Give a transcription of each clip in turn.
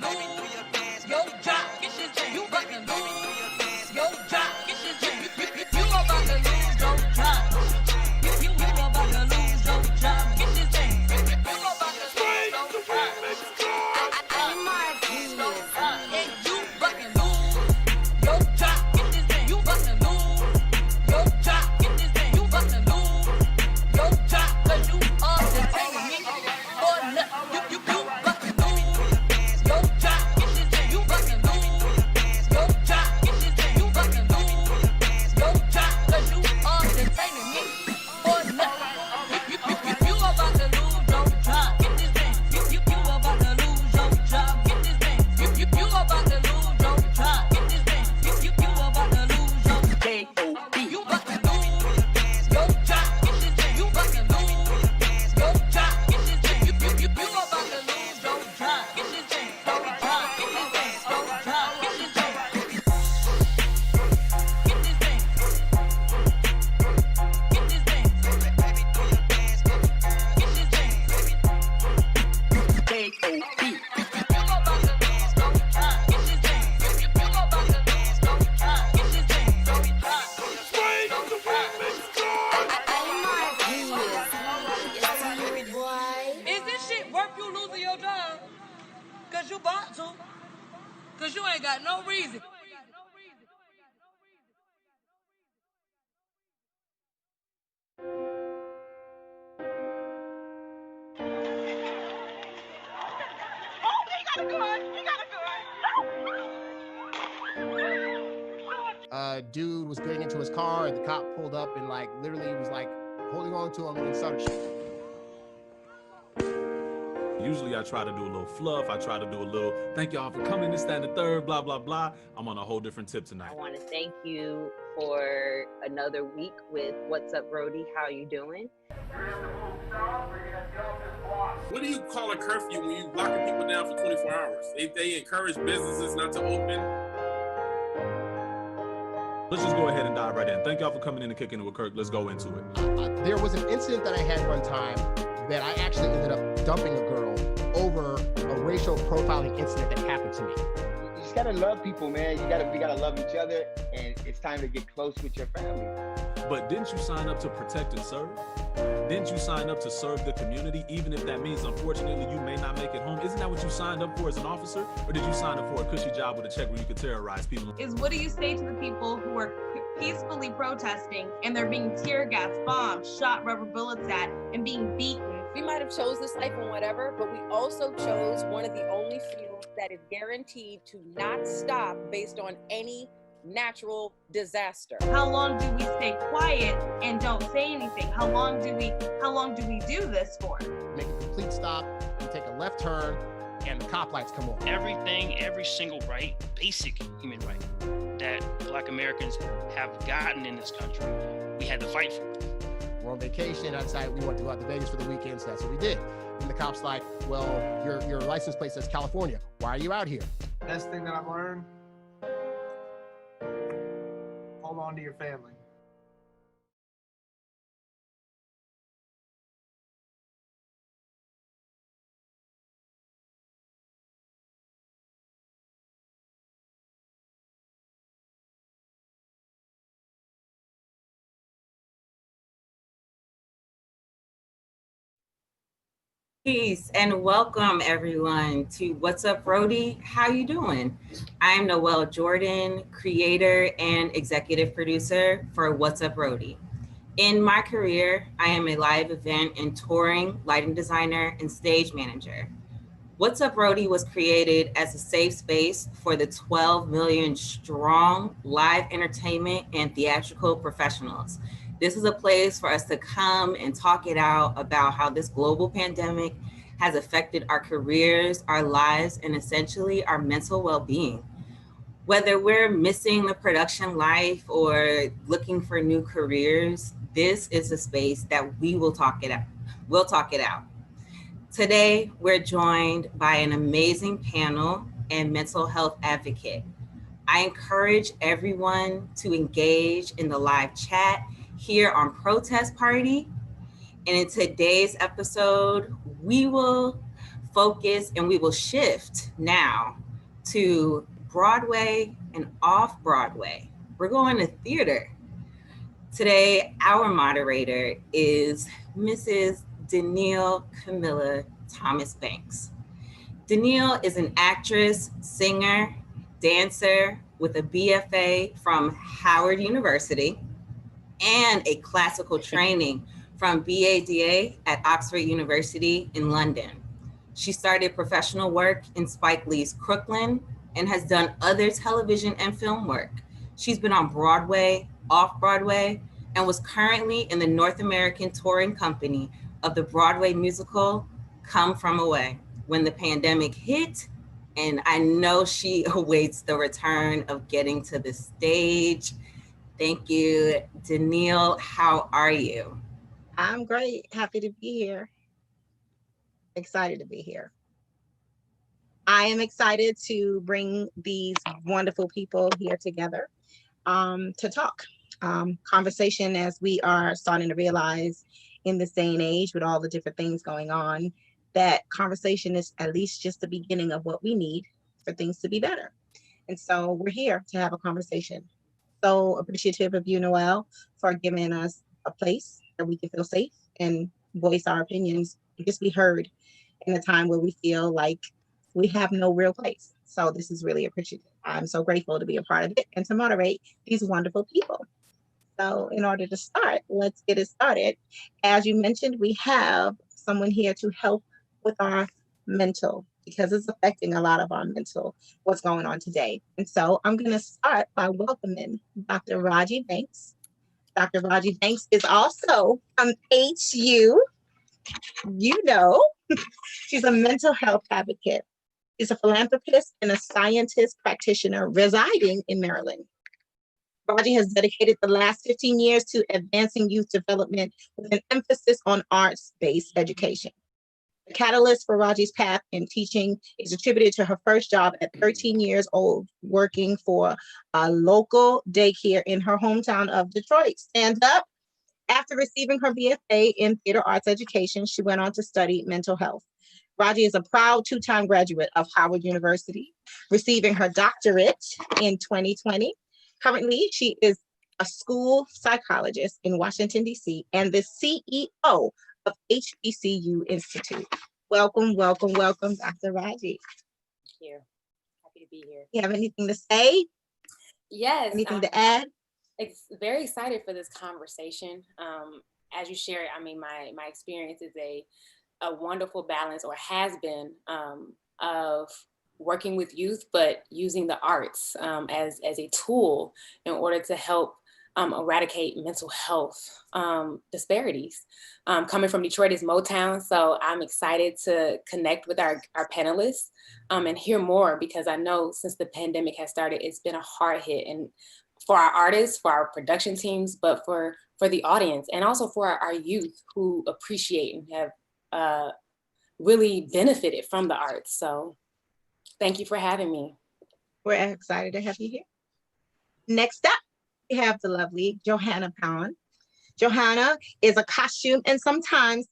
lose your job. You about to lose your job. You about to lose your job. You about to lose your job. Get this thing. You about to lose your job. I'm my genius. And you about to lose your job. Get this thing. You about to lose your job. Get this thing. You about to lose your job. Cause you are entertaining me for nothing. You about to lose your job. Get this thing. You about to lose your job. Get this thing. You about to lose your job. Cause you are entertaining me for nothing. You about to lose your job. Get this thing. You about to lose your job. Get this thing. You about to lose your job. Get this thing. You about to lose your J-O-B. You about to lose your job. Get this thing. You about to lose your job. Get this thing. You about to lose your job. Get this thing. Your job. Get this thing. Your job. Get this thing. Get this thing. Get this thing. Get this thing. J-O-B. You about to lose your job. Get this thing. You about to lose your job. Get this thing. Your job. Is this shit worth you losing your job? Cause you bought to. Cause you ain't got no reason. Dude was getting into his car and the cop pulled up and like literally was like holding on to him and started shooting. Usually I try to do a little fluff. I try to do a little, thank y'all for coming, this, that, and the third, blah, blah, blah. I'm on a whole different tip tonight. I want to thank you for another week with What's Up, Brody? How you doing? What do you call a curfew when you locking people down for 24 hours? They encourage businesses not to open. Let's just go ahead and dive right in. Thank y'all for coming in and kicking it with Kirk. Let's go into it. There was an incident that I had one time that I actually ended up dumping a girl over a racial profiling incident that happened to me. You just gotta love people, man. We gotta love each other, and it's time to get close with your family. But didn't you sign up to protect and serve? Didn't you sign up to serve the community, even if that means, unfortunately, you may not make it home? Isn't that what you signed up for as an officer? Or did you sign up for a cushy job with a check where you could terrorize people? Is what do you say to the people who are peacefully protesting and they're being tear gas, bombed, shot rubber bullets at, and being beaten? We might have chose this life and whatever, but we also chose one of the only fields that is guaranteed to not stop based on any natural disaster. How long do we stay quiet and don't say anything? How long do we do this for? Make a complete stop, you take a left turn, and the cop lights come on. Every single right, basic human right that Black Americans have gotten in this country, we had to fight for it. We're on vacation. I decided we wanted to go out to Vegas for the weekend, so that's what we did. And the cop's like, well, your license plate says California. Why are you out here? Best thing that I've learned, hold on to your family. Peace and welcome everyone to What's Up, Brody? How you doing? I'm Noelle Jordan, creator and executive producer for What's Up, Brody. In my career, I am a live event and touring lighting designer and stage manager. What's Up, Brody was created as a safe space for the 12 million strong live entertainment and theatrical professionals. This is a place for us to come and talk it out about how this global pandemic has affected our careers, our lives, and essentially our mental well-being. Whether we're missing the production life or looking for new careers, this is a space that we will talk it out. We'll talk it out. Today, we're joined by an amazing panel and mental health advocate. I encourage everyone to engage in the live chat here on Protest Party. And in today's episode, we will focus, and we will shift now to Broadway and off Broadway. We're going to theater. Today, our moderator is Mrs. Danielle Camilla Thomas Banks. Danielle is an actress, singer, dancer with a BFA from Howard University and a classical training from BADA at Oxford University in London. She started professional work in Spike Lee's Crooklyn and has done other television and film work. She's been on Broadway, off-Broadway, and was currently in the North American touring company of the Broadway musical Come From Away when the pandemic hit, and I know she awaits the return of getting to the stage. Thank you, Danielle. How are you? I'm great. Happy to be here. Excited to be here. I am excited to bring these wonderful people here together to talk. Conversation, as we are starting to realize in this day and age with all the different things going on, that conversation is at least just the beginning of what we need for things to be better. And so we're here to have a conversation. So appreciative of you, Noelle, for giving us a place that we can feel safe and voice our opinions and just be heard in a time where we feel like we have no real place. So this is really appreciative. I'm so grateful to be a part of it and to moderate these wonderful people. So in order to start, let's get it started. As you mentioned, we have someone here to help with our mental, because it's affecting a lot of our mental, what's going on today. And so I'm going to start by welcoming Dr. Raji Banks. Dr. Raji Banks is also from HU. You know, she's a mental health advocate. She's a philanthropist and a scientist practitioner residing in Maryland. Raji has dedicated the last 15 years to advancing youth development with an emphasis on arts-based education. The catalyst for Raji's path in teaching is attributed to her first job at 13 years old, working for a local daycare in her hometown of Detroit. Stand up. After receiving her BFA in theater arts education, she went on to study mental health. Raji is a proud two-time graduate of Howard University, receiving her doctorate in 2020. Currently, she is a school psychologist in Washington, D.C., and the CEO of HBCU Institute. Welcome, welcome, welcome, Dr. Raji. Thank you. Happy to be here. You have anything to say? Yes. Anything to add? Very excited for this conversation. As you share, I mean, my experience is a wonderful balance, or has been, of working with youth, but using the arts as a tool in order to help eradicate mental health disparities. Coming from Detroit is Motown, so I'm excited to connect with our panelists and hear more, because I know since the pandemic has started, it's been a hard hit, and for our artists, for our production teams, but for the audience, and also for our youth who appreciate and have really benefited from the arts. So thank you for having me. We're excited to have you here. Next up, we have the lovely Johanna Pound. Johanna is a costume and sometimes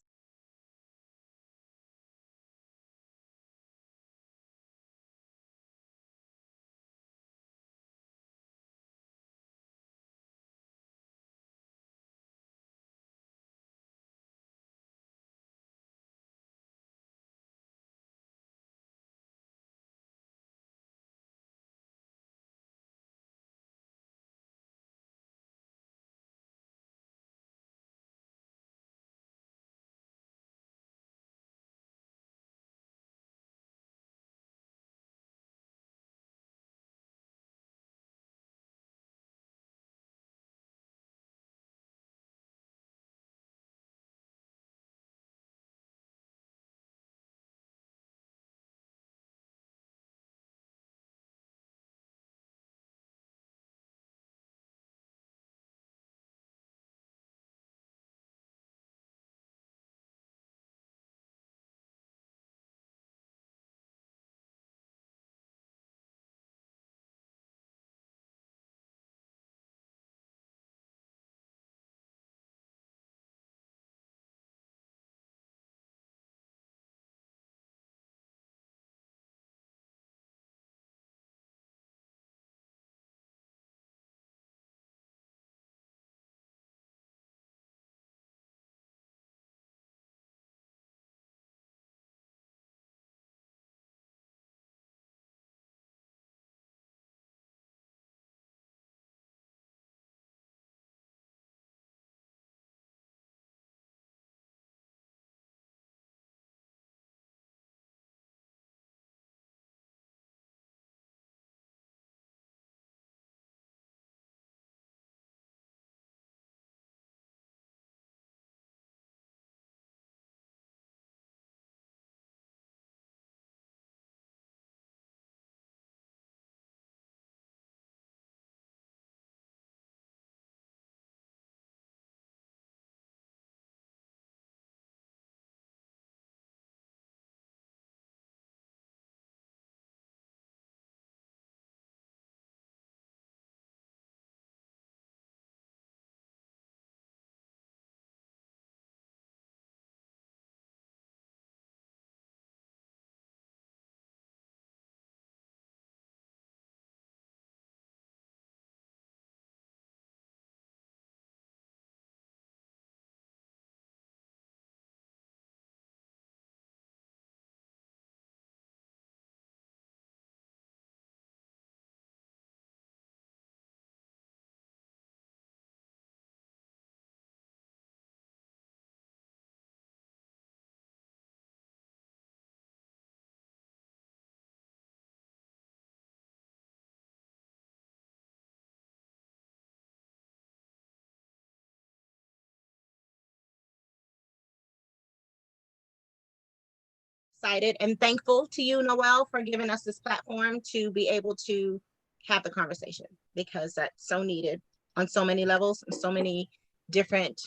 excited and thankful to you, Noelle, for giving us this platform to be able to have the conversation, because that's so needed on so many levels and so many different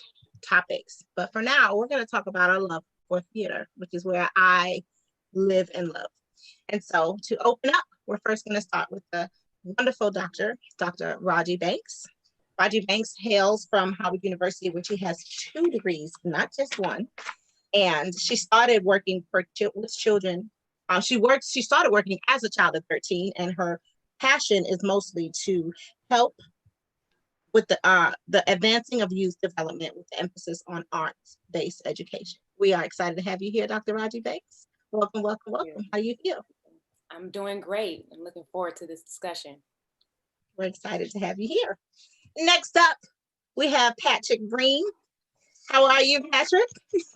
topics. But for now, we're going to talk about our love for theater, which is where I live and love. And so to open up, we're first going to start with the wonderful Dr. Raji Banks. Raji Banks hails from Howard University, where she has 2 degrees, not just one. And she started working with children. She started working as a child at 13, and her passion is mostly to help with the advancing of youth development with the emphasis on arts-based education. We are excited to have you here, Dr. Raji Banks. Welcome, welcome, welcome. How do you feel? I'm doing great. I'm looking forward to this discussion. We're excited to have you here. Next up, we have Patrick Green. How are you, Patrick?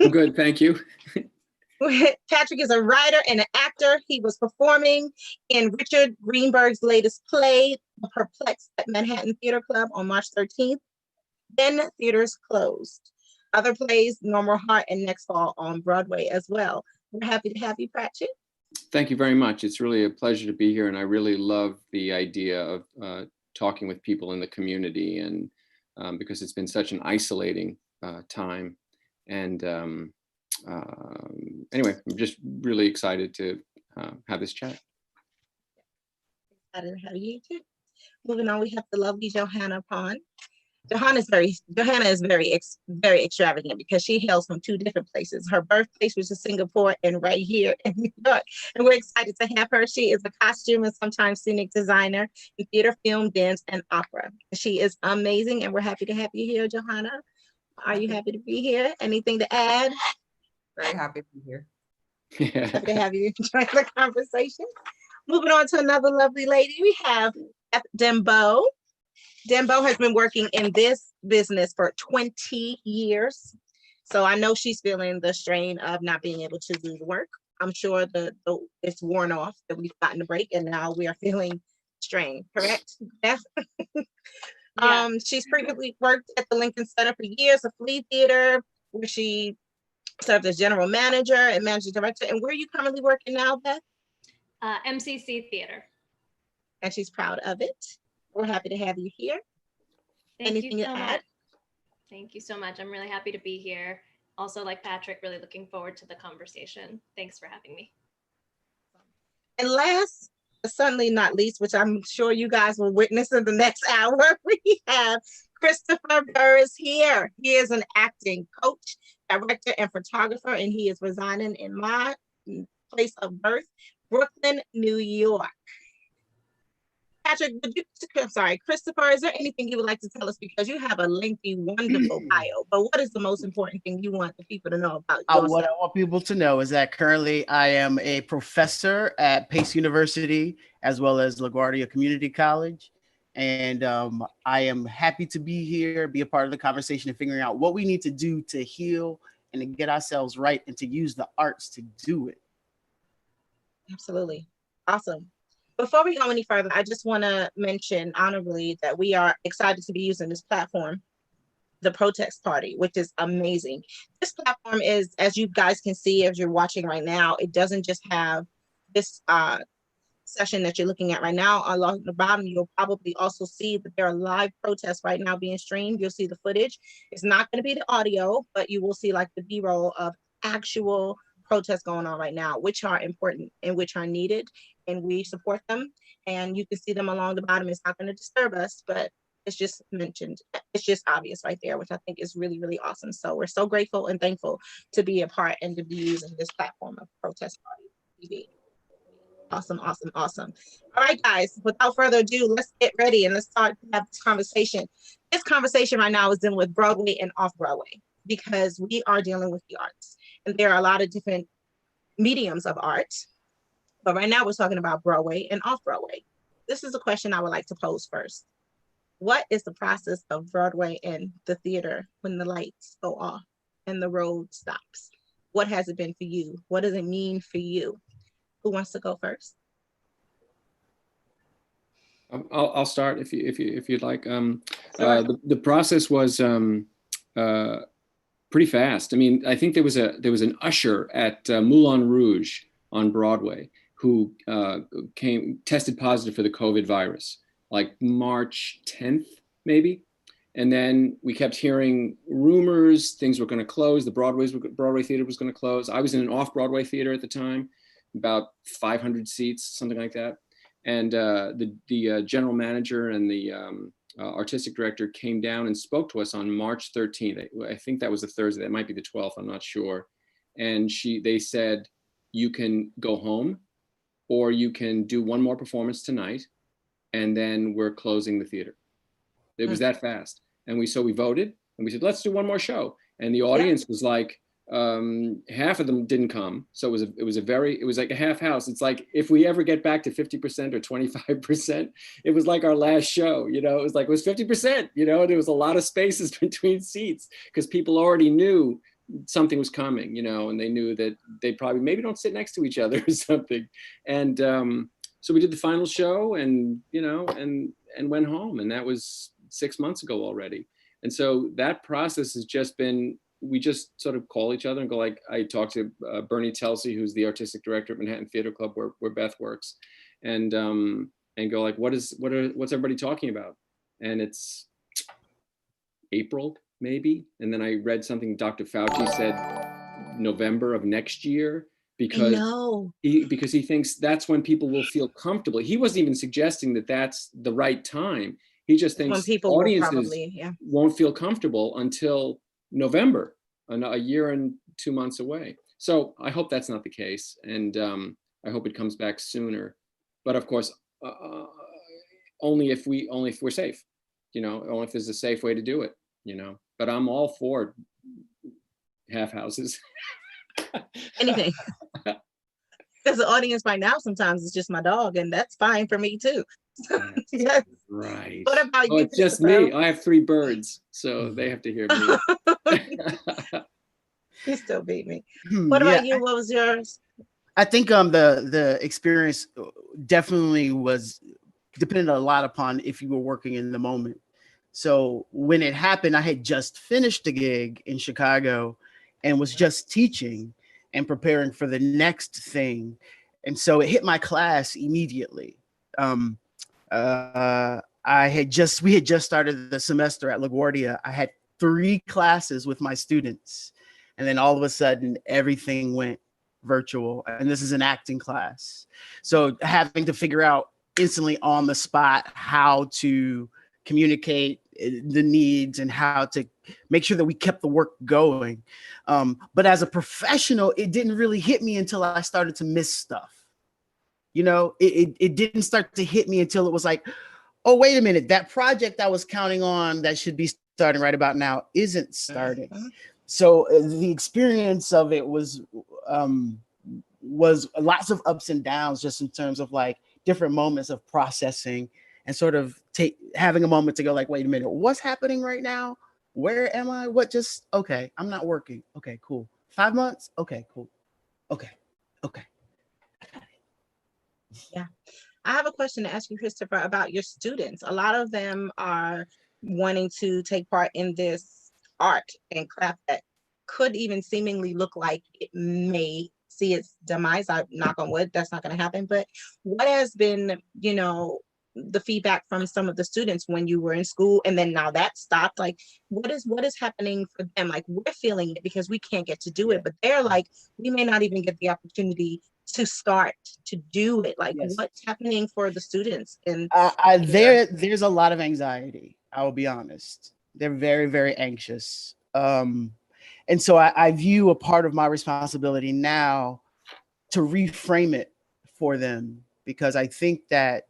I'm good, thank you. Patrick is a writer and an actor. He was performing in Richard Greenberg's latest play, The Perplexed, at Manhattan Theater Club on March 13th. Then theaters closed. Other plays, Normal Heart and Next Fall, on Broadway as well. We're happy to have you, Patrick. Thank you very much. It's really a pleasure to be here, and I really love the idea of talking with people in the community, and because it's been such an isolating time. And anyway, I'm just really excited to have this chat. Excited to have you too. Moving on, we have the lovely Johanna Pond. Johanna is very extravagant because she hails from 2 different places. Her birthplace was in Singapore and right here in New York. And we're excited to have her. She is a costume and sometimes scenic designer in theater, film, dance, and opera. She is amazing, and we're happy to have you here, Johanna. Are you happy to be here? Anything to add? Very happy to be here. Yeah. Happy to have you join the conversation. Moving on to another lovely lady, we have Dembo. Dembo has been working in this business for 20 years. So I know she's feeling the strain of not being able to do the work. I'm sure it's worn off, that we've gotten a break, and now we are feeling strain, correct? Yeah. She's previously worked at the Lincoln Center for years, a flea theater, where she served as general manager and managing director. And where are you currently working now, Beth? MCC Theater. And she's proud of it. We're happy to have you here. Anything to add? Thank you so much. I'm really happy to be here. Also, like Patrick, really looking forward to the conversation. Thanks for having me. And last, but certainly not least, which I'm sure you guys will witness in the next hour, we have Christopher Burris here. He is an acting coach, director, and photographer, and he is residing in my place of birth, Brooklyn, New York. Patrick, Christopher, is there anything you would like to tell us? Because you have a lengthy, wonderful bio, but what is the most important thing you want the people to know about yourself? What I want people to know is that currently I am a professor at Pace University, as well as LaGuardia Community College. And I am happy to be here, be a part of the conversation and figuring out what we need to do to heal and to get ourselves right and to use the arts to do it. Absolutely. Awesome. Before we go any further, I just want to mention honorably that we are excited to be using this platform, the Protest Party, which is amazing. This platform is, as you guys can see, as you're watching right now, it doesn't just have this session that you're looking at right now. Along the bottom, you'll probably also see that there are live protests right now being streamed. You'll see the footage. It's not going to be the audio, but you will see like the B-roll of actual protests going on right now, which are important and which are needed, and we support them. And you can see them along the bottom. It's not going to disturb us, but it's just mentioned. It's just obvious right there, which I think is really, really awesome. So we're so grateful and thankful to be a part and to be using this platform of Protest Party TV. Awesome, awesome, awesome. All right, guys, without further ado, let's get ready and let's start to have this conversation. This conversation right now is dealing with Broadway and off-Broadway, because we are dealing with the arts. And there are a lot of different mediums of art. But right now we're talking about Broadway and off-Broadway. This is a question I would like to pose first. What is the process of Broadway and the theater when the lights go off and the road stops? What has it been for you? What does it mean for you? Who wants to go first? I'll start if you'd like. The process was pretty fast. I mean, I think there was an usher at Moulin Rouge on Broadway who tested positive for the COVID virus, like March 10th, maybe. And then we kept hearing rumors, things were going to close. The Broadway theater was going to close. I was in an off-Broadway theater at the time, about 500 seats, something like that. And the general manager and the artistic director came down and spoke to us on March 13th. I think that was a Thursday. That might be the 12th. I'm not sure. And they said, you can go home, or you can do one more performance tonight, and then we're closing the theater. It was that fast. And we voted, and we said, let's do one more show. And the audience was like, half of them didn't come. So it was like a half house. It's like, if we ever get back to 50% or 25%, it was like our last show, it was 50%, and there was a lot of spaces between seats because people already knew something was coming, and they knew that they probably maybe don't sit next to each other or something. And so we did the final show and went home, and that was 6 months ago already. And so that process has just been, we just sort of call each other and go, like, I talked to Bernie Telsey, who's the artistic director at Manhattan Theater Club, where Beth works, and go like, what's everybody talking about? And it's April, maybe. And then I read something Dr. Fauci said November of next year, because he thinks that's when people will feel comfortable. He wasn't even suggesting that that's the right time. He just thinks audiences won't feel comfortable until November, a year and 2 months away. So I hope that's not the case, and I hope it comes back sooner. But of course, only if we're safe, only if there's a safe way to do it, But I'm all for half houses. Anything. Because the audience by now sometimes is just my dog, and that's fine for me too. Yes. Right. What about you? It's just me. I have 3 birds, so they have to hear me. You still beat me. What about you? What was yours? I think the experience definitely was depended a lot upon if you were working in the moment. So when it happened, I had just finished a gig in Chicago and was just teaching and preparing for the next thing. And so it hit my class immediately. We had just started the semester at LaGuardia. I had 3 classes with my students. And then all of a sudden, everything went virtual. And this is an acting class. So having to figure out instantly on the spot how to communicate the needs and how to make sure that we kept the work going. But as a professional, it didn't really hit me until I started to miss stuff. It didn't start to hit me until it was like, oh, wait a minute, that project I was counting on that should be starting right about now isn't starting. So the experience of it was lots of ups and downs, just in terms of like different moments of processing and sort of having a moment to go like, wait a minute, what's happening right now? Where am I? Okay, I'm not working. Okay, cool. 5 months? Okay, cool. Okay. Yeah. I have a question to ask you, Christopher, about your students. A lot of them are wanting to take part in this art and craft that could even seemingly look like it may see its demise. I knock on wood, that's not going to happen. But what has been, the feedback from some of the students when you were in school, and then now that stopped? Like, what is happening for them? Like, we're feeling it because we can't get to do it, but they're like, we may not even get the opportunity to start to do it. Like, what's happening for the students? And there's a lot of anxiety. I will be honest. They're very, very anxious. And so I view a part of my responsibility now to reframe it for them, because I think that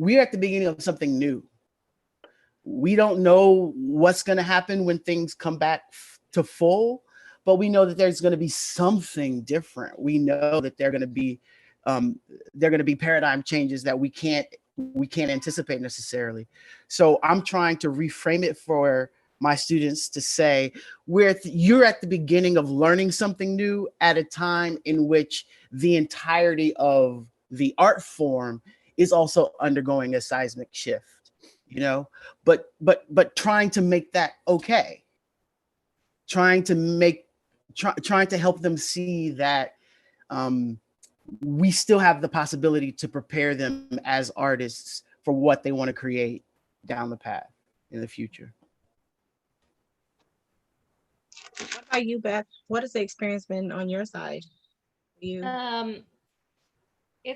we're at the beginning of something new. We don't know what's going to happen when things come back to full, but we know that there's going to be something different. We know that there are going to be paradigm changes that we can't anticipate necessarily. So I'm trying to reframe it for my students to say, you're at the beginning of learning something new at a time in which the entirety of the art form is also undergoing a seismic shift, but trying to make that okay. trying to help them see that we still have the possibility to prepare them as artists for what they want to create down the path in the future. What about you, Beth? What has the experience been on your side? It's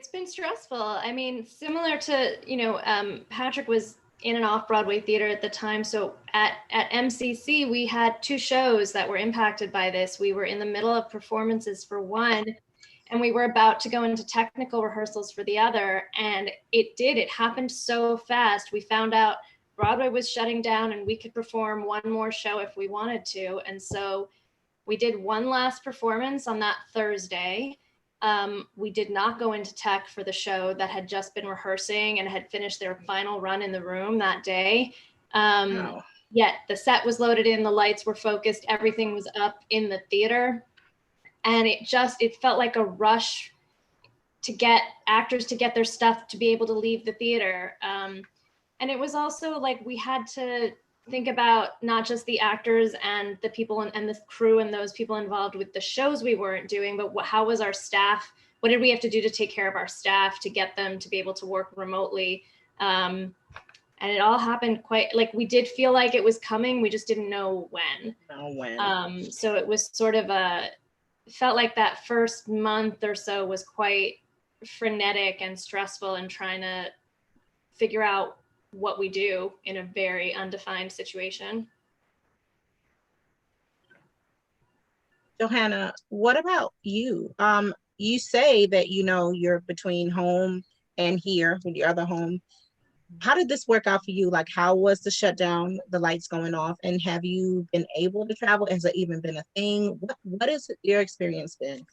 been stressful. I mean, similar to, Patrick was in and off Broadway theater at the time. So at MCC, we had 2 shows that were impacted by this. We were in the middle of performances for one, and we were about to go into technical rehearsals for the other. And it happened so fast. We found out Broadway was shutting down and we could perform one more show if we wanted to. And so we did one last performance on that Thursday. We did not go into tech for the show that had just been rehearsing and had finished their final run in the room that day. Wow. Yet the set was loaded in, the lights were focused, everything was up in the theater. And it felt like a rush to get actors to get their stuff to be able to leave the theater. And it was also like we had to think about not just the actors and the people and the crew and those people involved with the shows we weren't doing, but how was our staff? What did we have to do to take care of our staff to get them to be able to work remotely? And it all happened quite, like we did feel like it was coming, we just didn't know when. So it was sort of felt like that first month or so was quite frenetic and stressful and trying to figure out what we do in a very undefined situation. Johanna, what about you? You say that, you're between home and here with your other home. How did this work out for you? Like, how was the shutdown, the lights going off, and have you been able to travel? Has it even been a thing? What has your experience been?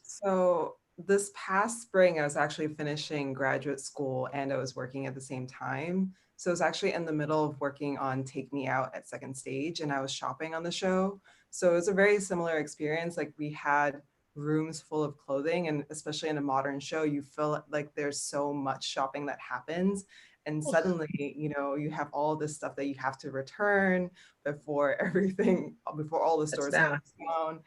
So this past spring, I was actually finishing graduate school and I was working at the same time. So I was actually in the middle of working on Take Me Out at Second Stage, and I was shopping on the show. So it was a very similar experience. Like we had rooms full of clothing, and especially in a modern show, you feel like there's so much shopping that happens. And suddenly, you have all this stuff that you have to return before all the stores close down.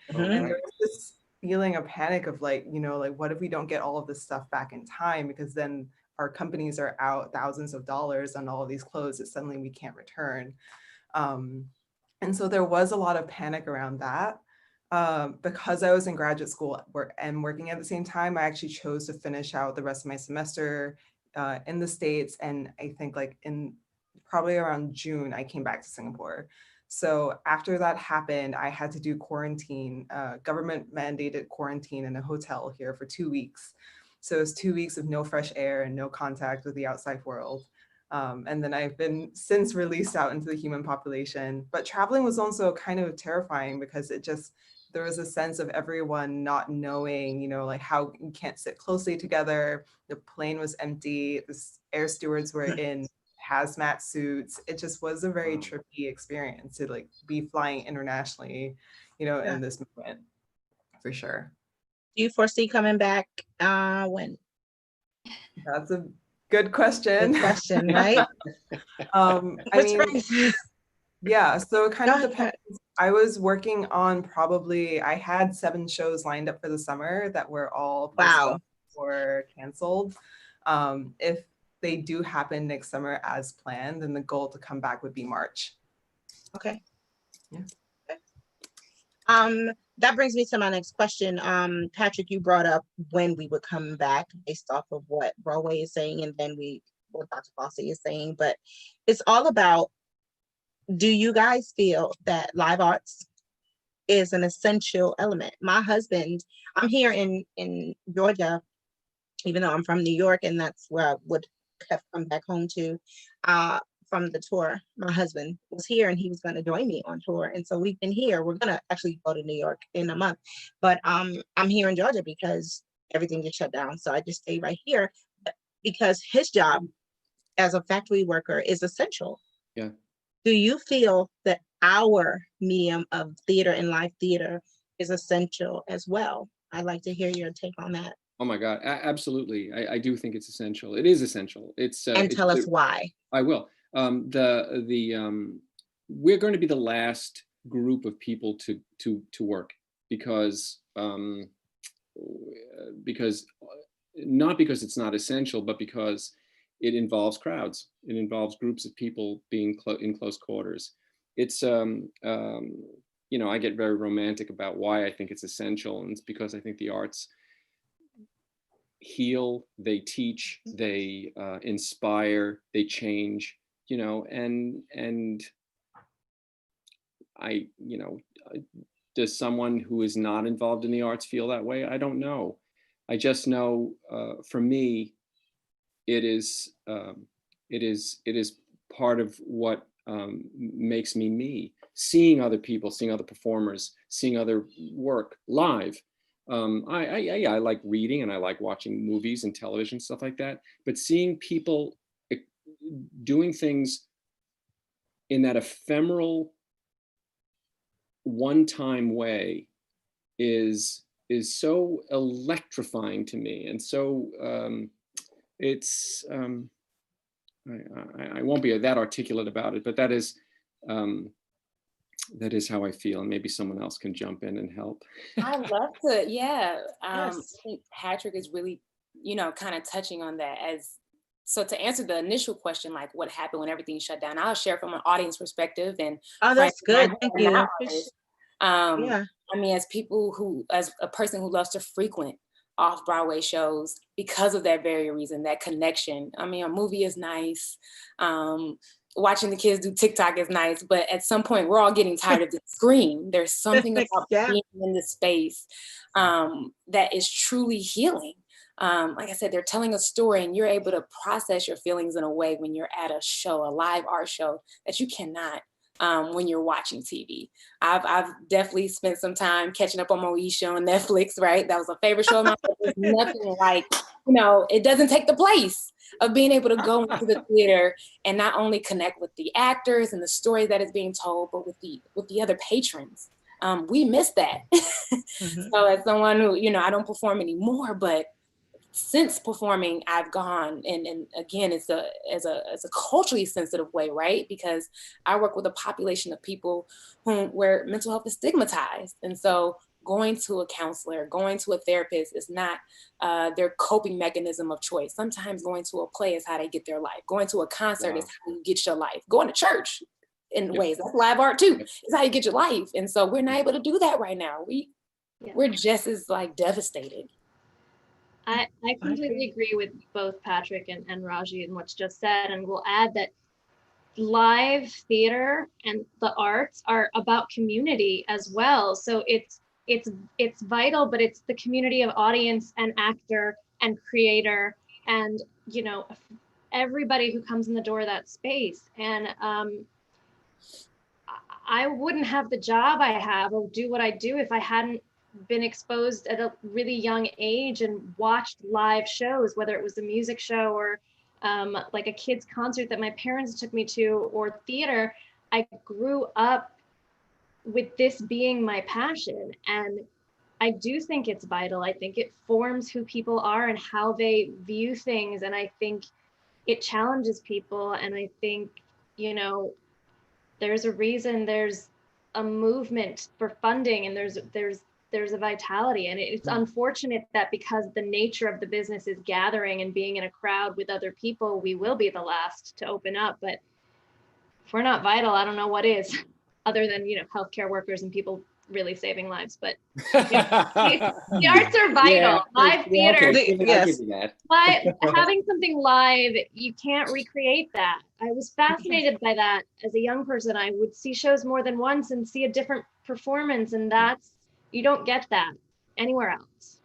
And there was this feeling of panic of like, what if we don't get all of this stuff back in time? Because then our companies are out thousands of dollars on all of these clothes that suddenly we can't return. And so there was a lot of panic around that. Because I was in graduate school and working at the same time, I actually chose to finish out the rest of my semester in the States. And I think like in probably around June, I came back to Singapore. So after that happened, I had to do quarantine, government mandated quarantine in a hotel here for 2 weeks. So it was 2 weeks of no fresh air and no contact with the outside world. And then I've been since released out into the human population. But traveling was also kind of terrifying because there was a sense of everyone not knowing, like how you can't sit closely together. The plane was empty. The air stewards were in hazmat suits. It just was a very trippy experience to like be flying internationally, in this moment, for sure. Do you foresee coming back when? That's a good question. Good question, right? Yeah, so it kind of depends. I was working on I had 7 shows lined up for the summer that were all postponed or canceled. If they do happen next summer as planned, then the goal to come back would be March. Okay. Yeah. That brings me to my next question. Patrick, you brought up when we would come back based off of what Broadway is saying, and then what Dr. Fossey is saying, but it's all about, do you guys feel that live arts is an essential element? My husband, I'm here in Georgia, even though I'm from New York, and that's where I would have come back home to from the tour. My husband was here and he was going to join me on tour. And so we've been here. We're going to actually go to New York in a month, but I'm here in Georgia because everything gets shut down. So I just stay right here because his job as a factory worker is essential. Yeah. Do you feel that our medium of theater and live theater is essential as well? I'd like to hear your take on that. Oh my God, absolutely. I do think it's essential. It is essential. And tell us why. I will. We're going to be the last group of people to work, because not because it's not essential, but because it involves crowds. It involves groups of people being in close quarters. It's you know, I get very romantic about why I think it's essential, and it's because I think the arts heal, they teach, they inspire, they change, you know, and I, you know, does someone who is not involved in the arts feel that way? I don't know. I just know, for me, it is part of what makes me me. Seeing other people, seeing other performers, seeing other work live. I like reading and I like watching movies and television, stuff like that. But seeing people doing things in that ephemeral, one-time way is so electrifying to me, and so it's I won't be that articulate about it, but that is how I feel, and maybe someone else can jump in and help. I'd love to, yeah. Yes. I think Patrick is really, you know, kind of touching on that. So to answer the initial question, like what happened when everything shut down, I'll share from an audience perspective and Oh, that's good. Thank you. Yeah. I mean, as a person who loves to frequent off-Broadway shows because of that very reason, that connection. I mean, a movie is nice. Watching the kids do TikTok is nice, but at some point we're all getting tired of the screen. There's something about being in the space that is truly healing. Like I said, they're telling a story and you're able to process your feelings in a way when you're at a show, a live art show, that you cannot when you're watching TV. I've definitely spent some time catching up on Moesha on Netflix, right? That was a favorite show of mine. There's nothing like, you know, it doesn't take the place of being able to go into the theater and not only connect with the actors and the story that is being told, but with the other patrons. We miss that. So as someone who, you know, I don't perform anymore, but since performing, I've gone and again, it's as a culturally sensitive way, right? Because I work with a population of people where mental health is stigmatized, and so going to a counselor, going to a therapist is not their coping mechanism of choice. Sometimes going to a play is how they get their life. Going to a concert is how you get your life. Going to church in ways, that's live art too, is how you get your life. And so we're not able to do that right now. We're just as like devastated. I completely agree with both Patrick and Raji and what's just said, and we'll add that live theater and the arts are about community as well. So it's vital, but it's the community of audience and actor and creator and, you know, everybody who comes in the door of that space. And I wouldn't have the job I have or do what I do if I hadn't been exposed at a really young age and watched live shows, whether it was a music show or like a kid's concert that my parents took me to, or theater. I grew up with this being my passion, and I do think it's vital. I think it forms who people are and how they view things, and I think it challenges people, and I think, you know, there's a reason there's a movement for funding, and there's a vitality, and it's unfortunate that because the nature of the business is gathering and being in a crowd with other people, we will be the last to open up. But if we're not vital, I don't know what is, other than, you know, healthcare workers and people really saving lives. But the arts are vital. Yeah, live theater, okay. Yes. having something live, you can't recreate that. I was fascinated by that as a young person. I would see shows more than once and see a different performance, and you don't get that anywhere else.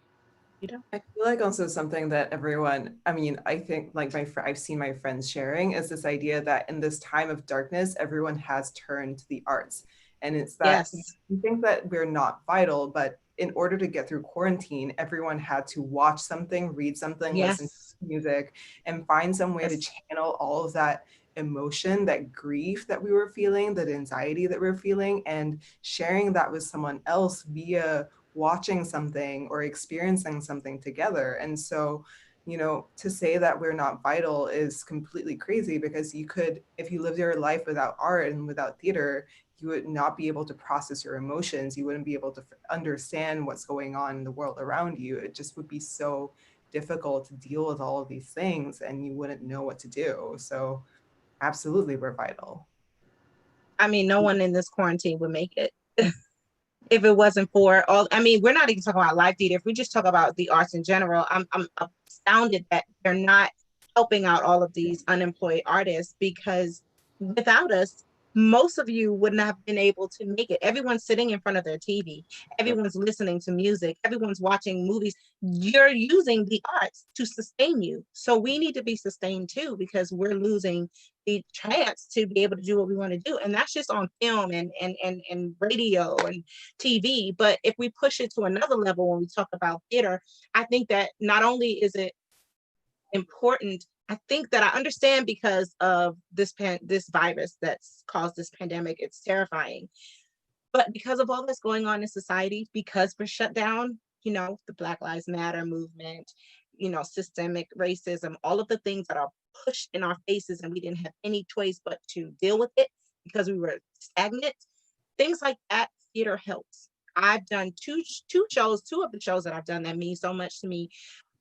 I feel like also something that everyone, I mean, I think like I've seen my friends sharing is this idea that in this time of darkness, everyone has turned to the arts. And it's that you think that we're not vital, but in order to get through quarantine, everyone had to watch something, read something, listen to music, and find some way to channel all of that emotion, that grief that we were feeling, that anxiety that we were feeling, and sharing that with someone else via watching something or experiencing something together. And so, you know, to say that we're not vital is completely crazy, because you could, if you lived your life without art and without theater, you would not be able to process your emotions. You wouldn't be able to understand what's going on in the world around you. It just would be so difficult to deal with all of these things, and you wouldn't know what to do. So absolutely, we're vital. I mean, no one in this quarantine would make it if it wasn't for all. I mean, we're not even talking about live theater. If we just talk about the arts in general, I'm astounded that they're not helping out all of these unemployed artists, because without us, most of you would not have been able to make it. Everyone's sitting in front of their TV. Everyone's listening to music. Everyone's watching movies. You're using the arts to sustain you. So we need to be sustained too, because we're losing the chance to be able to do what we want to do. And that's just on film and radio and TV. But if we push it to another level, when we talk about theater, I think that not only is it important, I think that I understand, because of this virus that's caused this pandemic, it's terrifying. But because of all that's going on in society, because we're shut down, you know, the Black Lives Matter movement, you know, systemic racism, all of the things that are pushed in our faces, and we didn't have any choice but to deal with it because we were stagnant. Things like that, theater helps. I've done two of the shows that I've done that mean so much to me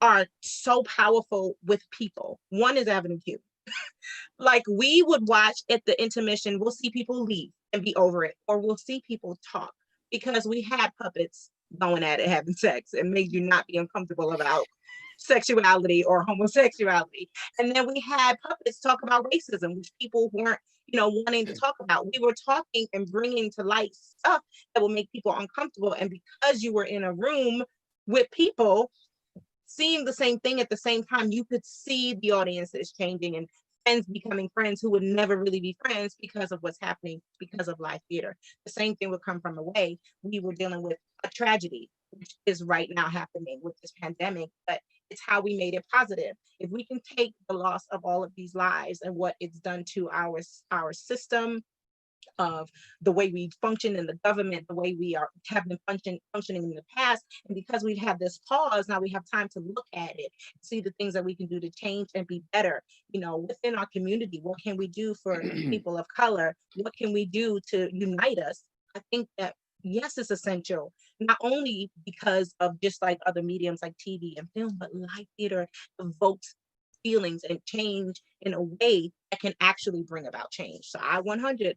are so powerful with people. One is Avenue Q. Like, we would watch at the intermission, we'll see people leave and be over it, or we'll see people talk, because we had puppets going at it, having sex, and made you not be uncomfortable about sexuality or homosexuality. And then we had puppets talk about racism, which people weren't, you know, wanting to talk about. We were talking and bringing to light stuff that will make people uncomfortable. And because you were in a room with people seeing the same thing at the same time, you could see the audiences changing and friends becoming friends who would never really be friends because of what's happening, because of live theater. The same thing would come from away. We were dealing with a tragedy, which is right now happening with this pandemic, but it's how we made it positive. If we can take the loss of all of these lives and what it's done to our system, of the way we function in the government, the way we have been functioning in the past. And because we've had this pause, now we have time to look at it, see the things that we can do to change and be better. You know, within our community, what can we do for people of color? What can we do to unite us? I think that, yes, it's essential, not only because of just like other mediums like TV and film, but live theater evokes feelings and change in a way that can actually bring about change. So I 100%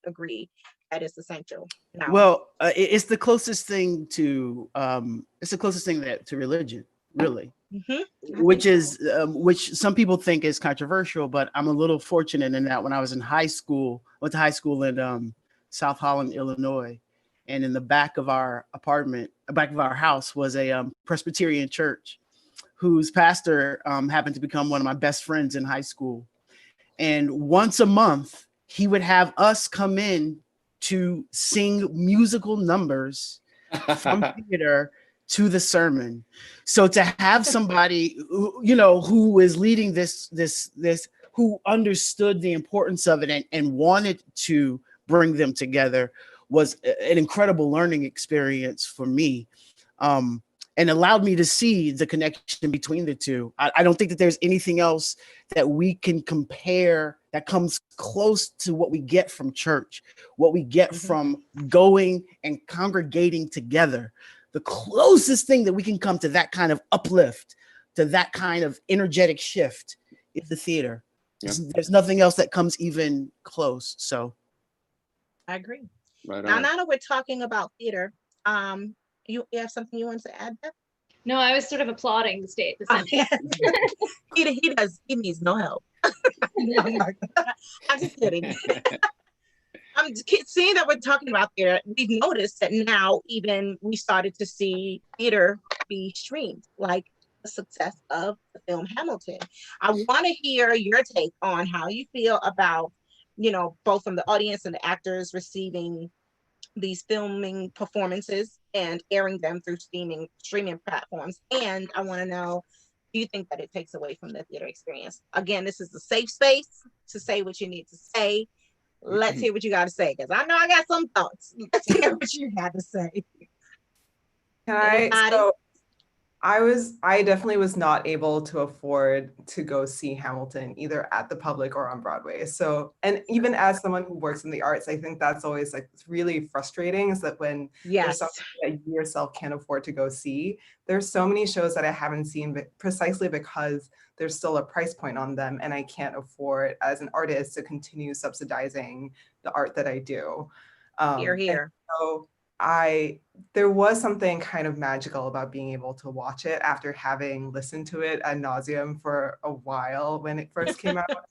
agree that it's essential. Now, well, it's the closest thing to to religion, really, which some people think is controversial, but I'm a little fortunate in that when I was in high school, went to high school in South Holland, Illinois, and in the back of our house was a Presbyterian church, whose pastor happened to become one of my best friends in high school. And once a month, he would have us come in to sing musical numbers from theater to the sermon. So to have somebody, who is leading this, who understood the importance of it and wanted to bring them together, was an incredible learning experience for me. And allowed me to see the connection between the two. I don't think that there's anything else that we can compare that comes close to what we get from church, what we get from going and congregating together. The closest thing that we can come to that kind of uplift, to that kind of energetic shift, is the theater. Yeah. There's nothing else that comes even close. So I agree. Right now on. that we're talking about theater, you have something you want to add, Beth? No, I was sort of applauding the state. He needs no help. I'm just kidding. I'm seeing that we're talking about theater. We've noticed that now even we started to see theater be streamed, like the success of the film Hamilton. I want to hear your take on how you feel about, both from the audience and the actors receiving these filming performances and airing them through streaming platforms. And I want to know, do you think that it takes away from the theater experience? Again, this is a safe space to say what you need to say. Let's hear what you got to say, because I know I got some thoughts. Let's hear what you got to say. So I definitely was not able to afford to go see Hamilton either at the Public or on Broadway. So, and even as someone who works in the arts, I think that's always like really frustrating, is that when there's Yes. something that you yourself can't afford to go see, there's so many shows that I haven't seen, but precisely because there's still a price point on them and I can't afford as an artist to continue subsidizing the art that I do. Here, And here. so there was something kind of magical about being able to watch it after having listened to it ad nauseum for a while when it first came out.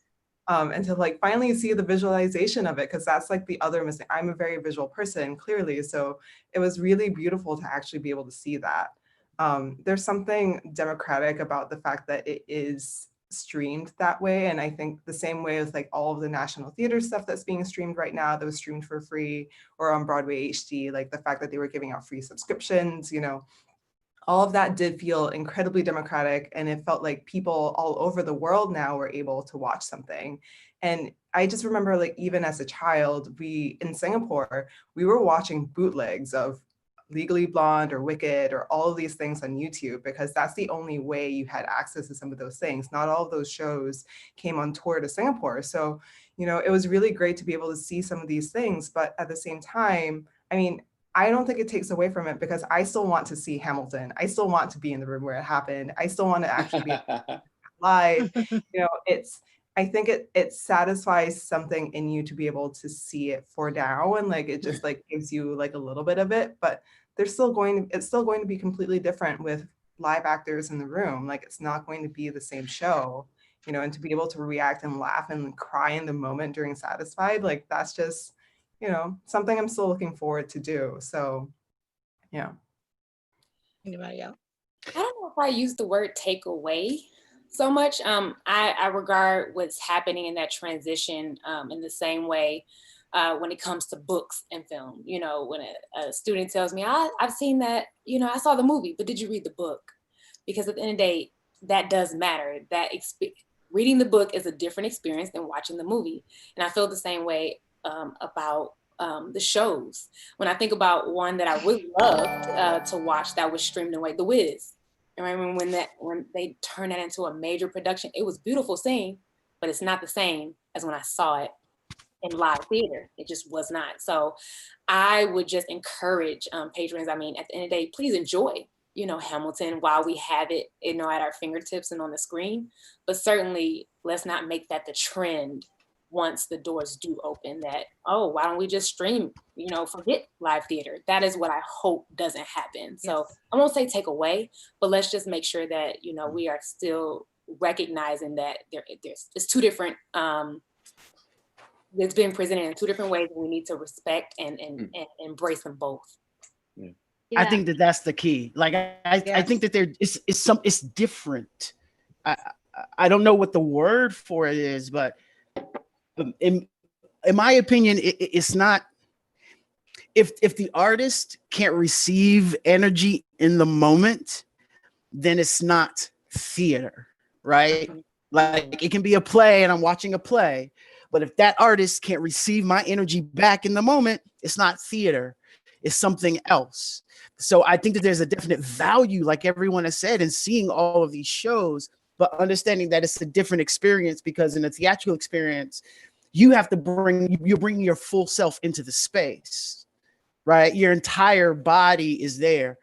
And to like finally see the visualization of it, because that's like the other mistake. I'm a very visual person, clearly, so it was really beautiful to actually be able to see that. There's something democratic about the fact that it is streamed that way, and I think the same way with like all of the National Theater stuff that's being streamed right now that was streamed for free, or on Broadway HD, like the fact that they were giving out free subscriptions, you know, all of that did feel incredibly democratic, and it felt like people all over the world now were able to watch something. And I just remember, like, even as a child, in Singapore, we were watching bootlegs of Legally Blonde or Wicked or all of these things on YouTube, because that's the only way you had access to some of those things. Not all of those shows came on tour to Singapore. So, you know, it was really great to be able to see some of these things, but at the same time, I mean, I don't think it takes away from it, because I still want to see Hamilton. I still want to be in the room where it happened. I still want to actually be live. You know, I think it satisfies something in you to be able to see it for now, and like it just like gives you like a little bit of it, but it's still going to be completely different with live actors in the room. Like, it's not going to be the same show, you know, and to be able to react and laugh and cry in the moment during Satisfied, like that's just, you know, something I'm still looking forward to do. So, yeah. Anybody else? I don't know if I use the word take away so much. I regard what's happening in that transition in the same way when it comes to books and film. You know, when a student tells me, I've seen that, you know, I saw the movie, but did you read the book? Because at the end of the day, that does matter. Reading the book is a different experience than watching the movie. And I feel the same way about the shows. When I think about one that I really loved to watch that was streamed away, The Wiz. And I remember when they turned that into a major production, it was beautiful seeing, but it's not the same as when I saw it in live theater. It just was not. So I would just encourage patrons, I mean, at the end of the day, please enjoy, you know, Hamilton while we have it, you know, at our fingertips and on the screen. But certainly let's not make that the trend once the doors do open, that, oh, why don't we just stream, you know, forget live theater. That is what I hope doesn't happen. Yes. So I won't say take away, but let's just make sure that, you know, we are still recognizing that it's two different, it's been presented in two different ways, and we need to respect and embrace them both. Yeah. I think that's the key. Like I think that it's different. I don't know what the word for it is, but in my opinion, it's not. If the artist can't receive energy in the moment, then it's not theater, right? Like, it can be a play and I'm watching a play, but if that artist can't receive my energy back in the moment, it's not theater. It's something else. So I think that there's a definite value, like everyone has said, in seeing all of these shows, but understanding that it's a different experience, because in a theatrical experience, you're bringing your full self into the space, right? Your entire body is there.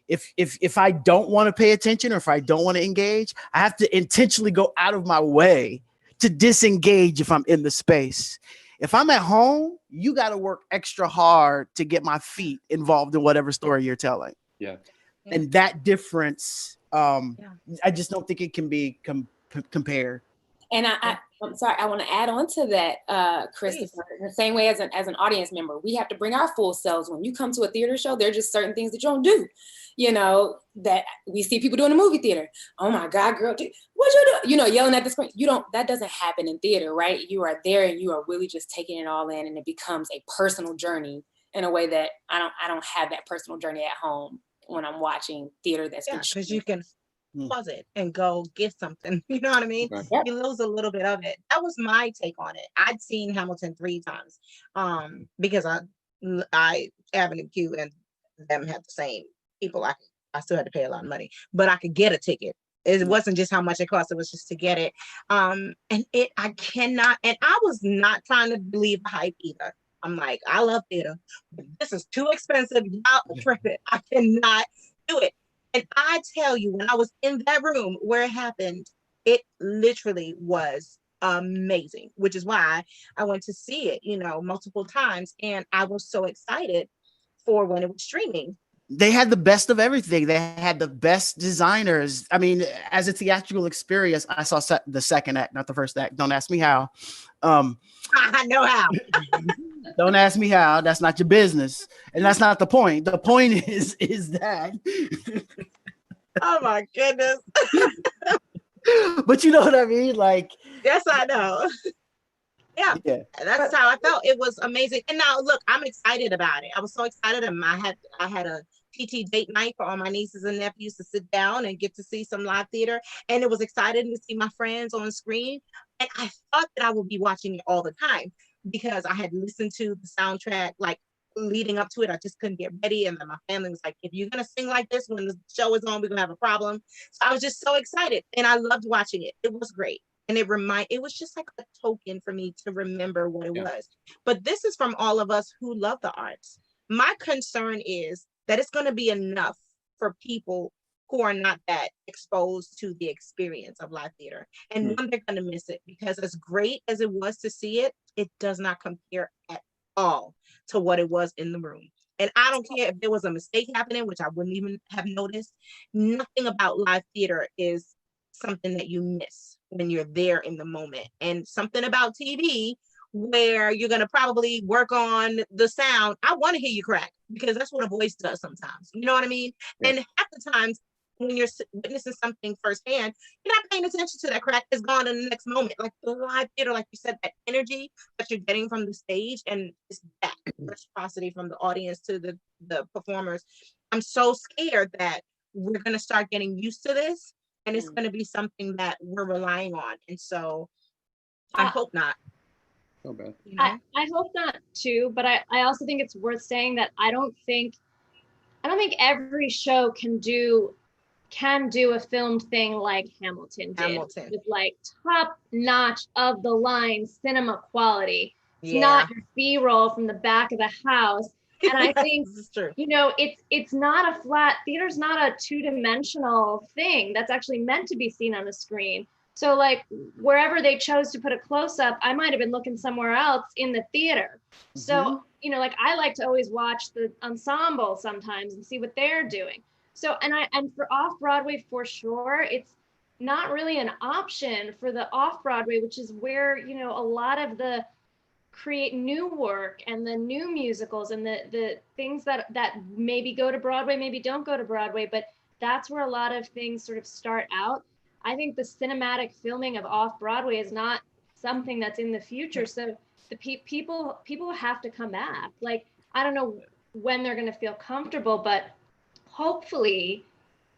If I don't want to pay attention, or if I don't want to engage, I have to intentionally go out of my way to disengage if I'm in the space. If I'm at home, you got to work extra hard to get my feet involved in whatever story you're telling. Yeah. And that difference, I just don't think it can be compared. And I'm sorry, I want to add on to that, Christopher. The same way as an audience member, we have to bring our full selves. When you come to a theater show, there are just certain things that you don't do, you know, that we see people do in a movie theater. Oh my God, girl, what you do? You know, yelling at the screen. That doesn't happen in theater, right? You are there and you are really just taking it all in, and it becomes a personal journey in a way that I don't have that personal journey at home when I'm watching theater that's because you can pause it and go get something. You know what I mean? Right. Yep. You lose a little bit of it. That was my take on it. I'd seen Hamilton 3 times because I Avenue Q and them had the same people I I still had to pay a lot of money, but I could get a ticket. It wasn't just how much it cost, it was just to get it. And I cannot, and I was not trying to believe the hype either. I'm like, I love theater, but this is too expensive. Y'all tripping. I cannot do it. And I tell you, when I was in that room where it happened, it literally was amazing, which is why I went to see it, multiple times. And I was so excited for when it was streaming. They had the best of everything. They had the best designers. I mean, as a theatrical experience, I saw the second act, not the first act. Don't ask me how. I know how. Don't ask me how. That's not your business, and that's not the point. The point is that. Oh my goodness. But you know what I mean, like. Yes, I know. Yeah, that's how I felt. It was amazing. And now look, I'm excited about it. I was so excited. And I had a TT date night for all my nieces and nephews to sit down and get to see some live theater. And it was exciting to see my friends on screen. And I thought that I would be watching it all the time because I had listened to the soundtrack like leading up to it. I just couldn't get ready. And then my family was like, if you're gonna sing like this when the show is on, we're gonna have a problem. So I was just so excited and I loved watching it. It was great. And it was just like a token for me to remember what it was. But this is from all of us who love the arts. My concern is that it's going to be enough for people who are not that exposed to the experience of live theater. And one, they're going to miss it because as great as it was to see it, it does not compare at all to what it was in the room. And I don't care if there was a mistake happening, which I wouldn't even have noticed. Nothing about live theater is something that you miss when you're there in the moment. And something about TV where you're going to probably work on the sound. I want to hear you crack because that's what a voice does sometimes. You know what I mean? Yeah. And half the times when you're witnessing something firsthand, you're not paying attention to that crack. It's gone in the next moment. Like the live theater, like you said, that energy that you're getting from the stage and it's that reciprocity from the audience to the performers. I'm so scared that we're going to start getting used to this. And it's going to be something that we're relying on. And so I hope not. So bad. You know? I hope not too, but I also think it's worth saying that I don't think every show can do a filmed thing like Hamilton did. With like top notch of the line cinema quality. It's not your B-roll from the back of the house. And I think, it's not a flat, theater's not a two-dimensional thing that's actually meant to be seen on a screen. So like wherever they chose to put a close-up, I might've been looking somewhere else in the theater. Mm-hmm. So, like I like to always watch the ensemble sometimes and see what they're doing. So, and for off-Broadway for sure, it's not really an option for the off-Broadway, which is where, a lot of the create new work and the new musicals and the things that maybe go to Broadway, maybe don't go to Broadway, but that's where a lot of things sort of start out. I think the cinematic filming of off-Broadway is not something that's in the future. So the people have to come back. Like, I don't know when they're going to feel comfortable, but hopefully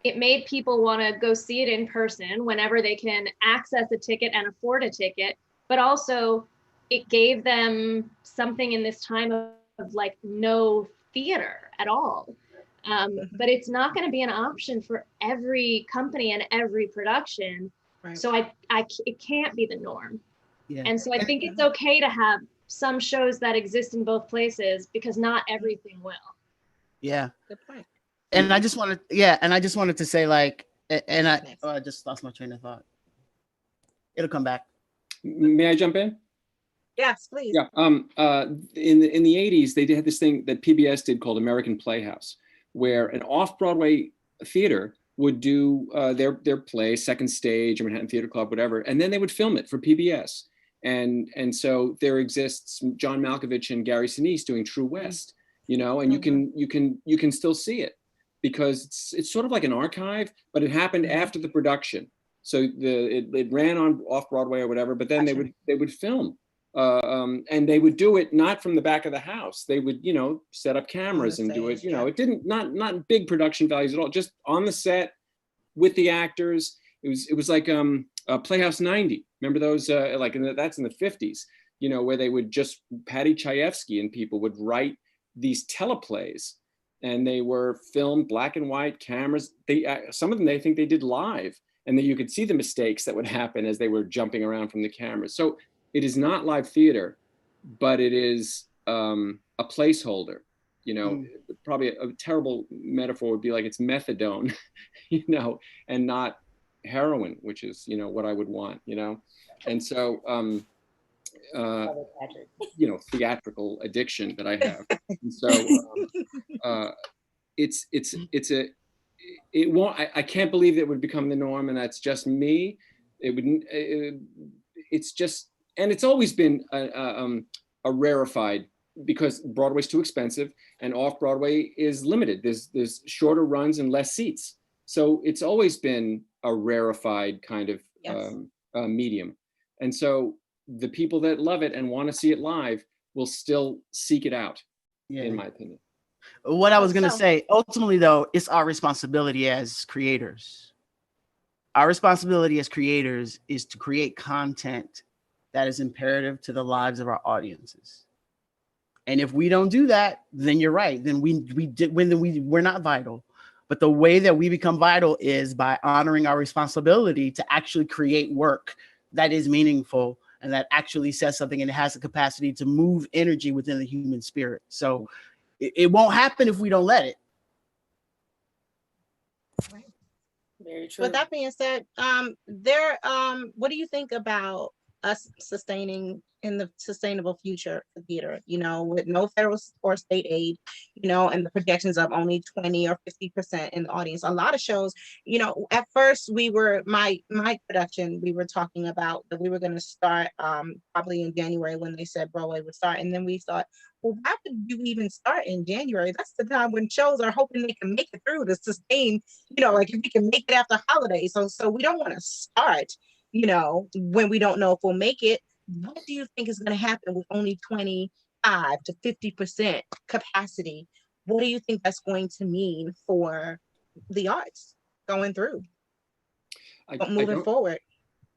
it made people want to go see it in person whenever they can access a ticket and afford a ticket, but also it gave them something in this time of like no theater at all. But it's not going to be an option for every company and every production. Right. So it can't be the norm. Yeah. And so I think it's okay to have some shows that exist in both places because not everything will. Yeah. Good point. And I just wanted to say like, and I just lost my train of thought. It'll come back. May I jump in? Yes, please. Yeah. In the 80s, they had this thing that PBS did called American Playhouse, where an off-Broadway theater would do their play, Second Stage, or Manhattan Theater Club, whatever, and then they would film it for PBS. And so there exists John Malkovich and Gary Sinise doing True West, and you can still see it because it's sort of like an archive, but it happened after the production. So it ran on off-Broadway or whatever, but then they would film. And they would do it not from the back of the house. They would, set up cameras and do it. It didn't not big production values at all. Just on the set with the actors. It was like Playhouse 90. Remember those? That's in the 50s. Where they would just Patty Chayefsky and people would write these teleplays and they were filmed black and white cameras. Some of them, they think they did live, and then you could see the mistakes that would happen as they were jumping around from the cameras. So it is not live theater, but it is a placeholder. You know, probably a terrible metaphor would be like it's methadone, you know, and not heroin, which is, you know, what I would want, you know. And so, you know, theatrical addiction that I have. And so it won't, I can't believe it would become the norm, and that's just me. It's just, and it's always been a rarefied, because Broadway's too expensive and off Broadway is limited. There's shorter runs and less seats. So it's always been a rarefied kind of medium. And so the people that love it and want to see it live will still seek it out, in my opinion. What I was going to say, ultimately, though, it's our responsibility as creators. Our responsibility as creators is to create content that is imperative to the lives of our audiences. And if we don't do that, then you're right. Then we're not vital. But the way that we become vital is by honoring our responsibility to actually create work that is meaningful and that actually says something and it has the capacity to move energy within the human spirit. So it won't happen if we don't let it. Very true. With that being said, what do you think about us sustaining in the sustainable future for theater, you know, with no federal or state aid, you know, and the projections of only 20 or 50% in the audience? A lot of shows, you know, at first we were, my production, we were talking about that we were going to start probably in January when they said Broadway would start. And then we thought, well, why would you even start in January? That's the time when shows are hoping they can make it through to sustain, you know, like if we can make it after holidays. So we don't want to start, you know, when we don't know if we'll make it. What do you think is going to happen with only 25 to 50% capacity? What do you think that's going to mean for the arts going through, moving forward?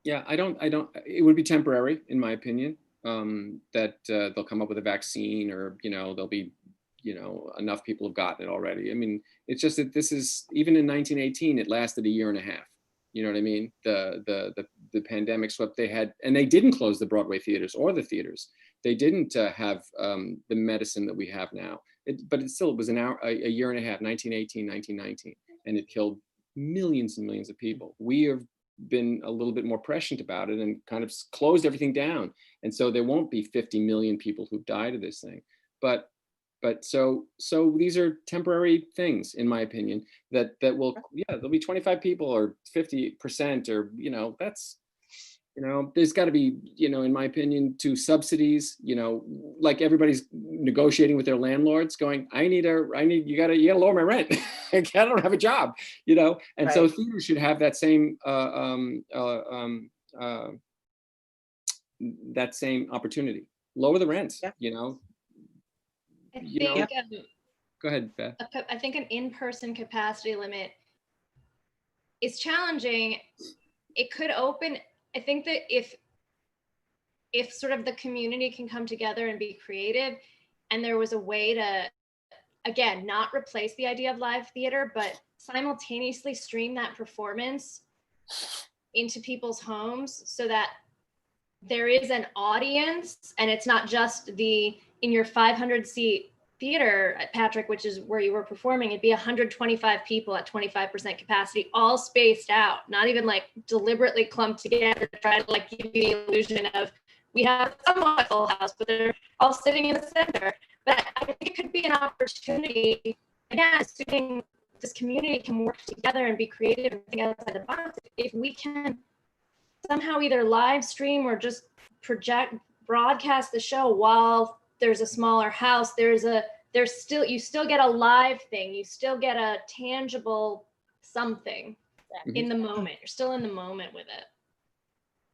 Yeah, I don't, it would be temporary, in my opinion, that they'll come up with a vaccine, or, you know, there'll be, you know, enough people have gotten it already. I mean, it's just that this is, even in 1918, it lasted a year and a half. You know what I mean? The pandemic swept, they had, and they didn't close the Broadway theaters or the theaters. They didn't have the medicine that we have now. But it still was a year and a half, 1918, 1919, and it killed millions and millions of people. We have been a little bit more prescient about it and kind of closed everything down. And so there won't be 50 million people who've died of this thing. But so these are temporary things, in my opinion, that will, yeah, there'll be 25 people or 50%, or, you know, that's, you know, there's got to be, you know, in my opinion, to subsidies, you know, like everybody's negotiating with their landlords going, you gotta lower my rent. I don't have a job, you know? And right. So theaters should have that same, that same opportunity, lower the rents, you know? I think, go ahead, Beth. I think an in-person capacity limit is challenging. It could open, I think that if sort of the community can come together and be creative, and there was a way to, again, not replace the idea of live theater, but simultaneously stream that performance into people's homes so that there is an audience, and it's not just in your 500 seat theater at Patrick, which is where you were performing, it'd be 125 people at 25% capacity, all spaced out, not even like deliberately clumped together to try to like give you the illusion of we have somewhat full house, but they're all sitting in the center. But I think it could be an opportunity, again, assuming this community can work together and be creative and think outside the box. If we can somehow either live stream or just broadcast the show while there's a smaller house, you still get a live thing, you still get a tangible something in the moment. You're still in the moment with it,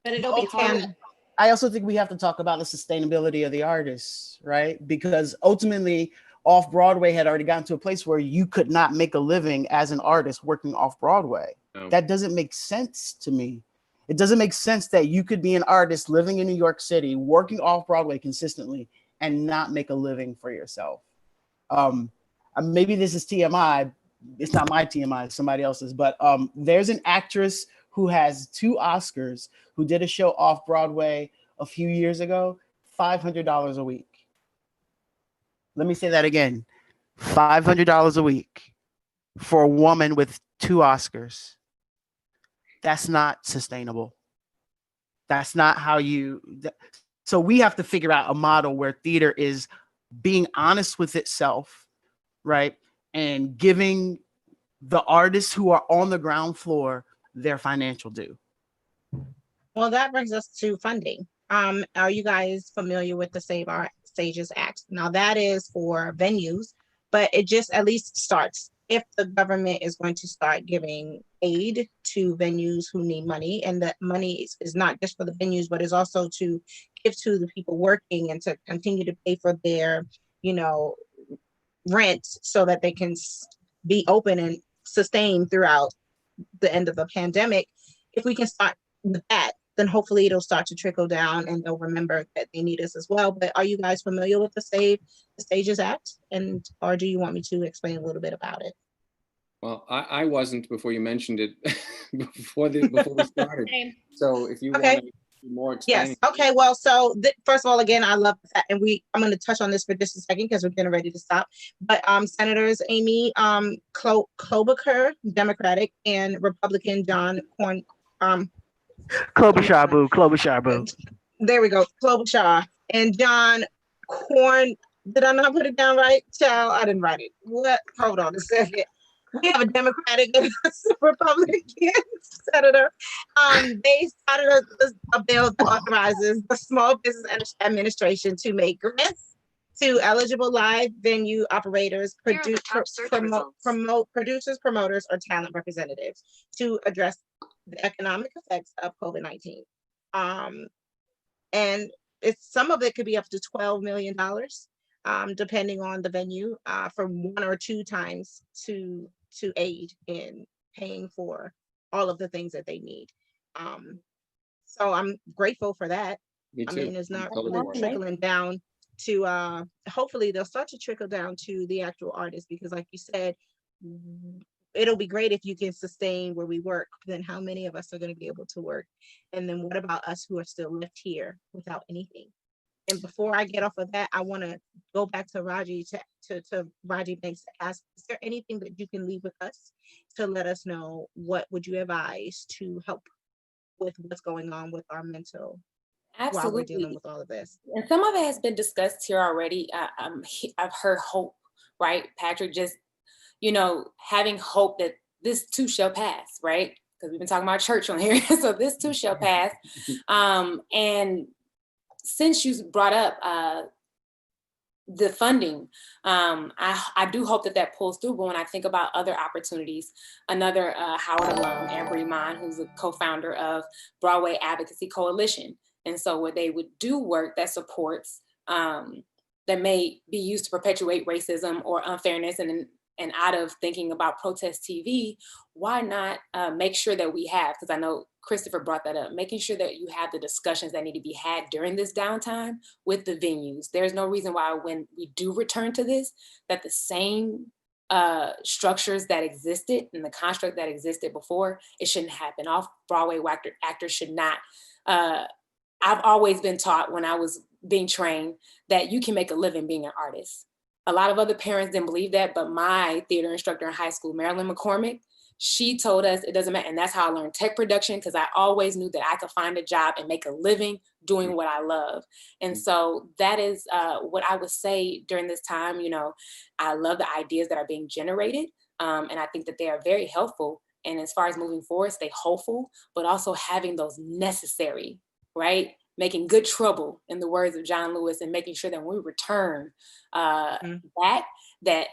but it'll be hard. I also think we have to talk about the sustainability of the artists, right? Because ultimately, off Broadway had already gotten to a place where you could not make a living as an artist working off Broadway. No. That doesn't make sense to me. It doesn't make sense that you could be an artist living in New York City, working off Broadway consistently, and not make a living for yourself. maybe this is TMI. It's not my TMI, it's somebody else's. But there's an actress who has 2 Oscars who did a show off Broadway a few years ago, $500 a week. Let me say that again. $500 a week for a woman with 2 Oscars. That's not sustainable. That's not how you. So we have to figure out a model where theater is being honest with itself, right? And giving the artists who are on the ground floor their financial due. Well, that brings us to funding. Are you guys familiar with the Save Our Stages Act? Now that is for venues, but it just at least starts. If the government is going to start giving aid to venues who need money, and that money is not just for the venues, but is also to give to the people working and to continue to pay for their, rent so that they can be open and sustain throughout the end of the pandemic. If we can start with that, then hopefully it'll start to trickle down and they'll remember that they need us as well. But are you guys familiar with the Save the Stages Act? Or do you want me to explain a little bit about it? Well, I wasn't before you mentioned it before we started. So if you want to be more explaining. Yes. Okay. Well, so first of all, again, I love that, and I'm going to touch on this for just a second because we're getting ready to stop. But Senators Amy Klobuchar, Democratic, and Republican John Klobuchar, boo. There we go. Klobuchar and John Corn. Did I not put it down right? Child, I didn't write it. What? Hold on a second. We have a Democratic and a Republican senator. They started a bill that authorizes the Small Business Administration to make grants to eligible live venue operators, producers, promoters, or talent representatives to address the economic effects of COVID-19. And some of it could be up to $12 million, depending on the venue, for 1 or 2 times to aid in paying for all of the things that they need. So I'm grateful for that. Me too. I mean, it's not really trickling down to, hopefully they'll start to trickle down to the actual artists, because like you said, it'll be great if you can sustain where we work. Then how many of us are going to be able to work? And then what about us who are still left here without anything? And before I get off of that, I want to go back to Raji, to Raji Banks, to ask, is there anything that you can leave with us to let us know what would you advise to help with what's going on with our mental while we're dealing with all of this? And some of it has been discussed here already. I've heard hope, right? Patrick, just, having hope that this too shall pass, right? Because we've been talking about church on here. So this too shall pass. And since you brought up the funding, I do hope that pulls through. But when I think about other opportunities, another Howard alum, Amber Iman, who's a co-founder of Broadway Advocacy Coalition. And so where they would do work that supports, that may be used to perpetuate racism or unfairness, and out of thinking about protest TV, why not make sure that we have, because I know Christopher brought that up, making sure that you have the discussions that need to be had during this downtime with the venues. There's no reason why when we do return to this, that the same structures that existed and the construct that existed before, it shouldn't happen. Off-Broadway actors should not. I've always been taught when I was being trained that you can make a living being an artist. A lot of other parents didn't believe that, but my theater instructor in high school, Marilyn McCormick, she told us it doesn't matter. And that's how I learned tech production, because I always knew that I could find a job and make a living doing what I love. And so that is what I would say during this time. I love the ideas that are being generated. And I think that they are very helpful. And as far as moving forward, stay hopeful, but also having those necessary, right? Making good trouble, in the words of John Lewis, and making sure that when we return back, that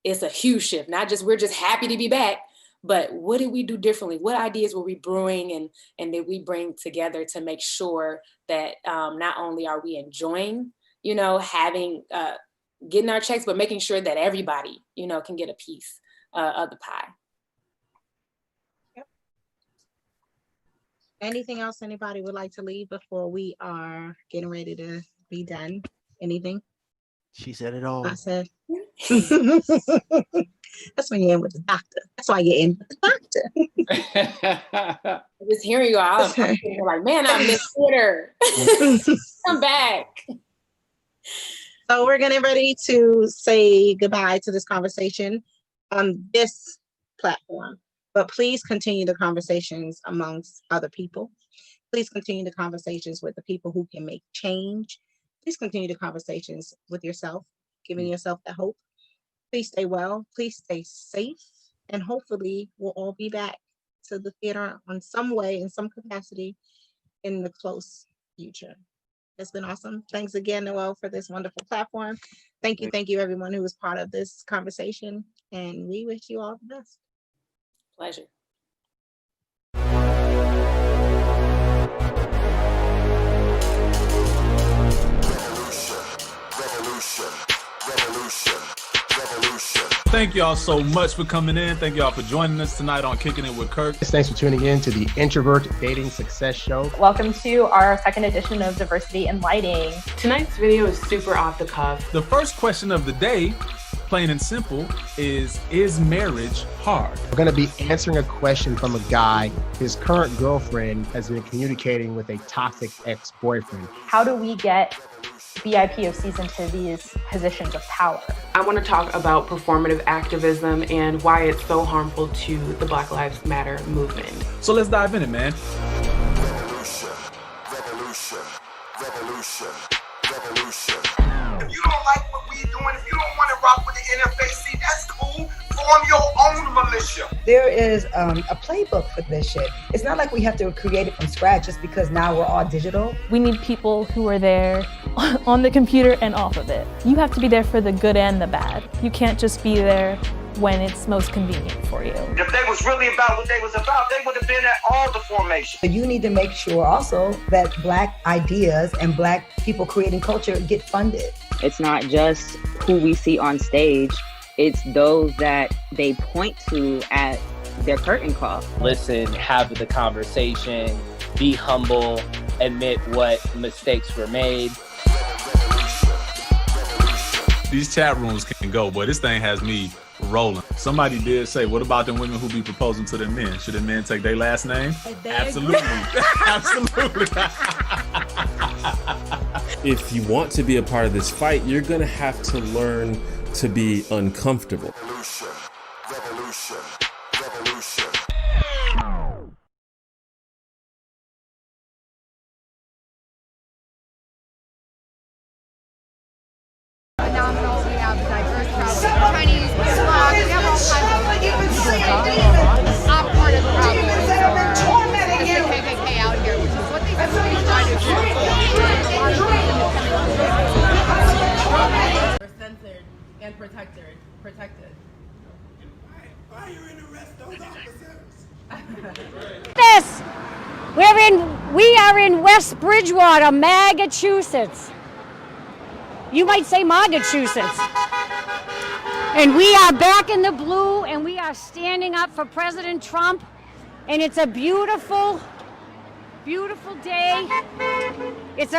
it's a huge shift. Not just we're just happy to be back, but what did we do differently? What ideas were we brewing and did we bring together to make sure that not only are we enjoying, having, getting our checks, but making sure that everybody, can get a piece of the pie. Anything else anybody would like to leave before we are getting ready to be done? Anything? She said it all. I said, That's when you're in with the doctor. That's why you're in with the doctor. Just hearing you out, I'm thinking like, man, I miss theater. Come back. So we're getting ready to say goodbye to this conversation on this platform. But please continue the conversations amongst other people. Please continue the conversations with the people who can make change. Please continue the conversations with yourself, giving yourself that hope. Please stay well. Please stay safe. And hopefully we'll all be back to the theater on some way, in some capacity, in the close future. It's been awesome. Thanks again, Noel, for this wonderful platform. Thank you, everyone who was part of this conversation. And we wish you all the best. Pleasure. Thank y'all so much for coming in. Thank y'all for joining us tonight on Kicking It with Kirk. Thanks for tuning in to the Introvert Dating Success Show. Welcome to our second edition of Diversity in Lighting. Tonight's video is super off the cuff. The first question of the day, plain and simple, is marriage hard? We're going to be answering a question from a guy. His current girlfriend has been communicating with a toxic ex-boyfriend. How do we get BIPOCs into these positions of power? I want to talk about performative activism and why it's so harmful to the Black Lives Matter movement. So let's dive in it, man. Revolution. If you don't like what we're doing, if you don't want to rock with the NFAC, that's cool. Form your own militia. There is a playbook for this shit. It's not like we have to create it from scratch just because now we're all digital. We need people who are there on the computer and off of it. You have to be there for the good and the bad. You can't just be there when it's most convenient for you. If they was really about what they was about, they would have been at all the formations. But you need to make sure also that Black ideas and Black people creating culture get funded. It's not just who we see on stage, it's those that they point to at their curtain call. Listen, have the conversation, be humble, admit what mistakes were made. These chat rooms can go, but this thing has me rolling. Somebody did say, what about the women who be proposing to their men? Should the men take their last name? Absolutely. Absolutely. If you want to be a part of this fight, you're going to have to learn to be uncomfortable. Revolution. Phenomenal. We have diverse crowds. We're trying to use blocks. We have all kinds of I'm part of the problem. It's the KKK out here, which is what they try to do. We're censored and protected. Why are you in the rest of those officers? This, we are in West Bridgewater, Massachusetts. You might say Massachusetts. And we are back in the blue, and we are standing up for President Trump. And it's a beautiful, beautiful day. It's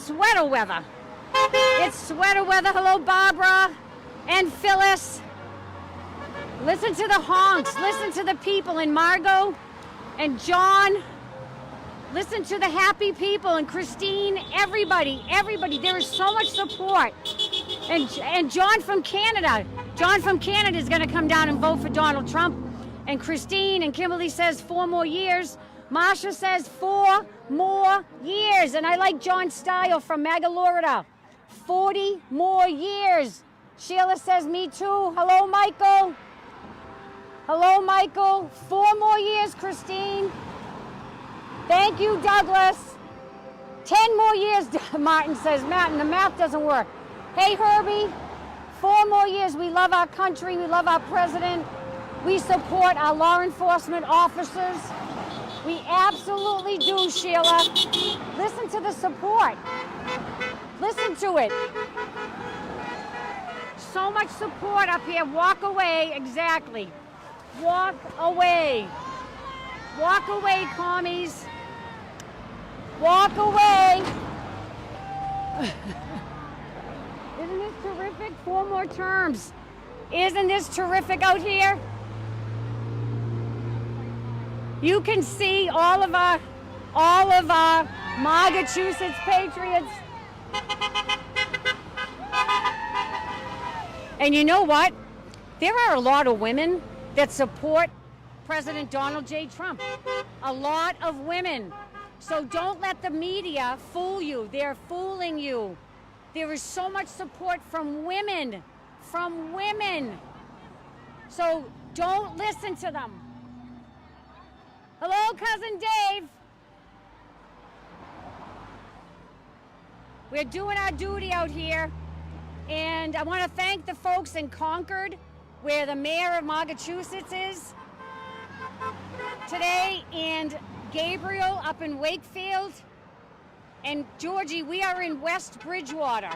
sweater weather. It's sweater weather. Hello, Barbara and Phyllis. Listen to the honks. Listen to the people in Margot and John. Listen to the happy people and Christine, everybody. There is so much support. And John from Canada is gonna come down and vote for Donald Trump. And Christine and Kimberly says 4 more years. Marsha says 4 more years. And I like John's style from Magalorida. 40 more years. Sheila says me too. Hello, Michael. 4 more years, Christine. Thank you, Douglas. 10 more years, Martin says. Martin, the math doesn't work. Hey, Herbie, 4 more years. We love our country. We love our president. We support our law enforcement officers. We absolutely do, Sheila. Listen to the support. Listen to it. So much support up here. Walk away, exactly. Walk away. Walk away, commies. Walk away. Isn't this terrific? 4 more terms. Isn't this terrific out here? You can see all of our Massachusetts patriots. And you know what? There are a lot of women that support President Donald J. Trump. A lot of women. So don't let the media fool you. They're fooling you. There is so much support from women. From women. So don't listen to them. Hello, Cousin Dave. We're doing our duty out here. And I want to thank the folks in Concord, where the mayor of Massachusetts is today, and Gabriel up in Wakefield. And Georgie, we are in West Bridgewater.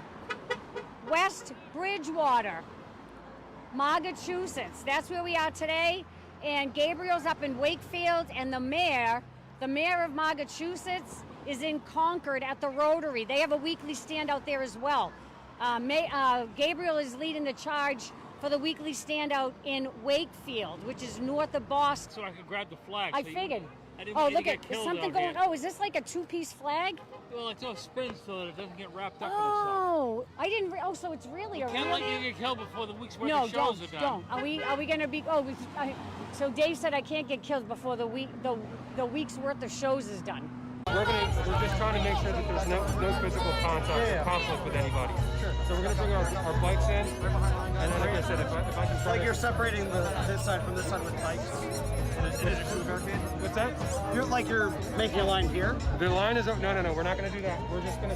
West Bridgewater, Massachusetts. That's where we are today. And Gabriel's up in Wakefield, and the mayor of Massachusetts is in Concord at the Rotary. They have a weekly stand out there as well. Gabriel is leading the charge for the weekly standout in Wakefield, which is north of Boston. So I could grab the flag. I figured. Oh, look at, there's something going, oh, is this like a 2-piece flag? Well, it's all spins so that it doesn't get wrapped up in Oh, I didn't, so it's really a can't real... let you get killed before the week's worth No, of shows are done. don't. Are we gonna be, so Dave said I can't get killed before the week's worth of shows is done. We're just trying to make sure that there's no physical contact or conflict with anybody. Sure. So we're going to bring our bikes in, and then like I said, if I can... It's like you're separating this side from this side with bikes. Is it true barricade? What's that? You're making a line here? The line is... No, we're not going to do that. We're just going to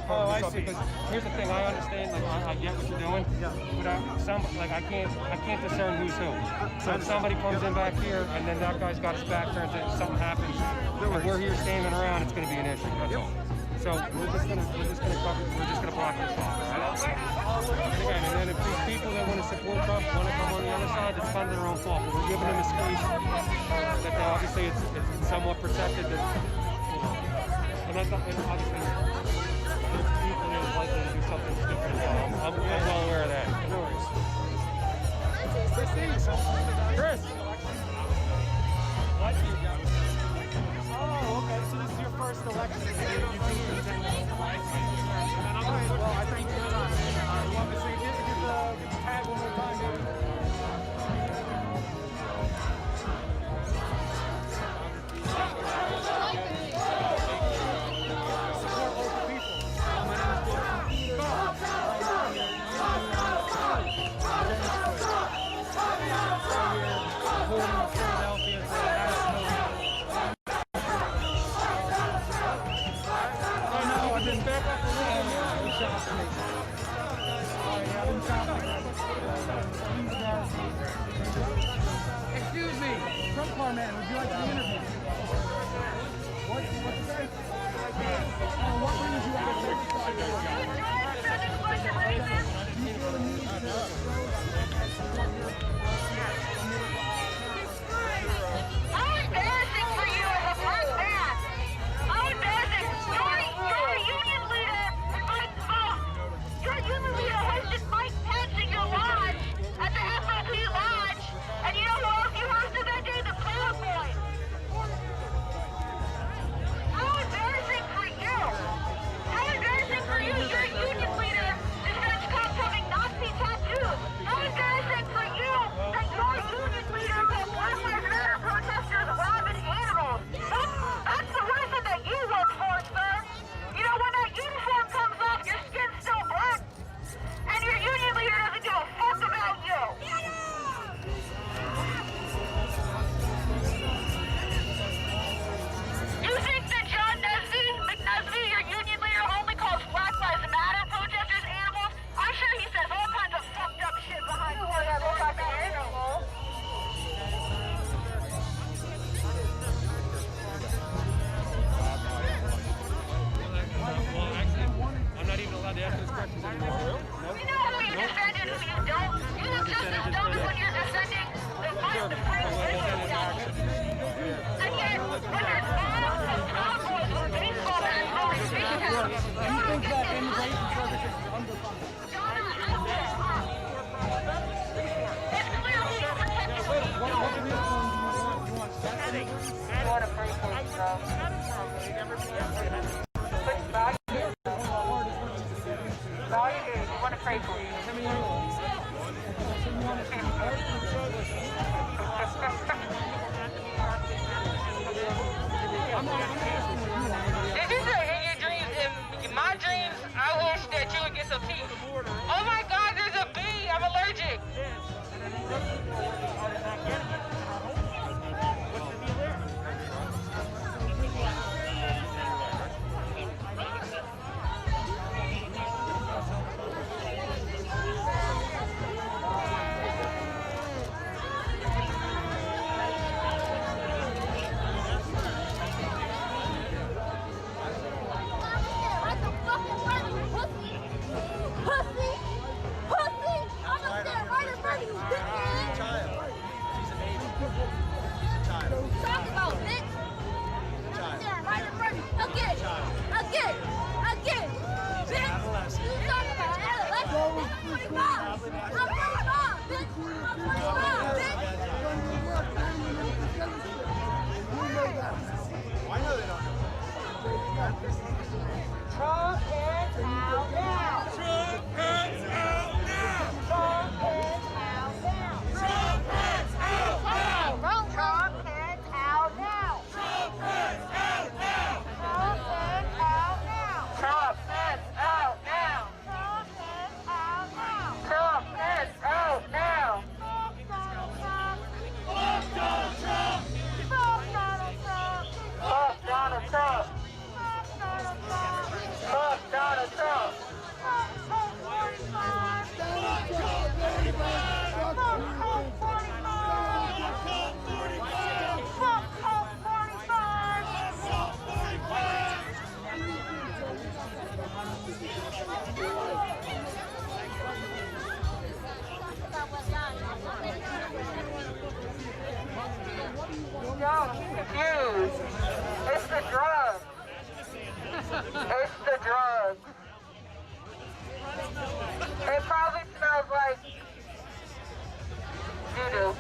cover this up, because here's the thing, I understand, I get what you're doing, but I can't discern who's who. So if somebody comes in back here, and then that guy's got his back turned to something happens, if we're here standing around, it's going to be an issue. That's all. So we're just going to block this off. Right? And then if these people that want to support Trump want to come on the other side, it's kind of their own fault. But we're giving them a space that obviously it's somewhat protected. And that's obviously equally as likely to do something stupid as well. I'm well aware of that. Chris. What? Oh, okay. So this is your first election. You do contend. All right. Well, I thank you for that. You want me to say get the tag one more time, baby? Support local people. My name is Philadelphia. Excuse me, Trump car man, would you like to be interviewed? What's the say? What would you like to How embarrassing for you as a black man! How embarrassing! You're a union leader in Mike's vote! Your union leader hosted Mike Pence in your lodge at the FOP Lodge, and you know who else you hosted that day? The Proud Boy! How embarrassing for you! How embarrassing for you! You're a union leader. This French cop's having Nazi tattoos! How embarrassing for you that your union grateful. Did you say in your dreams, in my dreams, I wish that you would get some teeth? Oh my God, there's a bee, I'm allergic. Y'all, keep confused. It's the drug. It's the drug. It probably smells like doo-doo.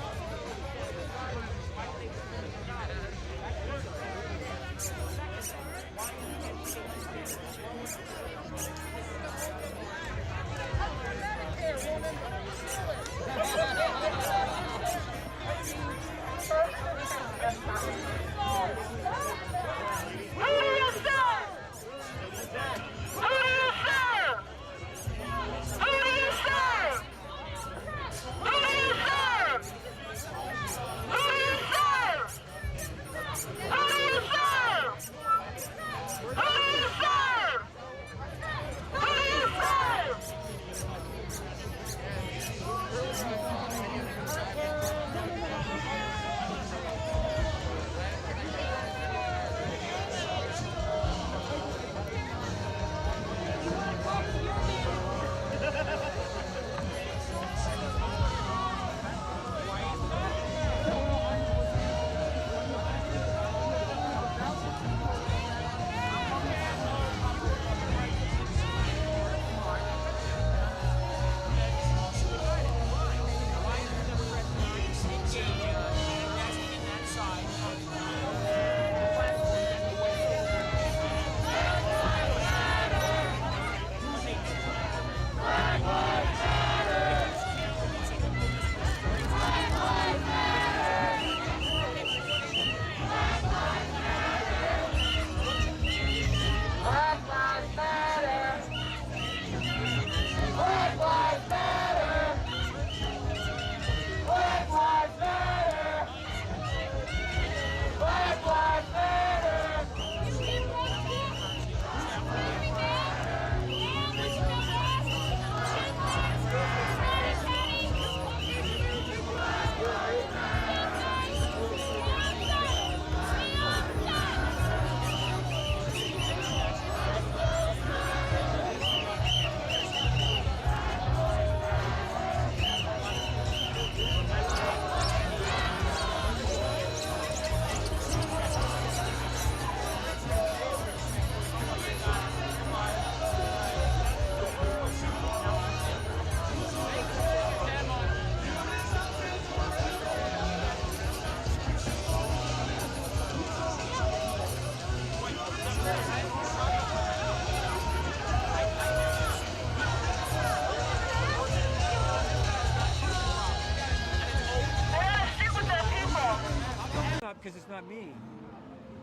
not because it's not me.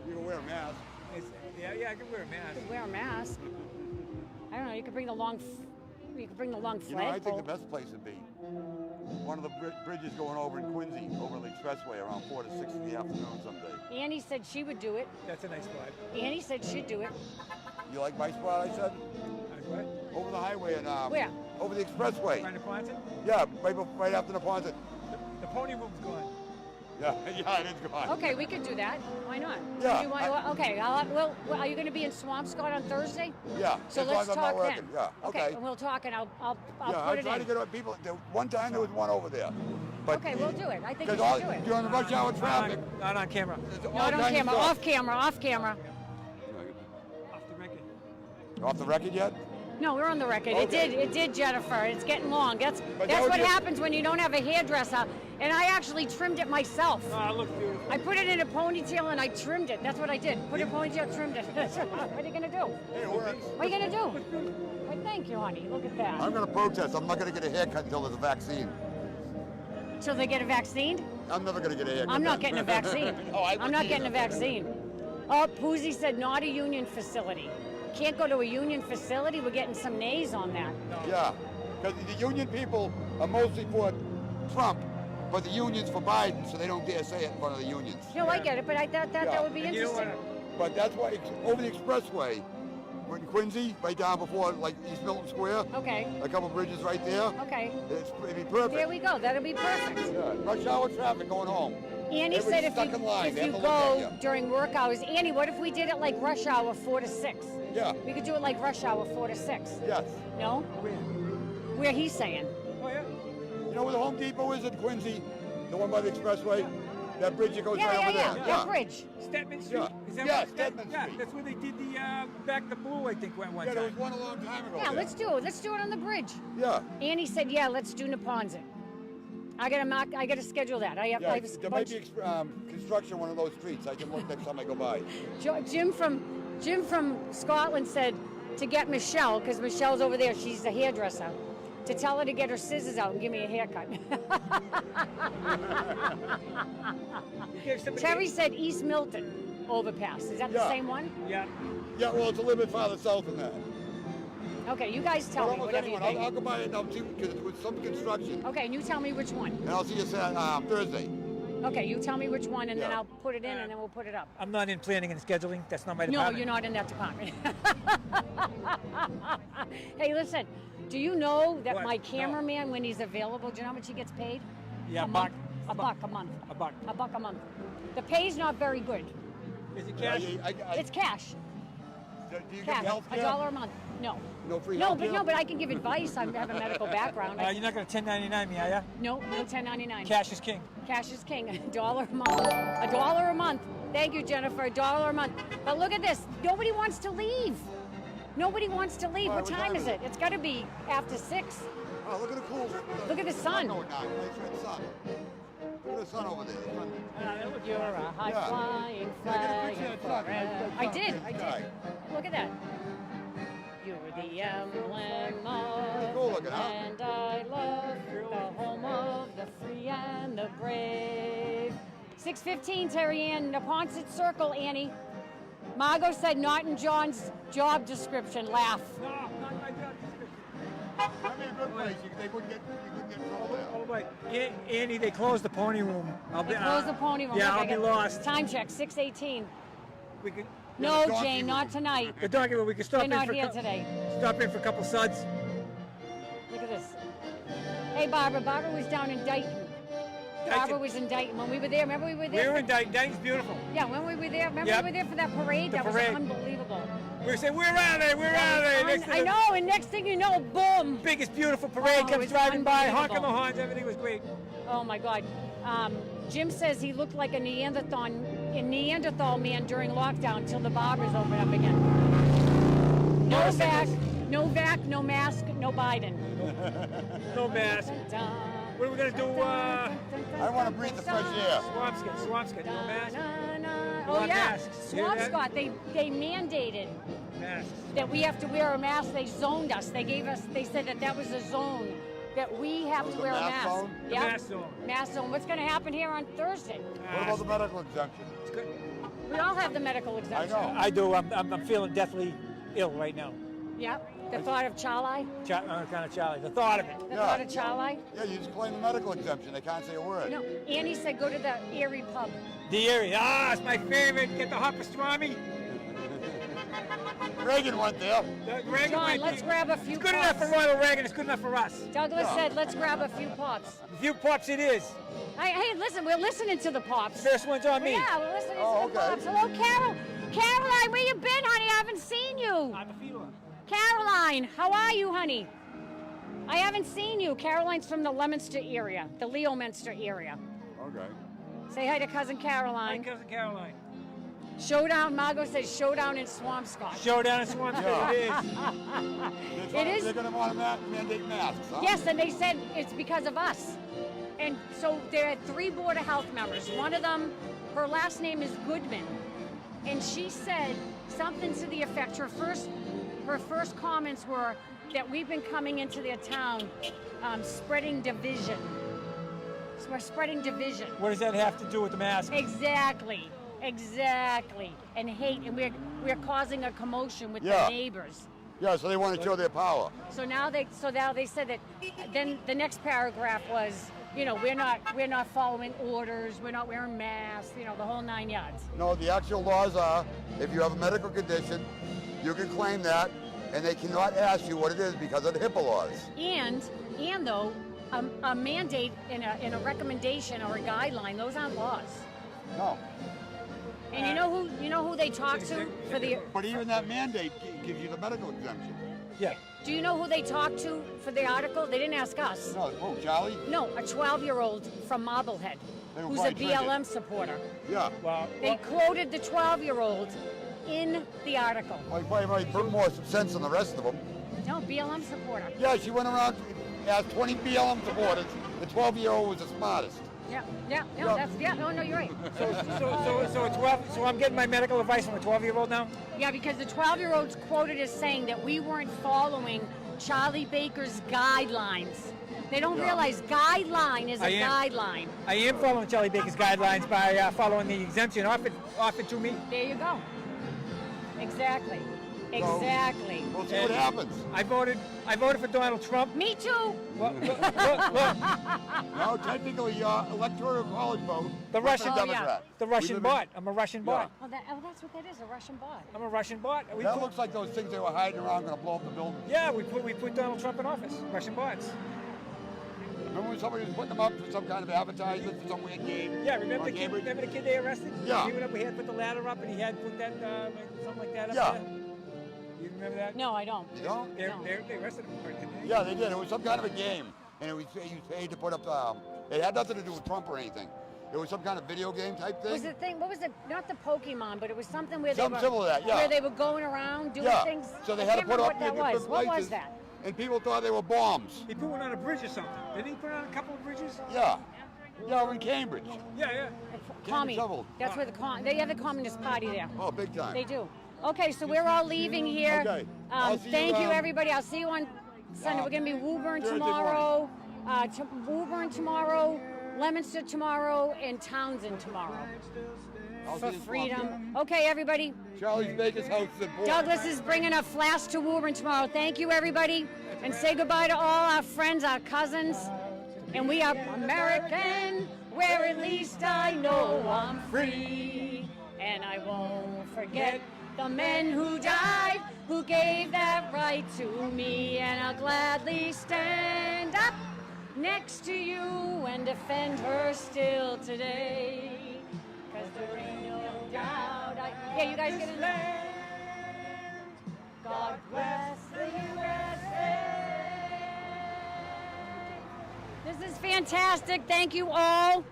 You can wear a mask. Yeah, I can wear a mask. You can wear a mask. I don't know. You could bring the long. You could bring the long You know, I think flagpole. the best place would be one of the bridges going over in Quincy, over the expressway, around 4 to 6 in the afternoon someday. Annie said she would do it. That's a nice spot. Annie said she'd do it. You like my spot? I said. What? Over the highway and Where? Over the expressway. Right in Naponton? Yeah, right after Naponton. The pony room's gone. Yeah, it is gone. Okay, we could do that. Why not? Yeah, You want, okay. Well, are you going to be in Swampscott on Thursday? Yeah. So as long let's as I'm not talk working. then. Yeah. Okay. And we'll talk, and I'll Yeah, put I'm it trying in. to get people. One time there was one over there. But Okay, we'll do it. I think we because should do it. during the rush hour traffic. Not on camera. Not on camera. Off camera. Off camera. Off the record. Off the record yet? No, we're on the record. Okay. It did, Jennifer. It's getting long. That's that what would be- happens when you don't have a hairdresser. And I actually trimmed it myself. Oh, it looks beautiful. I put it in a ponytail and I trimmed it. That's what I did. Put a ponytail, trimmed it. What are you gonna do? Hey, it works. What are you gonna do? Well, thank you, honey. Look at that. I'm going to protest. I'm not going to get a haircut until there's a vaccine. Till they get a vaccine? I'm never going to get a haircut. I'm not getting a vaccine. Oh, I'm not getting a vaccine. Oh, Poozy said not a union facility. Can't go to a union facility. We're getting some nays on that. Yeah, because the union people are mostly for Trump, but the unions for Biden, so they don't dare say it in front of the unions. No, I get it, but I thought that would be And you know interesting. But that's why over the expressway, we're in Quincy, right down before like East Milton Square. Okay. A couple bridges right there. Okay. It'd be perfect. There we go. That'll be perfect. Yeah. Rush hour traffic going home. Annie said if Everybody's stuck in line. if They you have to look at go you. during work hours, Annie, what if we did it like rush hour 4 to 6? Yeah. We could do it like rush hour 4 to 6. Yes. No? Where he's saying. Oh, yeah. You know where the Home Depot is in Quincy? The one by the expressway? That bridge that goes right over there. That bridge. Stedman Street. Yeah. Is that Yeah, what- Stedman Yeah, Street. that's where they did the back the blue. I think one Yeah, time. there was one a long time ago. Yeah, there. let's do it. Let's do it on the bridge. Yeah. Annie said, yeah, let's do Neponsit. I gotta schedule that. I have Yeah, a there might be construction on one of those streets. I can look next time I go by. Jim from Scotland said to get Michelle, because Michelle's over there, she's a hairdresser, to tell her to get her scissors out and give me a haircut. Terry said East Milton overpass. Is that the Yeah. same one? Yeah. Yeah, well, it's a little bit farther south than that. Okay, you guys tell But me almost whatever you anyone. think. I'll go by it now too, because it was some construction. Okay, and you tell me which one. And I'll see you Thursday. Okay, you tell me which one, and then Yeah. I'll put it in, and then we'll put it up. I'm not in planning and scheduling. That's not my No, department. you're not in that department. Hey, listen, do you know that What? my No. cameraman, when he's available, do you know how much he gets paid? Yeah, a month. A buck a month. A buck. A buck a month. The pay's not very good. Is it cash? It's cash. Do you Cash. get health care? $1 a month. No. No free No, health but care? no, but I can give advice. I have a medical background. You're not going to 1099 me, are ya? No, no 1099. Cash is king. Cash is king. $1 a month. $1 a month. Thank you, Jennifer. $1 a month. But look at this. Nobody wants to leave. Nobody wants to leave. What time is it? It's got to be after 6. Oh, look at the cool. Look at the sun. Going down. Nice red sun. Look at the sun over there. The sun. You're a high-flying flag. I did. Look at that. You're the emblem of Cool looking, huh? and I love the home of the free and the brave. 6:15, Terry Ann, Neponset Circle, Annie. Margot said not in John's job description. Laugh. No, not my job description. That'd be a good place. They wouldn't get trouble there. Oh, wait. Andy, they closed the pony room. They closed the pony room. Yeah, Look, I'll I be got- lost. Time check, 6:18. We could. No, Jane, not tonight. The donkey room. We could stop They're in not for here today. Stop in for a couple suds. Look at this. Hey, Barbara. Barbara was down in Dayton. Barbara was in Dayton when we were there. Remember we were there? We were in Dayton. Dayton's beautiful. Yeah, when we were there. Remember Yep. we were there for that parade? The That parade. was unbelievable. We were saying, we're out there, we're out there. Next I know, and next thing you know, boom. Biggest beautiful parade Oh, comes it's driving by, honking the unbelievable. horns. Everything was great. Oh my God. Jim says he looked like a Neanderthal man during lockdown till the barbers open up again. No vac, no mask, no Biden. No mask. What are we going to do? I want to breathe the fresh air. Swampscott. No mask. Oh want yeah, masks. You hear that? Swampscott. They mandated Masks. that we have to wear a mask. They zoned us. They said that was a zone that we have to The wear a mask mask. zone? Yep. The mask zone. Mask zone. What's going to happen here on Thursday? What about the medical exemption? We all have the medical I exemption. know. I do. I'm feeling deathly ill right now. Yep. The thought of Charlie. Kind of Charlie. The thought of it. The thought of Charlie. Yeah, you just claim the medical exemption. They can't say a word. No, Annie said go to the Erie pub. The area. Ah, it's my favorite. Get the hot pastrami. Reagan went there. John, let's grab a few It's good enough for pots. Ronald Reagan. It's good enough for us. Douglas said let's grab a few pots. A few pops it is. Hey, listen, we're listening to the pops. First one's on me. Yeah, we're listening to the pops. Hello, Carol. Caroline, where you been, honey? I haven't seen you. I'm a feeler. Caroline, how are you, honey? I haven't seen you. Caroline's from the Leominster area, the Leominster area. Okay. Say hi to cousin Caroline. Hi, cousin Caroline. Showdown, Margot says showdown in Swampscott. Showdown in Swampscott, It is. They're going to want to mandate masks, huh? Yes, and they said it's because of us. And so there are 3 Board of Health members. One of them, her last name is Goodman. And she said something to the effect, her first comments were that we've been coming into their town spreading division. So we're spreading division. What does that have to do with the mask? Exactly. And hate, and we're causing a commotion with the neighbors. Yeah, so they want to show their power. So now they said that. Then the next paragraph was, you know, we're not following orders. We're not wearing masks. You know, the whole 9 yards. No, the actual laws are, if you have a medical condition, you can claim that, and they cannot ask you what it is because of the HIPAA laws. And though a mandate in a recommendation or a guideline, those aren't laws. No. And you know who they talk to for the. But even that mandate gives you the medical exemption. Yeah. Do you know who they talked to for the article? They didn't ask us. No, who, Charlie? No, a 12-year-old from Marblehead, They were who's a probably BLM triggered. supporter. Yeah. Well, They quoted the 12-year-old in the article. Well, he probably might put more sense than the rest of them. No, BLM supporter. Yeah, she went around, asked 20 BLM supporters. The 12-year-old was the smartest. No, you're right. So I'm getting my medical advice from a 12-year-old now? Yeah, because the 12-year-old's quoted as saying that we weren't following Charlie Baker's guidelines. They don't realize guideline is a guideline. I am following Charlie Baker's guidelines by following the exemption offered to me. There you go. Exactly. We'll see what happens. I voted for Donald Trump. Me too. Look. No, technically, electoral college vote. The Russian Democrat. The Russian bot. I'm a Russian bot. Oh, that's what that is, a Russian bot. I'm a Russian bot. That looks like those things they were hiding around going to blow up the building. Yeah, we put Donald Trump in office. Russian bots. Remember when somebody was putting them up for some kind of advertisement for some weird game? Yeah, remember the kid they arrested? Yeah. We had put the ladder up and he had put that something like that up there. You remember that? No, I don't. You don't? They arrested him for it, didn't they? Yeah, they did. It was some kind of a game, and he was paid to put up. It had nothing to do with Trump or anything. It was some kind of video game type thing. Was the thing? What was it? Not the Pokemon, but it was something where Something similar to that, yeah. where they were going around doing things. So they I had to can't put remember up what that different was. What places, was that? and people thought they were bombs. He put one on a bridge or something. Didn't he put on a couple of bridges? Yeah. Yeah, we're in Cambridge. Yeah. Commie. Shovel. That's where they have the Communist Party there. Oh, big time. They do. Okay, so we're all leaving here. Okay. I'll see Thank you, you, everybody. I'll see you on Sunday. We're going to be Woburn Thursday tomorrow, Woburn tomorrow, Leominster tomorrow, and Townsend tomorrow. I'll For see you freedom. Okay, everybody. Charlie Baker's house is important. Douglas is bringing a flask to Woburn tomorrow. Thank you, everybody. And say goodbye to all our friends, our cousins. And we are American, where at least I know I'm free. And I won't forget the men who died, who gave that right to me. And I'll gladly stand up next to you and defend her still today. 'Cause there ain't no doubt yeah, you guys get in there. God bless the USA. This is fantastic. Thank you all.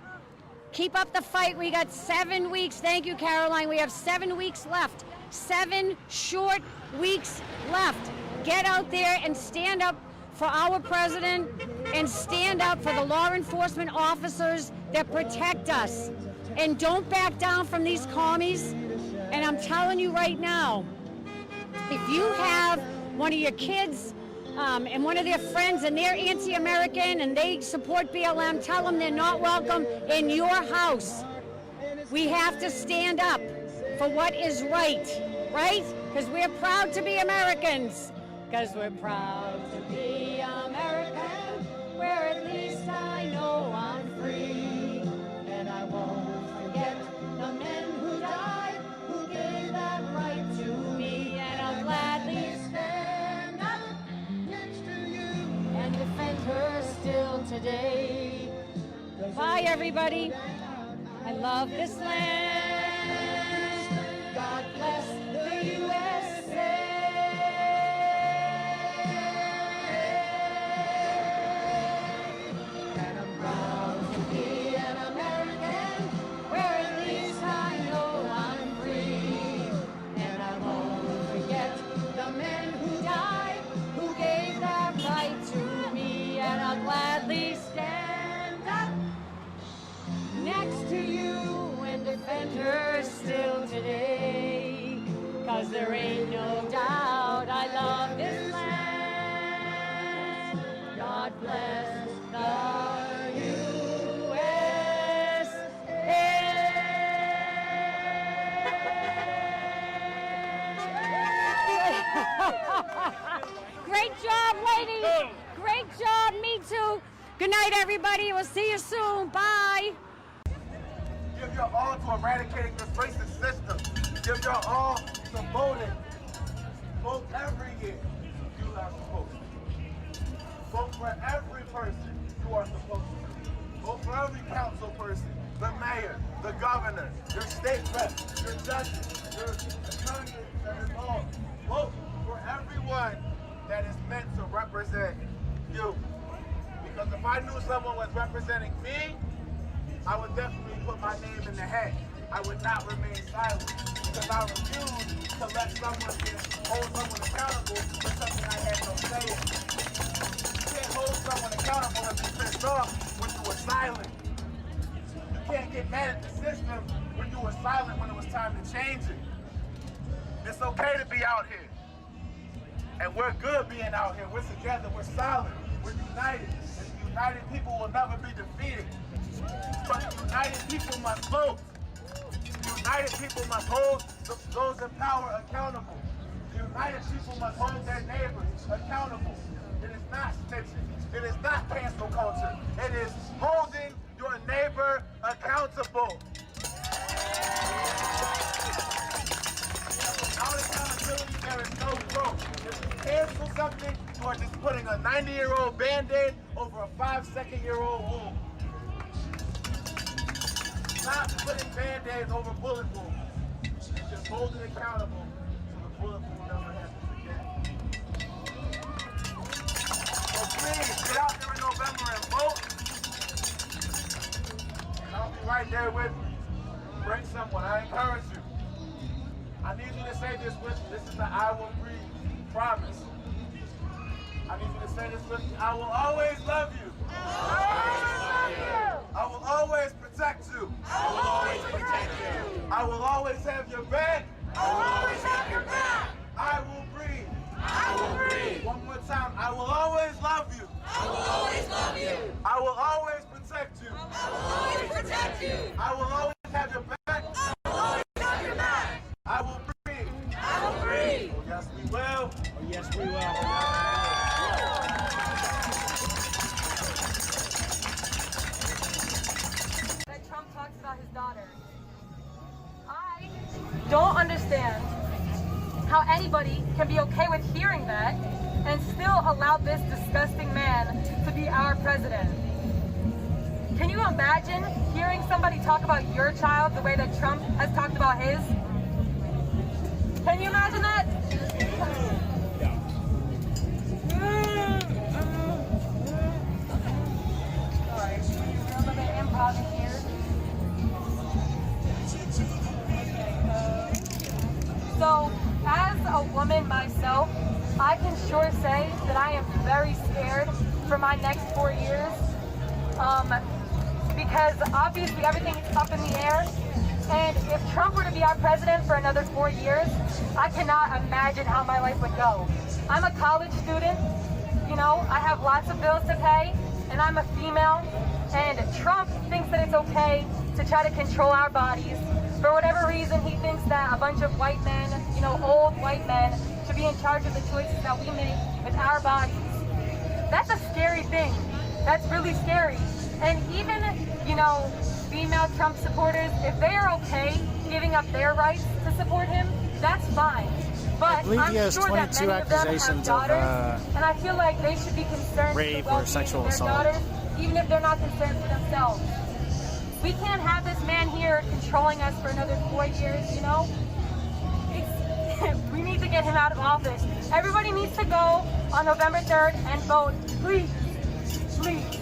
Keep up the fight. We got 7 weeks. Thank you, Caroline. We have 7 weeks left. 7 short weeks left. Get out there and stand up for our president and stand up for the law enforcement officers that protect us. And don't back down from these commies. And I'm telling you right now, if you have one of your kids and one of their friends, and they're anti-American and they support BLM, tell them they're not welcome in your house. We have to stand up for what is right? Because we're proud to be Americans. Because we're proud to be American, where at least I know I'm free. And I won't forget the men who died, who gave that right to me. And I'll gladly stand up next to you and defend her still today. Bye, everybody. I love this land. God bless the USA. And I'm proud to be an American, where at least I know I'm free. And I won't forget the men who died, who gave that right to me. And I'll gladly stand up next to you and defend her still today. 'Cause there ain't no doubt I love this land. God bless the Great job, ladies. Great job. Me too. Good night, everybody. We'll see you soon. Bye. Give your all to eradicating this racist system. Give your all to voting. Vote every year. You are supposed to. Vote for every person you are supposed to. Vote for every council person, the mayor, the governor, your state rep, your judges, your attorneys that are involved. Vote for everyone that is meant to represent you. Because if I knew someone was representing me, I would definitely put my name in the hat. I would not remain silent because I refuse to let someone hold someone accountable for something I had no say in. You can't hold someone accountable if you pissed off when you were silent. You can't get mad at the system when you were silent when it was time to change it. It's okay to be out here. And we're good being out here. We're together, we're solid, we're united. And united people will never be defeated. But united people must vote. United people must hold those in power accountable. United people must hold their neighbors accountable. It is not snitching. It is not cancel culture. It is holding your neighbor accountable. Without accountability, there is no growth. If you cancel something, you are just putting a 90-year-old Band-Aid over a 5-second-year-old wound. Stop putting Band-Aids over bullet wounds. Just hold it accountable so the bullet wound never happens again. So please, get out there in November and vote. And I'll be right there with you. Bring someone, I encourage you. I need you to say this with me. This is the I will breathe promise. I need you to say this with me. I will always love you. I will always protect you. I will always protect you. I will always have your back. I will always have your back. I will breathe. I will breathe. One more time. I will always love you. I will always love you. I will always protect you. I will always protect you. I will always have your back. I will always have your back. I will breathe. I will breathe. Oh, yes, we will. Oh, yes, we will. That Trump talks about his daughter. I don't understand how anybody can be okay with hearing that and still allow this disgusting man to be our president. Can you imagine hearing somebody talk about your child the way that Trump has talked about his? Can you imagine that? Sorry, a little bit improv here. So, as a woman myself, I can sure say that I am very scared for my next 4 years. Because obviously everything is up in the air. And if Trump were to be our president for another 4 years, I cannot imagine how my life would go. I'm a college student. You know, I have lots of bills to pay, and I'm a female, and Trump thinks that it's okay to try to control our bodies. For whatever reason, he thinks that a bunch of white men, you know, old white men, should be in charge of the choices that we make with our bodies. That's a scary thing. That's really scary. And even, you know, female Trump supporters, if they are okay giving up their rights to support him, that's fine. But I'm sure that many of them have daughters, and I feel like they should be concerned with the well-being of their daughters, even if they're not concerned for themselves. We can't have this man here controlling us for another 4 years, you know? We need to get him out of office. Everybody needs to go on November 3rd and vote, please, please.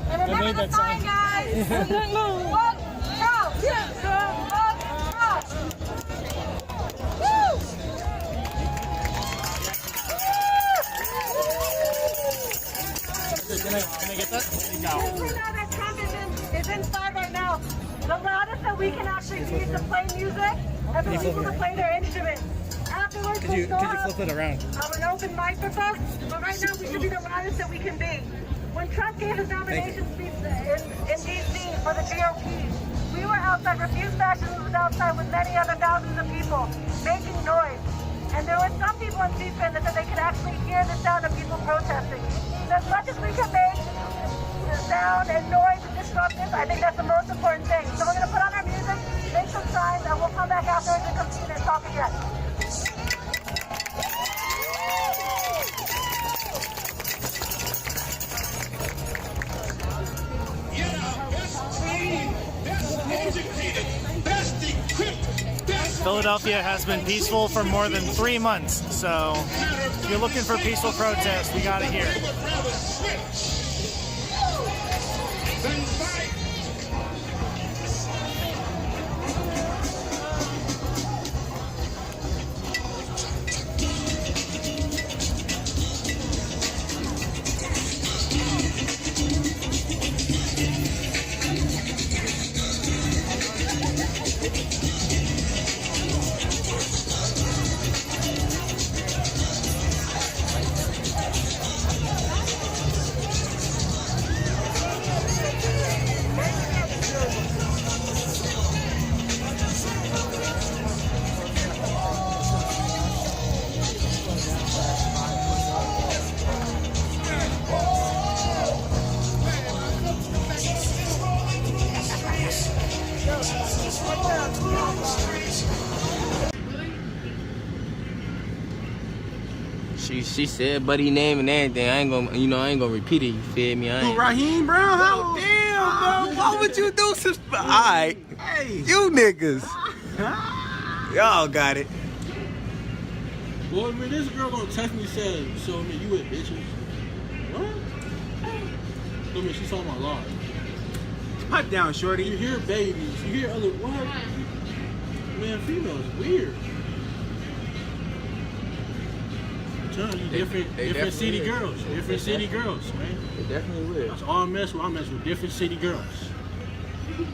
And remember the sign, guys. Fuck Trump. Fuck Trump. Woo! Can I get that? Just know that Trump is inside right now. The loudest that we can actually be is to play music and for people to play their instruments. Afterwards, Could you flip it around? An open microphone, but right now we should be the loudest that we can be. When Trump gave his nomination speech in D.C. for the GOP, we were outside, Refuse Fascism was outside with many other thousands of people making noise. And there were some people in C-SPAN that said they could actually hear the sound of people protesting. So as much as we can make the sound and noise and disruptive, I think that's the most important thing. So we're going to put on our music, make some signs, and we'll come back afterwards and compete and talk again. Philadelphia has been peaceful for more than 3 months, so if you're looking for peaceful protest, we got it here. She said buddy name and everything. I ain't gonna repeat it, you feel me? Who, Raheem Brown? How? Damn, bro. What would you do since alright. Hey. You niggas. Y'all got it. Well, man, this girl gonna text me said, so I mean, you with bitches. What? I mean, she's talking about live. Hot down, shorty. You hear babies, you hear other, what? Man, females weird. Different city girls. Different city girls, man. They definitely will. That's all I mess with different city girls. You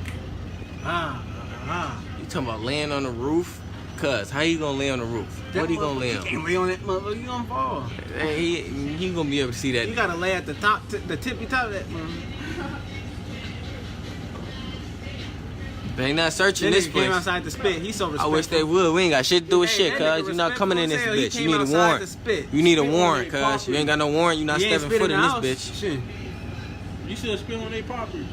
talking about laying on the roof? Cuz, how you gonna lay on the roof? What are you gonna lay on? You can't lay on that motherfucker, you gonna fall. Hey, he gonna be able to see that. You gotta lay at the top, the tippy top of that motherfucker. They not searching this place. Came outside to spit. He's so respectful. I wish they would. We ain't got shit to do with shit, cuz. You're not coming in this bitch. You need a warrant. You need a warrant, cuz. You ain't got no warrant. You're not stepping foot in this bitch. Shit. You should spit on their property.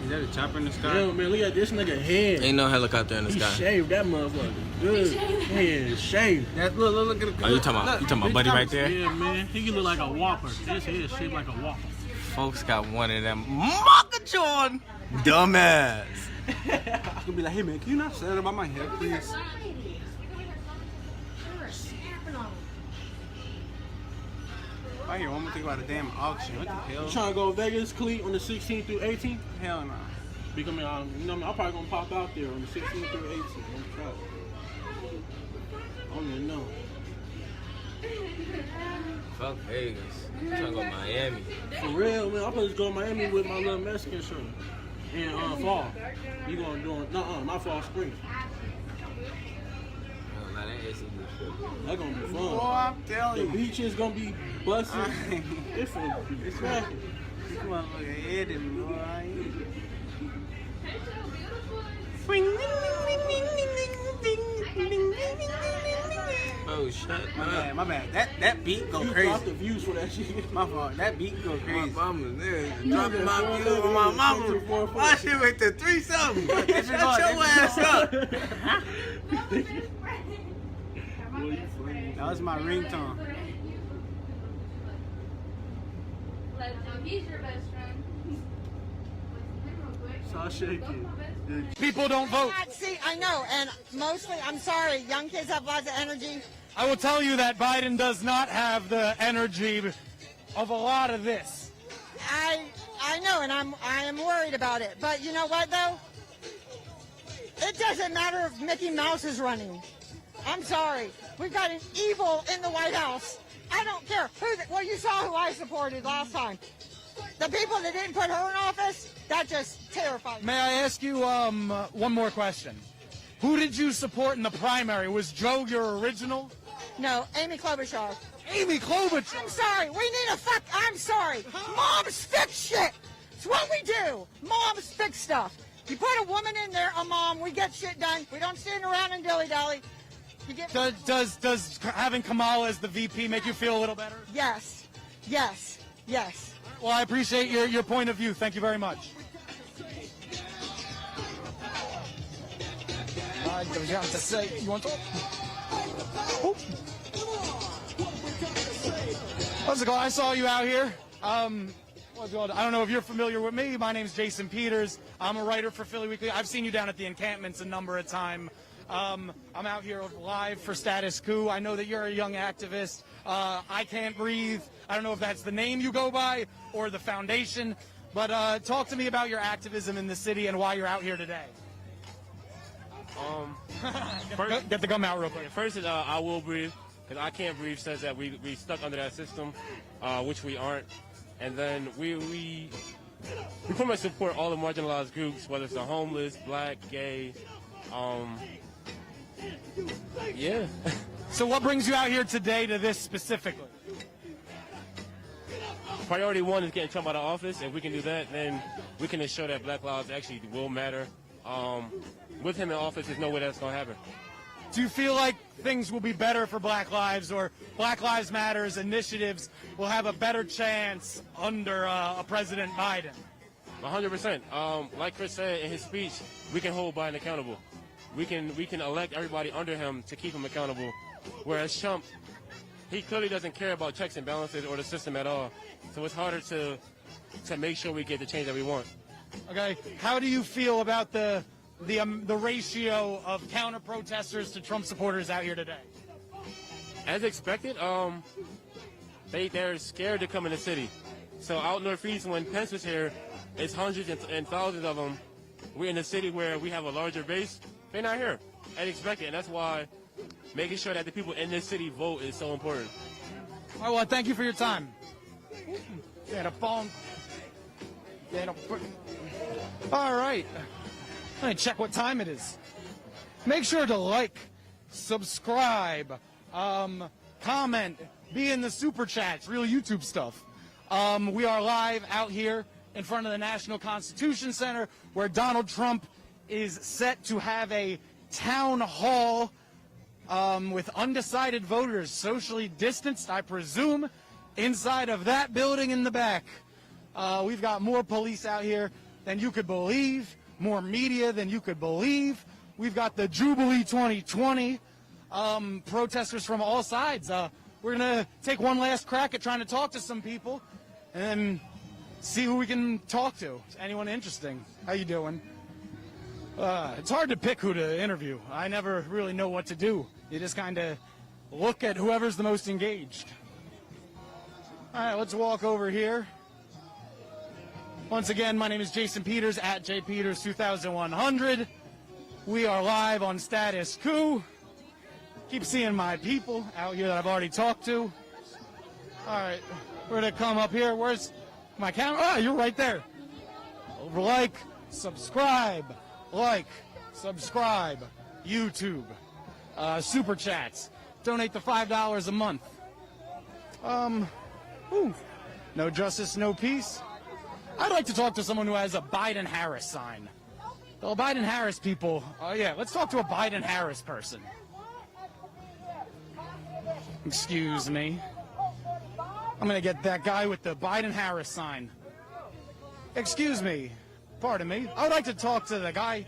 Is that a chopper in the sky? Yeah, man, look at this nigga head. Ain't no helicopter in the sky. He shaved that motherfucker. Good. Yeah, shaved. That, look at the. Oh, you talking about buddy right there? Yeah, man. He look like a whopper. His head shaped like a whopper. Folks got one of them Mockajon dumbass. It's gonna be like, hey man, can you not say that about my head, please? I hear one more thing about a damn auction. What the hell? You trying to go to Vegas, Cleat, on the 16th through 18th? Hell no. Because, I'm probably gonna pop out there on the 16th through 18th. I don't even know. Fuck Vegas. I'm trying to go to Miami. For real, man. I'm supposed to go to Miami with my little Mexican shirt. In fall. You gonna do not fall, spring. Oh, nah, that is some good shit. That's gonna be fun. Boy, I'm telling you. The beach is gonna be busted. It's gonna be cracking. This motherfucker headed, boy. Oh shit, my bad. That beat go crazy. Drop the views for that shit. My fault. That beat go crazy. My mama's there. Dropping my views on my mama. My shit went to 3-something. Shut your ass up. That was my ringtone. He's your best friend. So shaking. People don't vote. See, I know, and mostly, I'm sorry, young kids have lots of energy. I will tell you that Biden does not have the energy of a lot of this. I know, and I am worried about it. But you know what, though? It doesn't matter if Mickey Mouse is running. I'm sorry. We've got an evil in the White House. I don't care. Well, you saw who I supported last time. The people that didn't put her in office, that just terrified me. May I ask you one more question? Who did you support in the primary? Was Joe your original? No, Amy Klobuchar. Amy Klobuchar? I'm sorry. We need I'm sorry. Moms fix shit. It's what we do. Moms fix stuff. You put a woman in there, a mom, we get shit done. We don't stand around and dilly-dally. Does having Kamala as the VP make you feel a little better? Yes. Yes. Yes. Well, I appreciate your point of view. Thank you very much. To say, you want to talk? Oh. How's it going? I saw you out here. I don't know if you're familiar with me. My name's Jason Peters. I'm a writer for Philly Weekly. I've seen you down at the encampments a number of times. I'm out here live for Status Quo. I know that you're a young activist. I Can't Breathe. I don't know if that's the name you go by or the foundation, but talk to me about your activism in the city and why you're out here today. First, get the gum out real quick. First is I Will Breathe, because I Can't Breathe says that we stuck under that system, which we aren't. And then we pretty much support all the marginalized groups, whether it's the homeless, black, gay, yeah. So what brings you out here today to this specifically? Priority one is getting Trump out of office. If we can do that, then we can ensure that Black lives actually will matter. With him in office, there's no way that's going to happen. Do you feel like things will be better for Black Lives, or Black Lives Matter's initiatives will have a better chance under a President Biden? 100%. Like Chris said in his speech, we can hold Biden accountable. We can elect everybody under him to keep him accountable. Whereas Trump, he clearly doesn't care about checks and balances or the system at all. So it's harder to make sure we get the change that we want. Okay. How do you feel about the ratio of counter-protesters to Trump supporters out here today? As expected, they're scared to come in the city. So out northeast, when Pence was here, it's hundreds and thousands of them. We're in a city where we have a larger base. They're not here, as expected, and that's why making sure that the people in this city vote is so important. All right, well, thank you for your time. Get a phone. All right. Let me check what time it is. Make sure to like, subscribe, comment, be in the super chats, real YouTube stuff. We are live out here in front of the National Constitution Center, where Donald Trump is set to have a town hall with undecided voters, socially distanced, I presume, inside of that building in the back. We've got more police out here than you could believe, more media than you could believe. We've got the Jubilee 2020, protesters from all sides. We're going to take one last crack at trying to talk to some people and see who we can talk to. Anyone interesting? How you doing? It's hard to pick who to interview. I never really know what to do. You just kind of look at whoever's the most engaged. All right, let's walk over here. Once again, my name is Jason Peters, at JPeters2100. We are live on Status Quo. Keep seeing my people out here that I've already talked to. All right, we're gonna come up here. Where's my camera? Oh, you're right there. Like, subscribe, YouTube, super chats. Donate the $5 a month. No justice, no peace. I'd like to talk to someone who has a Biden-Harris sign. The Biden-Harris people. Oh yeah, let's talk to a Biden-Harris person. Excuse me. I'm gonna get that guy with the Biden-Harris sign. Excuse me. Pardon me. I would like to talk to the guy.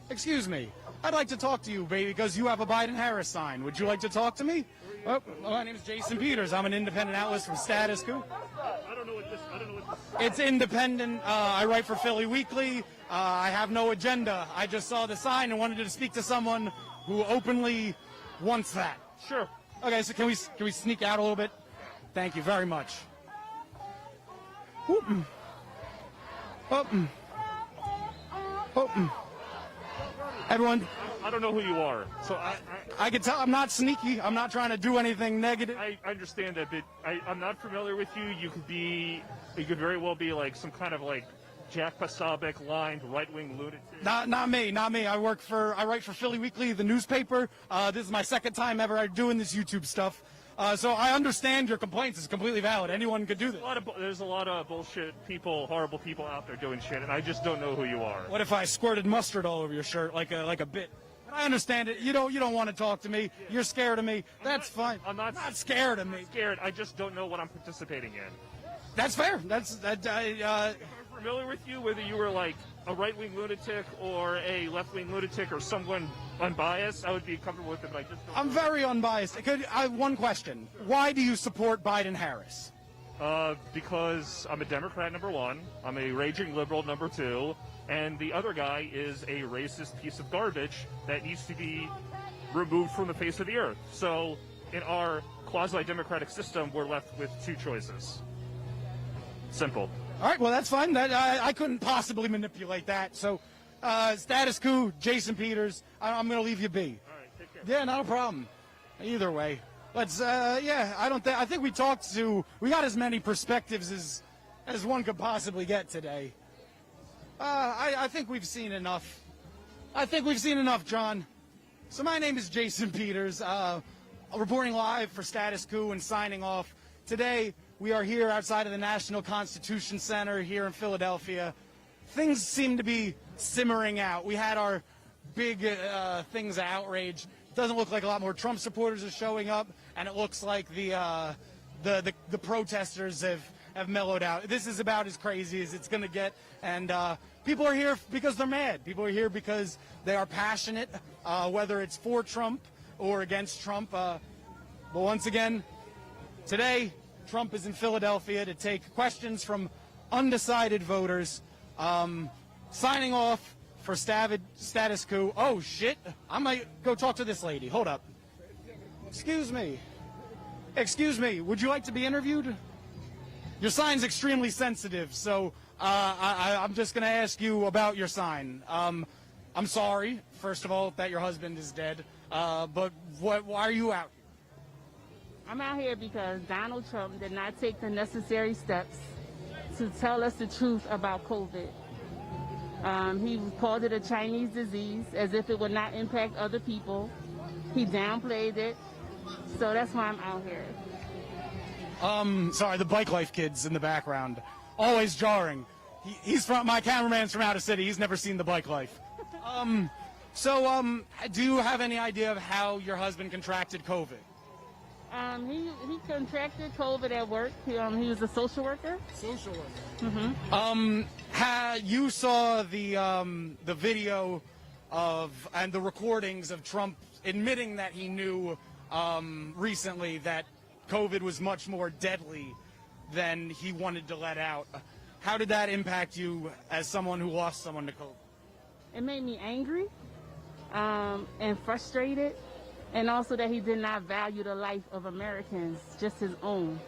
Excuse me. I'd like to talk to you, baby, because you have a Biden-Harris sign. Would you like to talk to me? Oh, my name is Jason Peters. I'm an independent analyst from Status Quo. I don't know what this. It's independent. I write for Philly Weekly. I have no agenda. I just saw the sign and wanted to speak to someone who openly wants that. Sure. Okay, so can we sneak out a little bit? Thank you very much. Everyone. I don't know who you are, so I can tell I'm not sneaky. I'm not trying to do anything negative. I understand that, but I'm not familiar with you. You could very well be like some kind of like Jack Posobiec lined right-wing lunatic. Not me. I write for Philly Weekly, the newspaper. This is my second time ever doing this YouTube stuff. So I understand your complaints. It's completely valid. Anyone could do this. There's a lot of bullshit people, horrible people out there doing shit, and I just don't know who you are. What if I squirted mustard all over your shirt like a bit? I understand it. You don't want to talk to me. You're scared of me. That's fine. I'm not scared of me. Scared. I just don't know what I'm participating in. That's fair. If I'm familiar with you, whether you were like a right-wing lunatic or a left-wing lunatic or someone unbiased, I would be comfortable with it, but I just don't I'm very unbiased. I have one question. Why do you support Biden-Harris? Because I'm a Democrat, number one. I'm a raging liberal, number two. And the other guy is a racist piece of garbage that needs to be removed from the face of the earth. So in our quasi-democratic system, we're left with two choices. Simple. All right, well, that's fine. I couldn't possibly manipulate that. So, Status Quo, Jason Peters, I'm going to leave you be. All right, take care. Yeah, not a problem. Either way. Let's, I think we got as many perspectives as one could possibly get today. I think we've seen enough. John. So my name is Jason Peters, reporting live for Status Quo and signing off. Today, we are here outside of the National Constitution Center here in Philadelphia. Things seem to be simmering out. We had our big things of outrage. It doesn't look like a lot more Trump supporters are showing up, and it looks like the protesters have mellowed out. This is about as crazy as it's going to get, and people are here because they're mad. People are here because they are passionate, whether it's for Trump or against Trump. But once again, today, Trump is in Philadelphia to take questions from undecided voters. Signing off for Status Quo. Oh, shit. I might go talk to this lady. Hold up. Excuse me. Would you like to be interviewed? Your sign's extremely sensitive, so I'm just going to ask you about your sign. I'm sorry, first of all, that your husband is dead, but why are you out here? I'm out here because Donald Trump did not take the necessary steps to tell us the truth about COVID. He called it a Chinese disease as if it would not impact other people. He downplayed it, so that's why I'm out here. Sorry, the Bike Life kids in the background. Always jarring. My cameraman's from out of city. He's never seen the Bike Life. Do you have any idea of how your husband contracted COVID? He contracted COVID at work. He was a social worker. Social worker. Mm-hmm. You saw the video and the recordings of Trump admitting that he knew recently that COVID was much more deadly than he wanted to let out. How did that impact you as someone who lost someone to COVID? It made me angry and frustrated, and also that he did not value the life of Americans, just his own.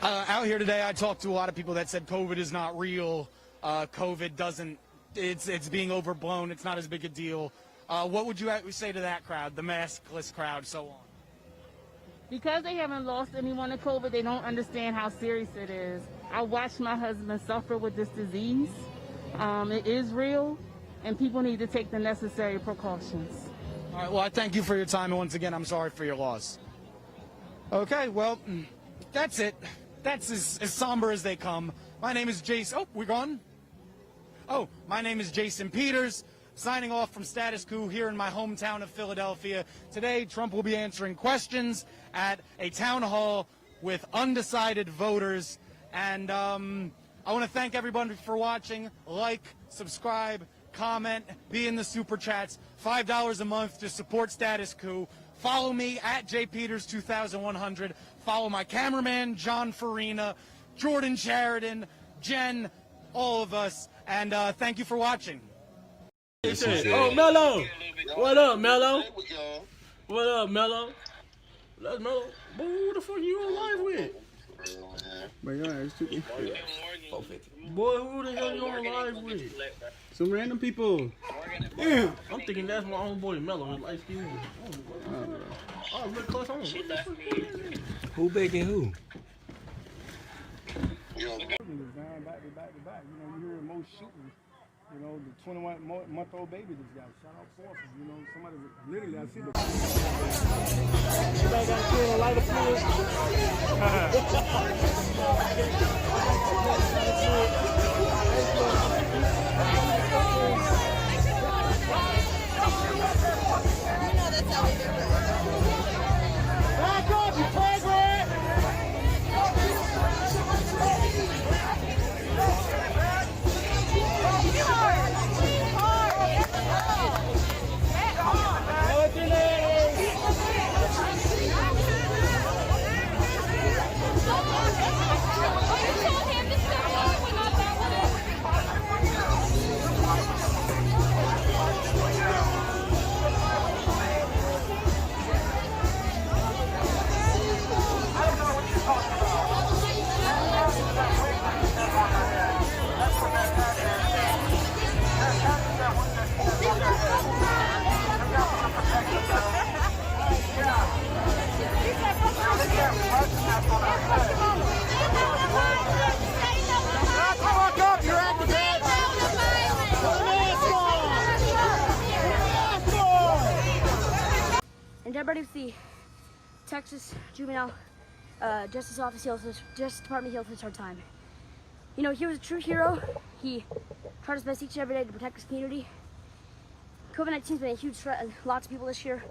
Out here today, I talked to a lot of people that said COVID is not real. COVID doesn't, it's being overblown. It's not as big a deal. What would you say to that crowd, the maskless crowd, so on? Because they haven't lost anyone to COVID, they don't understand how serious it is. I watched my husband suffer with this disease. It is real, and people need to take the necessary precautions. All right, well, I thank you for your time, and once again, I'm sorry for your loss. Okay, well, that's it. That's as somber as they come. My name is Jason. Oh, we're gone? Oh, my name is Jason Peters, signing off from Status Quo here in my hometown of Philadelphia. Today, Trump will be answering questions at a town hall with undecided voters. And I want to thank everybody for watching. Like, subscribe, comment, be in the super chats. $5 a month to support Status Quo. Follow me at jpeters2100. Follow my cameraman, John Farina, Jordan Sheridan, Jen, all of us. And thank you for watching. Oh, Mello. What up, Mello? What up, Mello? That's Mello. Boy, who the fuck you on live with? But yeah, it's too Boy, who the hell you on live with? Some random people. Yeah. I'm thinking that's my own boy Mello. Like, oh, look close on. Who baking who? Back to back. You know, you hear most shooting. You know, the 21-month-old baby just got shot out forces. You know, somebody literally, I see the. Somebody got to kill a lighter fluid. Back up, you progress! And everybody with the Texas Juvenile Justice Office Justice Department healed this hard time. You know, he was a true hero. He tried his best each and every day to protect his community. COVID-19's been a huge threat to lots of people this year.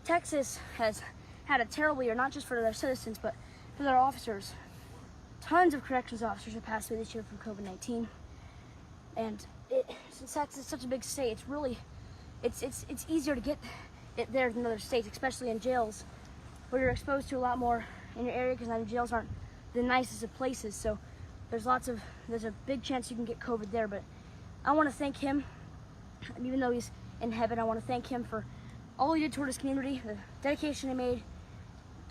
Texas has had a terrible year, not just for their citizens, but for their officers. Tons of corrections officers have passed away this year from COVID-19. And since Texas is such a big state, it's really, it's easier to get it there than other states, especially in jails, where you're exposed to a lot more in your area, because jails aren't the nicest of places. So there's a big chance you can get COVID there. But I want to thank him, even though he's in heaven. I want to thank him for all he did toward his community, the dedication he made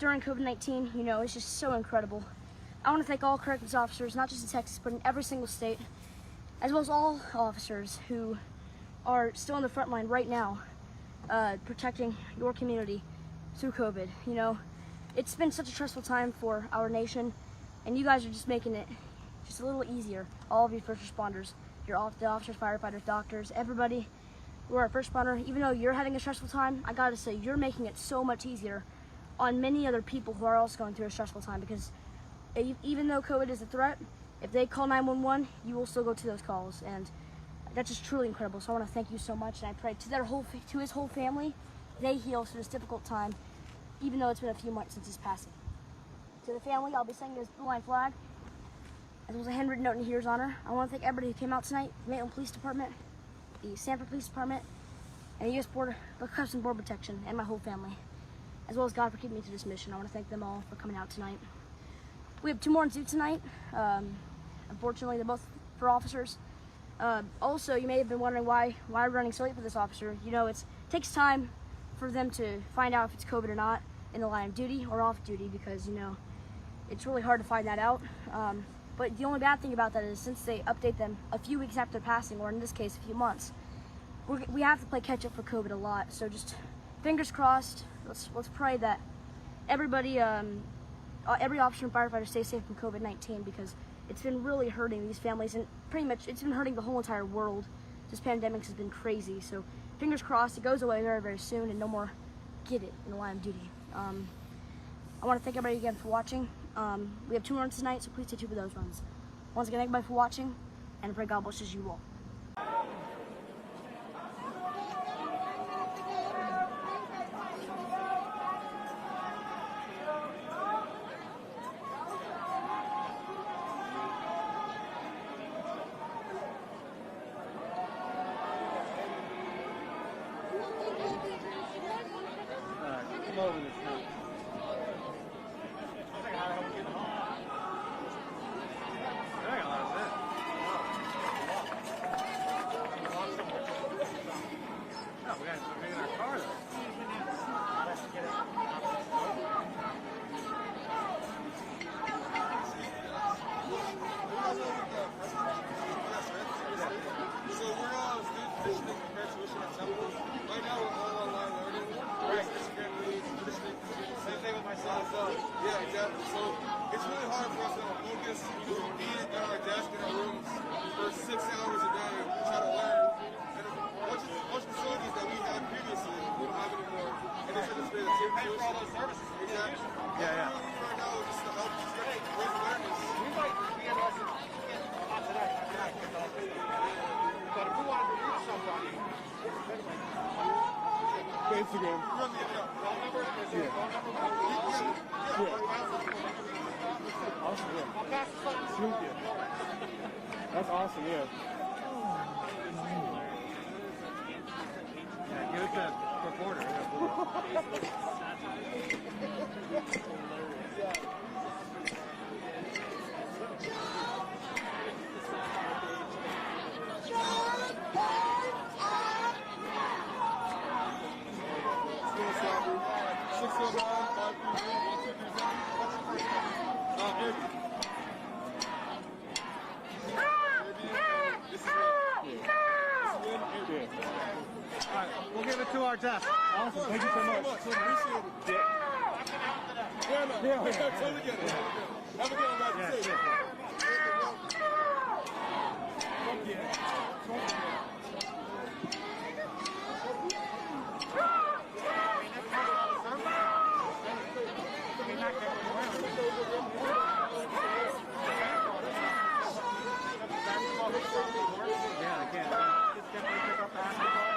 during COVID-19. You know, it's just so incredible. I want to thank all corrections officers, not just in Texas, but in every single state, as well as all officers who are still on the front line right now, protecting your community through COVID. You know, it's been such a stressful time for our nation, and you guys are just making it just a little easier. All of you first responders, the officers, firefighters, doctors, everybody who are a first responder, even though you're having a stressful time, I gotta say, you're making it so much easier on many other people who are also going through a stressful time, because even though COVID is a threat, if they call 911, you will still go to those calls, and that's just truly incredible. So I want to thank you so much, and I pray to his whole family, they heal through this difficult time, even though it's been a few months since his passing. To the family, I'll be singing his blue line flag, as well as a handwritten note in his honor. I want to thank everybody who came out tonight: the Maitland Police Department, the Sanford Police Department, and the U.S. Customs and Border Protection, and my whole family, as well as God for keeping me to this mission. I want to thank them all for coming out tonight. We have 2 more in suit tonight. Unfortunately, they're both for officers. Also, you may have been wondering why we're running so late for this officer. You know, it takes time for them to find out if it's COVID or not in the line of duty or off duty, because, you know, it's really hard to find that out. But the only bad thing about that is, since they update them a few weeks after passing, or in this case, a few months, we have to play catch up for COVID a lot. So just fingers crossed. Let's pray that everybody, every officer and firefighter stay safe from COVID-19 because it's been really hurting these families and pretty much it's been hurting the whole entire world. This pandemic has been crazy, so fingers crossed it goes away very, very soon and no more get it in the line of duty. I want to thank everybody again for watching. We have 2 runs tonight, so please stay tuned for those runs. Once again, thank everybody for watching, and I pray God blesses you all. Come over this now. Yeah, exactly. So it's really hard for us to focus, be at our desk in our rooms for 6 hours a day, try to learn. And much facilities that we had previously, we don't have anymore. And it's just been a same for all those services. Exactly. Yeah. What we're right now is just to help raise awareness. We might be interested not tonight, but if we wanted to reach somebody, Instagram. Awesome, yeah. That's awesome, yeah. Yeah, give it to the reporter. We'll give it to our desk. Awesome. Thank you so much. Appreciate it. Yeah, totally get it. Have a good one, guys. Yeah, I can. Just definitely pick up the basketball.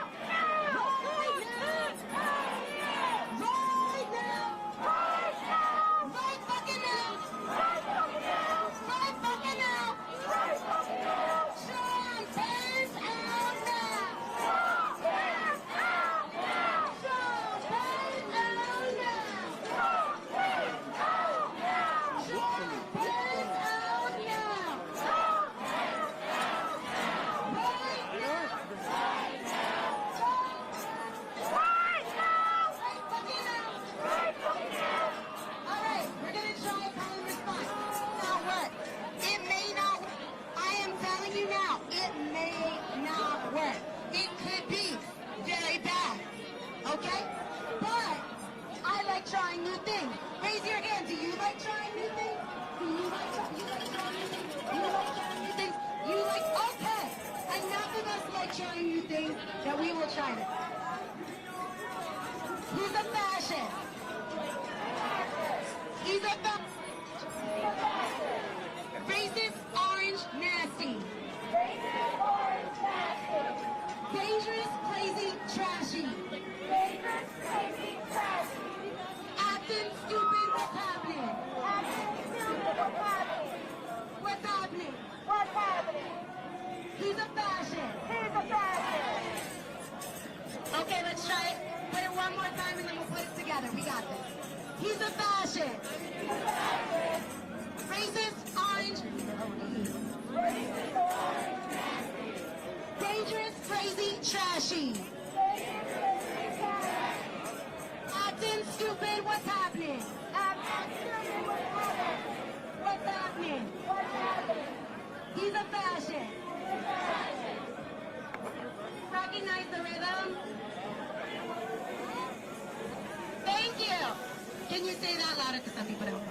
Trying new things. Raise your hand. Do you like trying new things? Do you like trying new things? You like trying new things? You like, okay. Enough of us like trying new things that we will try it. Who's a fascist? He's a racist, orange, nasty. Racist, orange, nasty. Dangerous, crazy, trashy. Dangerous, crazy, trashy. Acting stupid, what's happening? Acting stupid, what's happening? What's happening? What's happening? He's a fascist. He's a fascist. Okay, let's try it. Put it one more time and then we'll put it together. We got this. He's a fascist. He's a fascist. Racist, orange. Racist, orange, nasty. Dangerous, crazy, trashy. Acting stupid, what's happening? Acting stupid, what's happening? What's happening? What's happening? He's a fascist. Recognize the rhythm? Thank you. Can you say that? not louder because some people don't.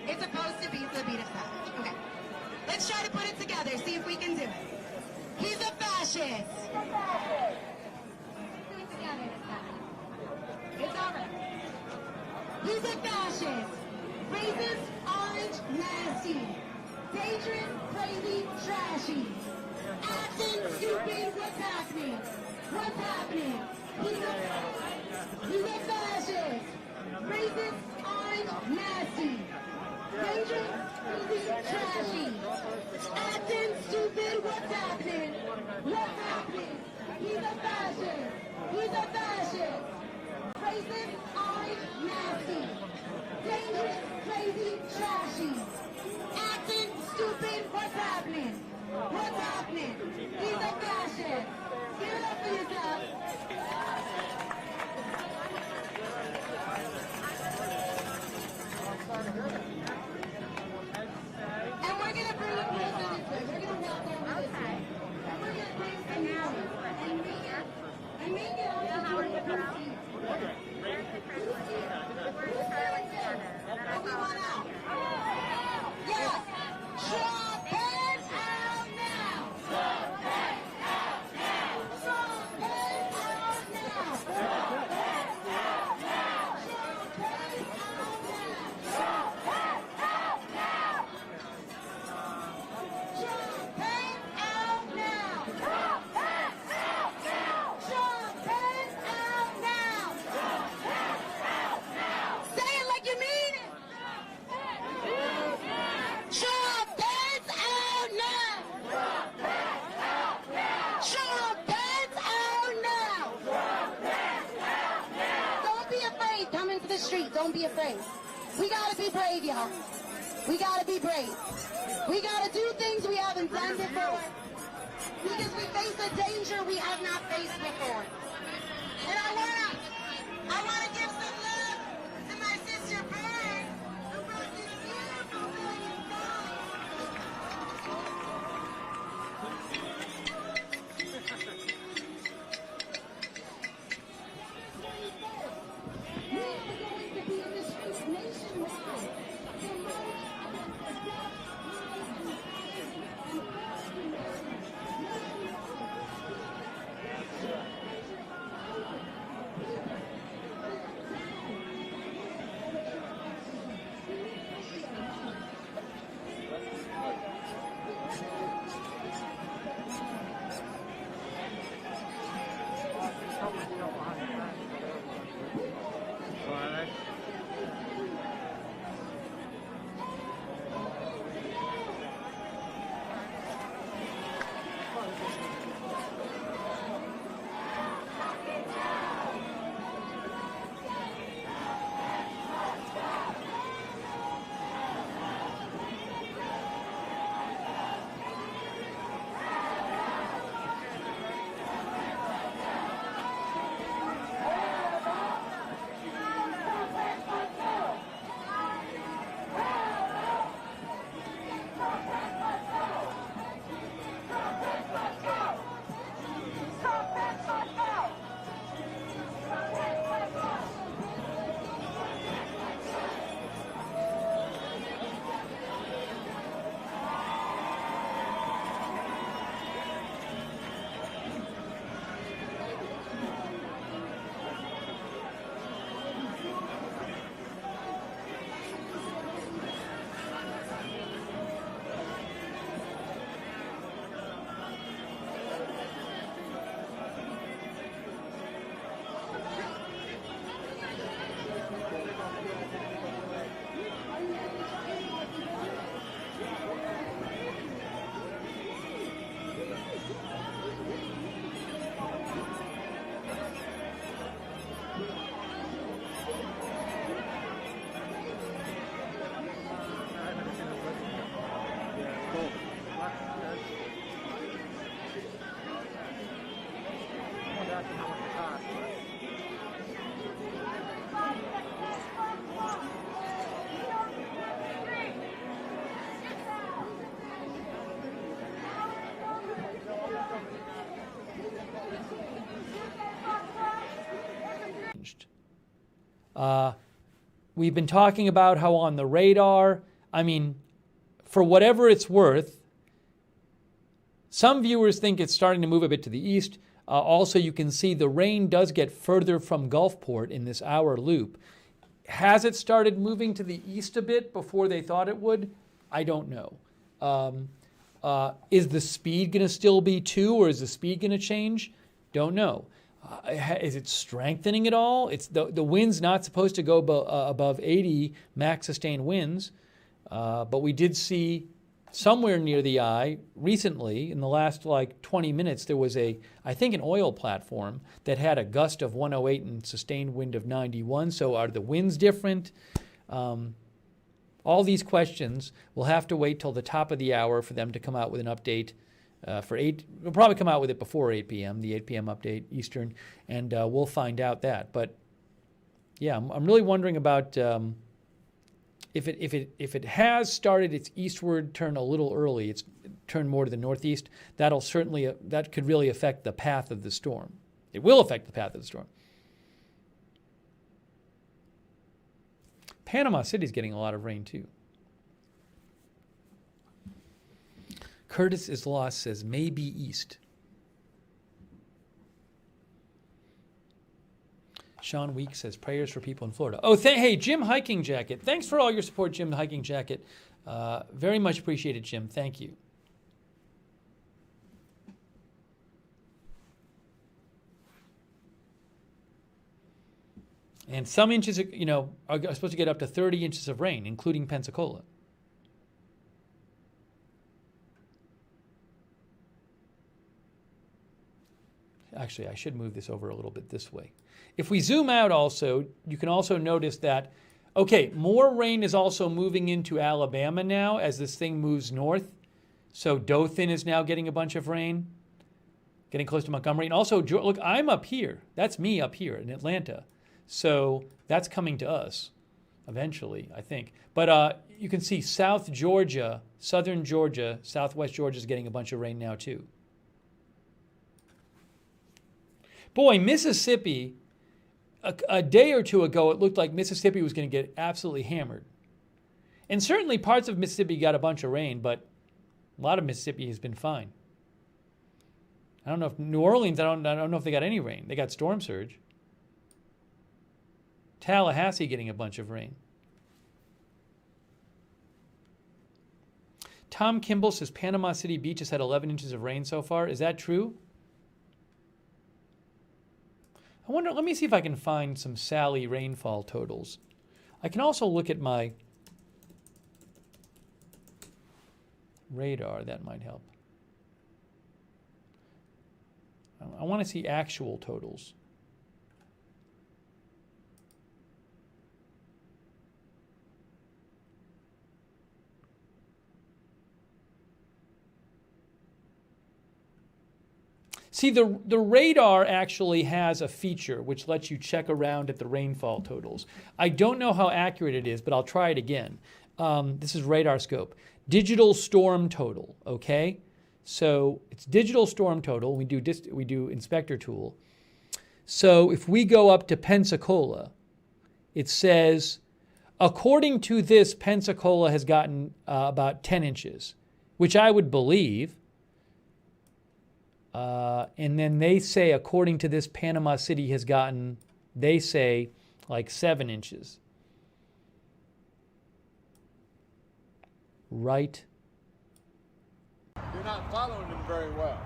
It's supposed to be the beat of Savage. Okay. Let's try to put it together, see if we can do it. He's a fascist. Do it together this time. It's all right. He's a fascist. Racist, orange, nasty. Dangerous, crazy, trashy. Acting, stupid, what's happening? What's happening? He's a fascist. Racist, orange, nasty. Dangerous, crazy, trashy. Acting, stupid, what's happening? What's happening? He's a fascist. He's a fascist. Racist, orange, nasty. Dangerous, crazy, trashy. Acting, stupid, what's happening? What's happening? He's a fascist. Give it up for yourself. And we're going to bring it closer this way. We're going to walk over this way. And we're going to bring some music. And make it all the way to the seat. Everyone out. Yes. Trumpet out now. Trumpet out now. Trumpet out now. Trumpet out now. Trumpet out now. Trumpet out now. Trumpet out now. Trumpet out now. Trumpet out now. Trumpet out now. Say it like you mean it. Trumpets out now! Trumpets out now! Trumpets out now! Trumpets out now! Don't be afraid. Come into the street. Don't be afraid. We gotta be brave, y'all. We gotta be brave. We gotta do things we haven't done before. Because we face a danger we have not faced before. And I wanna give some love to my sister Bird, who brought this beautiful million songs. We are going to be in the streets nationwide. We've been talking about how on the radar, I mean, for whatever it's worth, some viewers think it's starting to move a bit to the east. Also, you can see the rain does get further from Gulfport in this hour loop. Has it started moving to the east a bit before they thought it would? I don't know. Is the speed going to still be 2, or is the speed going to change? Don't know. Is it strengthening at all? It's the wind's not supposed to go above 80 max sustained winds, but we did see somewhere near the eye recently, in the last like 20 minutes, there was I think an oil platform that had a gust of 108 and sustained wind of 91. So are the winds different? All these questions, we'll have to wait till the top of the hour for them to come out with an update for 8. We'll probably come out with it before 8 p.m., the 8 p.m. update Eastern, and we'll find out that. But yeah, I'm really wondering about if it has started its eastward turn a little early, it's turned more to the northeast, that'll certainly, that could really affect the path of the storm. It will affect the path of the storm. Panama City's getting a lot of rain too. Curtis is lost says maybe east. Sean Week says prayers for people in Florida. Oh, hey, Jim Hiking Jacket. Thanks for all your support, Jim Hiking Jacket. Very much appreciated, Jim. Thank you. And some inches, are supposed to get up to 30 inches of rain, including Pensacola. Actually, I should move this over a little bit this way. If we zoom out also, you can also notice that, okay, more rain is also moving into Alabama now as this thing moves north. So Dothan is now getting a bunch of rain, getting close to Montgomery. And also, look, I'm up here. That's me up here in Atlanta. So that's coming to us eventually, I think. But you can see South Georgia, Southern Georgia, Southwest Georgia is getting a bunch of rain now too. Boy, Mississippi, a day or two ago, it looked like Mississippi was going to get absolutely hammered. And certainly parts of Mississippi got a bunch of rain, but a lot of Mississippi has been fine. I don't know if New Orleans, I don't know if they got any rain. They got storm surge. Tallahassee getting a bunch of rain. Tom Kimball says Panama City Beach has had 11 inches of rain so far. Is that true? I wonder, let me see if I can find some Sally rainfall totals. I can also look at my radar. That might help. I want to see actual totals. See, the radar actually has a feature which lets you check around at the rainfall totals. I don't know how accurate it is, but I'll try it again. This is radar scope. Digital storm total, okay? So it's digital storm total. We do inspector tool. So if we go up to Pensacola, it says, according to this, Pensacola has gotten about 10 inches, which I would believe. And then they say, according to this, Panama City has gotten, they say, like 7 inches. Right. You're not following them very well.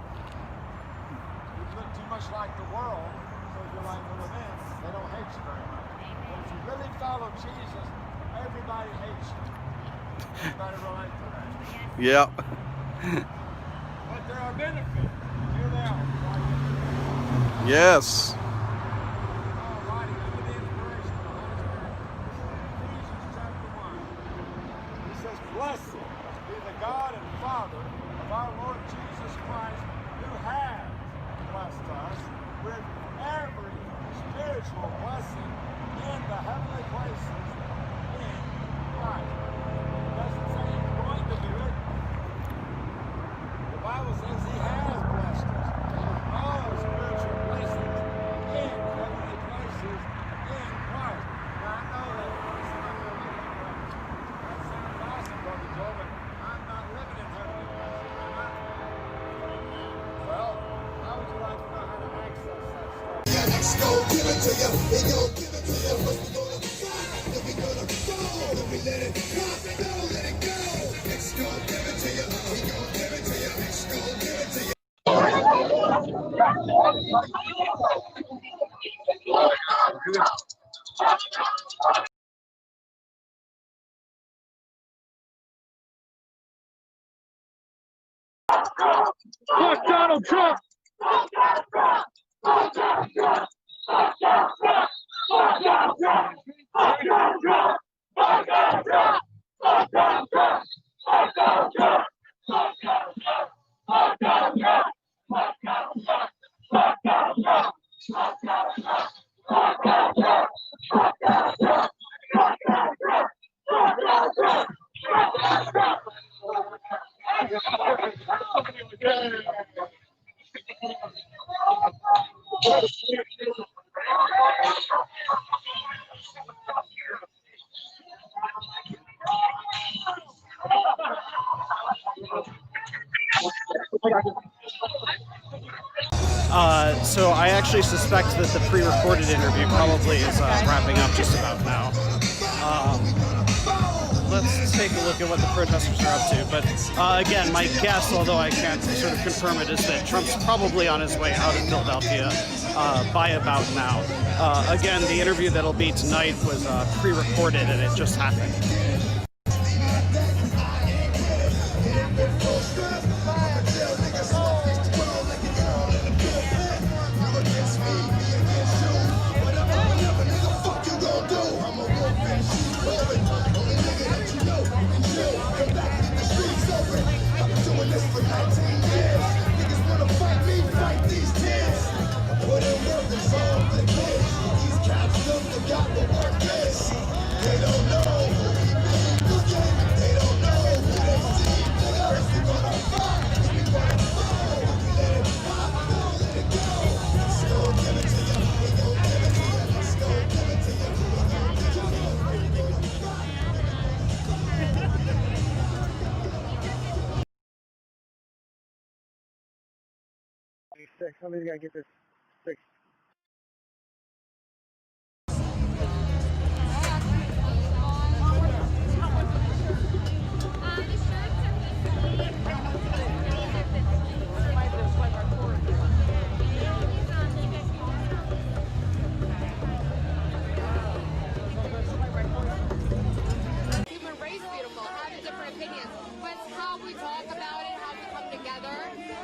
You look too much like the world, so you're like one of them. They don't hate you very much. But if you really follow Jesus, everybody hates you. Everybody relate to that. Yep. But there are benefits. Here they are. Yes. Alrighty, look at the inspiration of the Holy Spirit. Ephesians chapter 1. It says, blessed be the God and Father of our Lord Jesus Christ, who has blessed us with every spiritual blessing in the heavenly places in Christ. It doesn't say he's going to do it. The Bible says he has blessed us with all spiritual blessings in heavenly places in Christ. Now I know that it's Fuck Donald Trump! So I actually suspect that the pre-recorded interview probably is wrapping up just about now. Let's take a look at what the protesters are up to. But again, my guess, although I can't sort of confirm it, is that Trump's probably on his way out of Philadelphia by about now. Again, the interview that'll be tonight was pre-recorded and it just happened. Somebody's got to get this fixed. Human race beautiful, having different opinions, but it's how we talk about it, how we come together,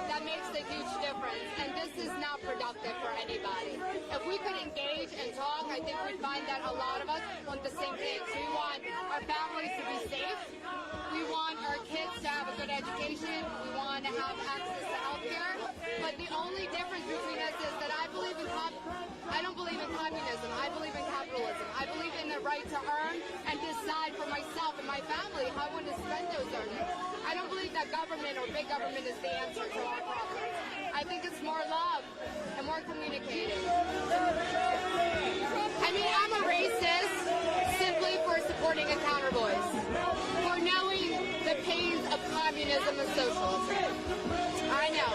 that makes a huge difference. And this is not productive for anybody. If we could engage and talk, I think we'd find that a lot of us want the same things. We want our families to be safe. We want our kids to have a good education. We want to have access to health care. But the only difference between us is that I don't believe in communism. I believe in capitalism. I believe in the right to earn and decide for myself and my family how I want to spend those earnings. I don't believe that government or big government is the answer to our problems. I think it's more love and more communicating. I mean, I'm a racist simply for supporting a counter voice, for knowing the pains of communism and socialism. I know.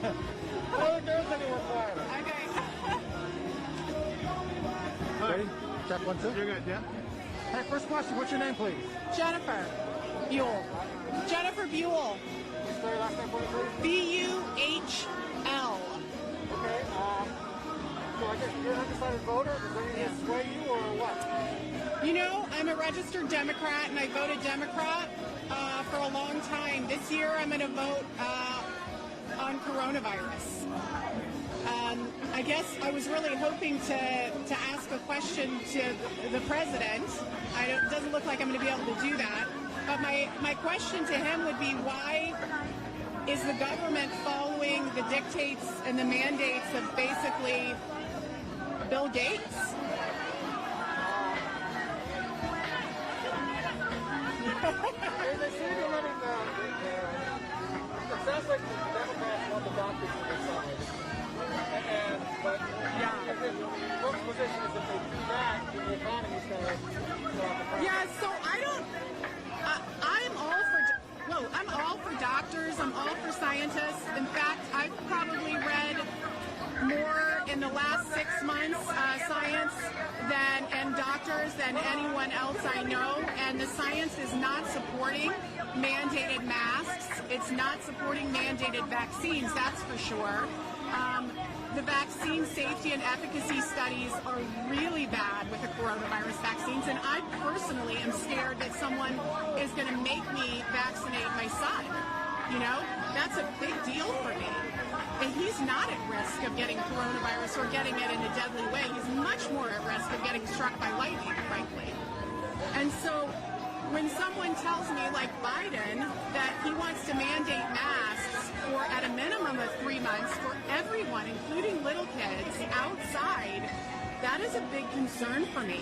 No density requirement. Okay. Ready? Check 1, 2. You're good, yeah? Hey, first question. What's your name, please? Jennifer Buell. Jennifer Buell. Spell your last name for me, please. B-U-H-L. Okay, so I guess you're an undecided voter? Does anything sway you or what? You know, I'm a registered Democrat, and I voted Democrat for a long time. This year, I'm going to vote on coronavirus. I guess I was really hoping to ask a question to the president. It doesn't look like I'm going to be able to do that. But my question to him would be, why is the government following the dictates and the mandates of basically Bill Gates? They seem to be letting it sounds like the Democrats want the doctors to decide. But Trump's position is if they do that, then the economy's going to go off the ground. Yeah, so I'm all for doctors. I'm all for scientists. In fact, I've probably read more in the last 6 months science and doctors than anyone else I know. And the science is not supporting mandated masks. It's not supporting mandated vaccines, that's for sure. The vaccine safety and efficacy studies are really bad with the coronavirus vaccines, and I personally am scared that someone is going to make me vaccinate my son. You know, that's a big deal for me. And he's not at risk of getting coronavirus or getting it in a deadly way. He's much more at risk of getting struck by lightning, frankly. And so when someone tells me, like Biden, that he wants to mandate masks for at a minimum of 3 months for everyone, including little kids, outside, that is a big concern for me.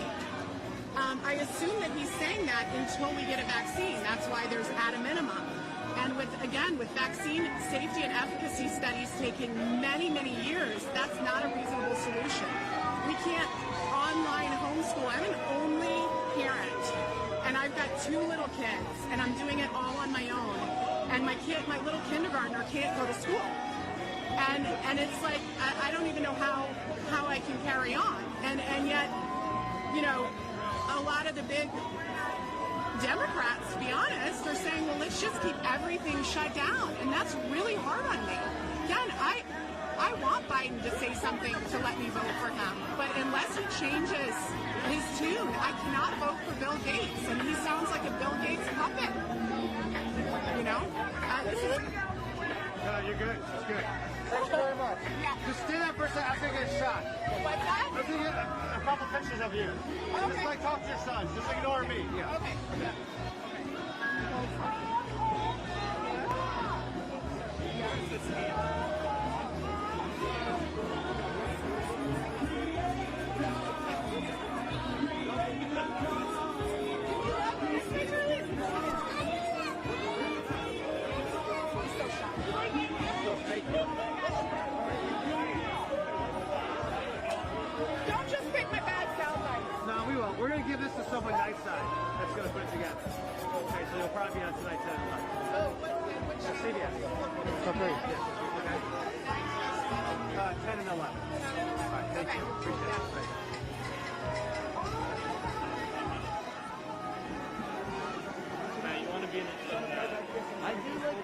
I assume that he's saying that until we get a vaccine. That's why there's at a minimum. And with vaccine safety and efficacy studies taking many, many years, that's not a reasonable solution. We can't online homeschool. I'm an only parent, and I've got 2 little kids, and I'm doing it all on my own. And my little kindergartner can't go to school. And it's like, I don't even know how I can carry on. And yet, you know, a lot of the big Democrats, to be honest, are saying, well, let's just keep everything shut down. And that's really hard on me. Again, I want Biden to say something to let me vote for him. But unless he changes his tune, I cannot vote for Bill Gates. And he sounds like a Bill Gates puppet. You know? This is... No, you're good. It's good. Thank you very much. Yeah. Just stay there for a second. I'm going to get shot. What's that? I'm going to get a couple pictures of you. Okay. Just like talk to your son. Just ignore me. Yeah. Okay. Don't just pick my bad sound bites. No, we won't. We're going to give this to someone nice side that's going to put it together. Okay, so you'll probably be on tonight 10 o'clock. Oh, what CBS. For free. Yeah. Okay. 10 and 11. All right, thank you. Appreciate it. Thank you. Matt, you want to be in it? I do like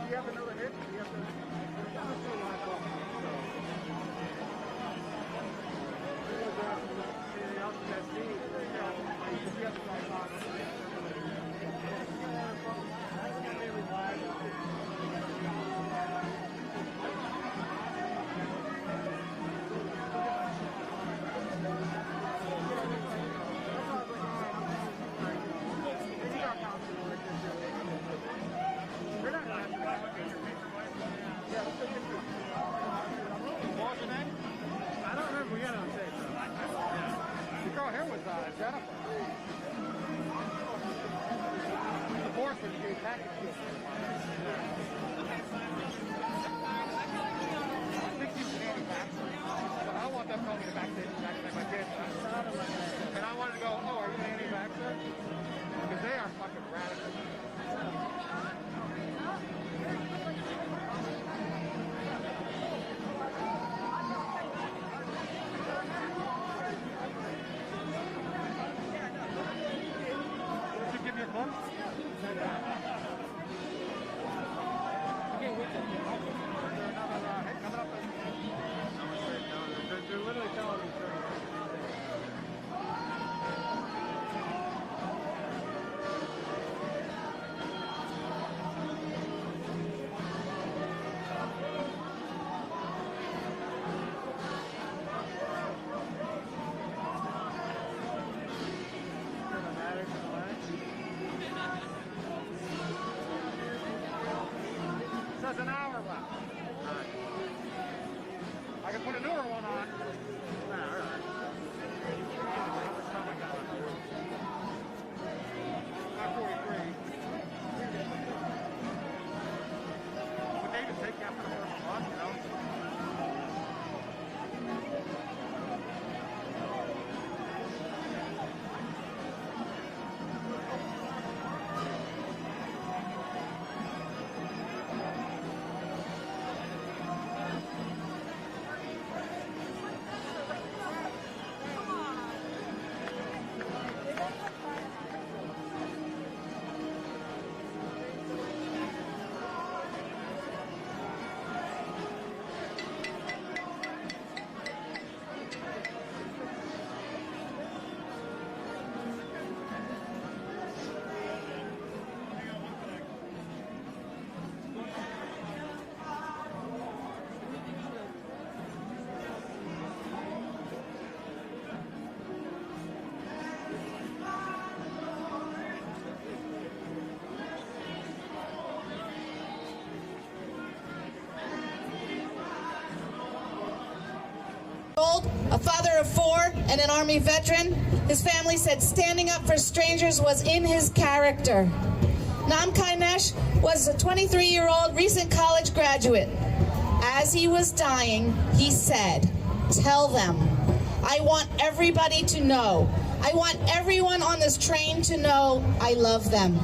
you have another hit? You have to... And I wanted to go, oh, are you an anti-vaxxer? Because they are fucking radical. Did you give me a book? They're literally telling me says an hour left. I can put a newer one on. All right. 5:43. Would they even take you after the first month, you know? A father of 4 and an Army veteran, his family said standing up for strangers was in his character. Namkai was a 23-year-old recent college graduate. As he was dying, he said, "Tell them, I want everybody to know. I want everyone on this train to know I love them."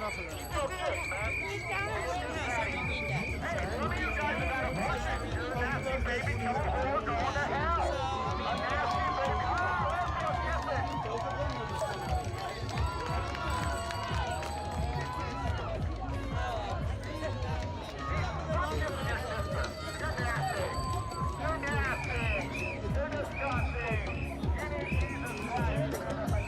enough of that. Some of you guys have had a bunch of nasty baby killer going to hell. A nasty baby. You're nasty. You're disgusting. You need Jesus Christ.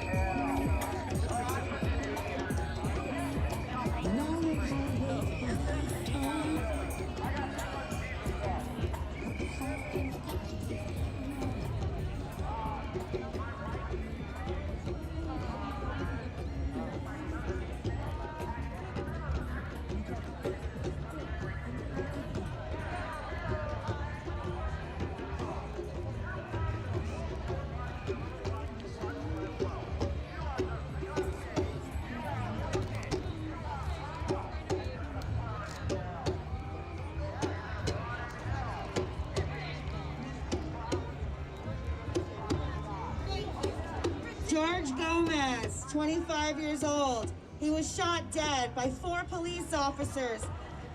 George Gomez, 25 years old. He was shot dead by 4 police officers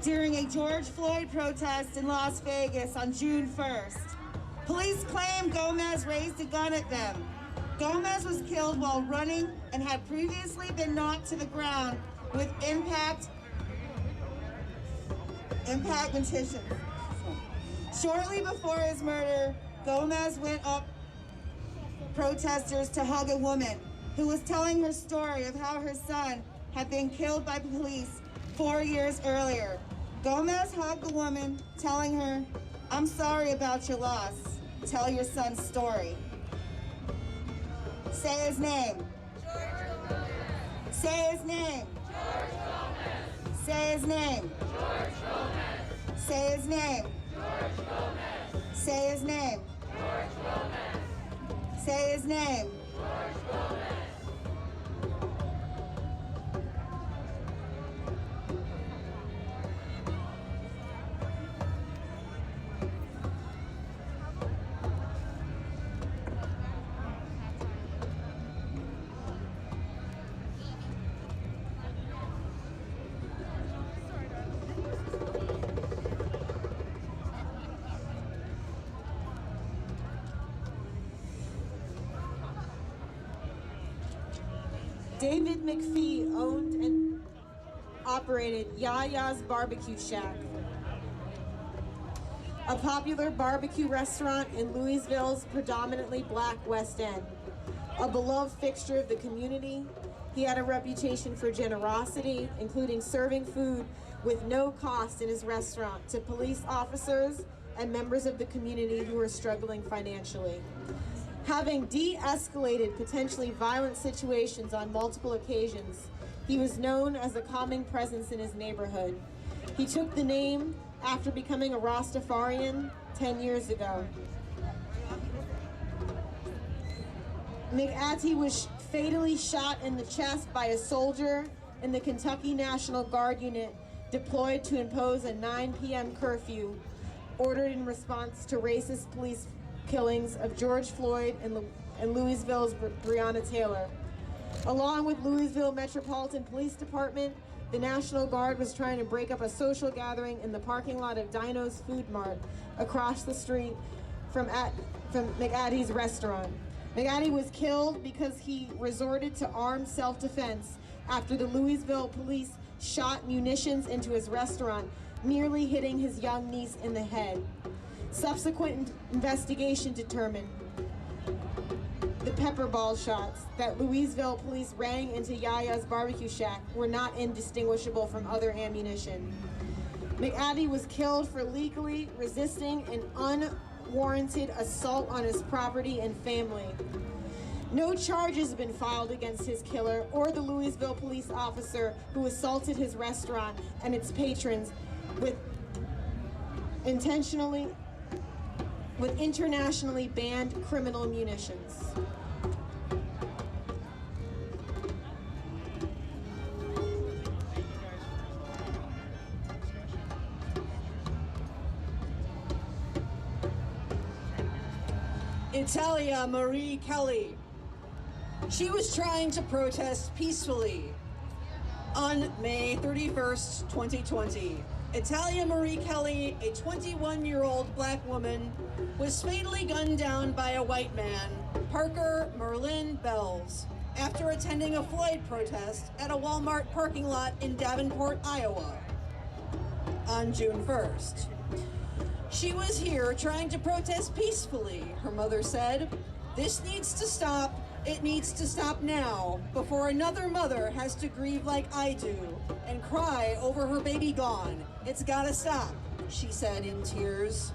during a George Floyd protest in Las Vegas on June 1st. Police claim Gomez raised a gun at them. Gomez was killed while running and had previously been knocked to the ground with impactations. Shortly before his murder, Gomez went up protesters to hug a woman who was telling her story of how her son had been killed by police 4 years earlier. Gomez hugged the woman, telling her, "I'm sorry about your loss. Tell your son's story." Say his name. Say his name. Say his name. Say his name. Say his name. Say his name. David McPhee owned and operated Yaya's Barbecue Shack, a popular barbecue restaurant in Louisville's predominantly black West End. A beloved fixture of the community, he had a reputation for generosity, including serving food with no cost in his restaurant to police officers and members of the community who were struggling financially. Having de-escalated potentially violent situations on multiple occasions, he was known as a calming presence in his neighborhood. He took the name after becoming a Rastafarian 10 years ago. McAtee was fatally shot in the chest by a soldier in the Kentucky National Guard unit deployed to impose a 9 p.m. curfew ordered in response to racist police killings of George Floyd and Louisville's Breonna Taylor. Along with Louisville Metropolitan Police Department, the National Guard was trying to break up a social gathering in the parking lot of Dino's Food Mart across the street from McAtee's restaurant. McAtee was killed because he resorted to armed self-defense after the Louisville police shot munitions into his restaurant, nearly hitting his young niece in the head. Subsequent investigation determined the pepper ball shots that Louisville police rang into Yaya's Barbecue Shack were not indistinguishable from other ammunition. McAtee was killed for legally resisting an unwarranted assault on his property and family. No charges have been filed against his killer or the Louisville police officer who assaulted his restaurant and its patrons with internationally banned criminal munitions. Italia Marie Kelly. She was trying to protest peacefully. On May 31st, 2020, Italia Marie Kelly, a 21-year-old black woman, was fatally gunned down by a white man, Parker Merlin Bells, after attending a Floyd protest at a Walmart parking lot in Davenport, Iowa, on June 1st. She was here trying to protest peacefully, her mother said. This needs to stop. It needs to stop now, before another mother has to grieve like I do and cry over her baby gone. It's gotta stop, she said in tears.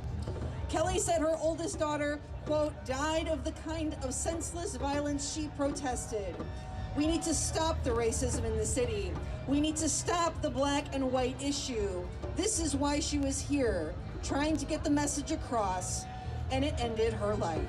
Kelly said her oldest daughter, quote, died of the kind of senseless violence she protested. We need to stop the racism in the city. We need to stop the black and white issue. This is why she was here, trying to get the message across, and it ended her life.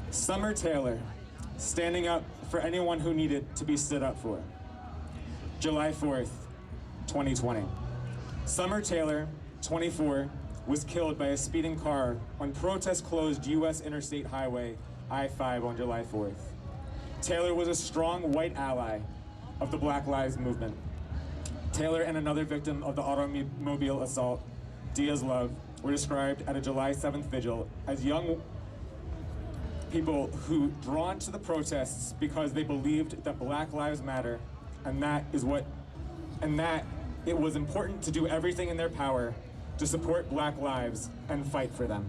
Summer Taylor, standing up for anyone who needed to be stood up for. July 4th, 2020. Summer Taylor, 24, was killed by a speeding car when protests closed U.S. Interstate Highway I-5 on July 4th. Taylor was a strong white ally of the Black Lives Movement. Taylor and another victim of the automobile assault, Diaz Love, were described at a July 7th vigil as young people who drawn to the protests because they believed that Black Lives Matter, and that it was important to do everything in their power to support Black lives and fight for them.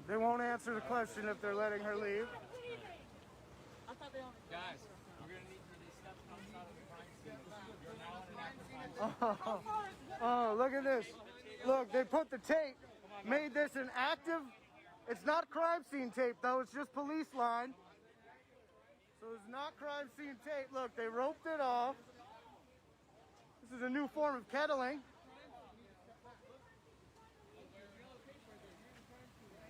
They won't answer the question if they're letting her leave. Guys, we're going to need these steps outside of the crime scene. Oh, look at this. Look, they put the tape, made this an active, it's not crime scene tape though, it's just police line. So it's not crime scene tape. Look, they roped it off. This is a new form of kettling.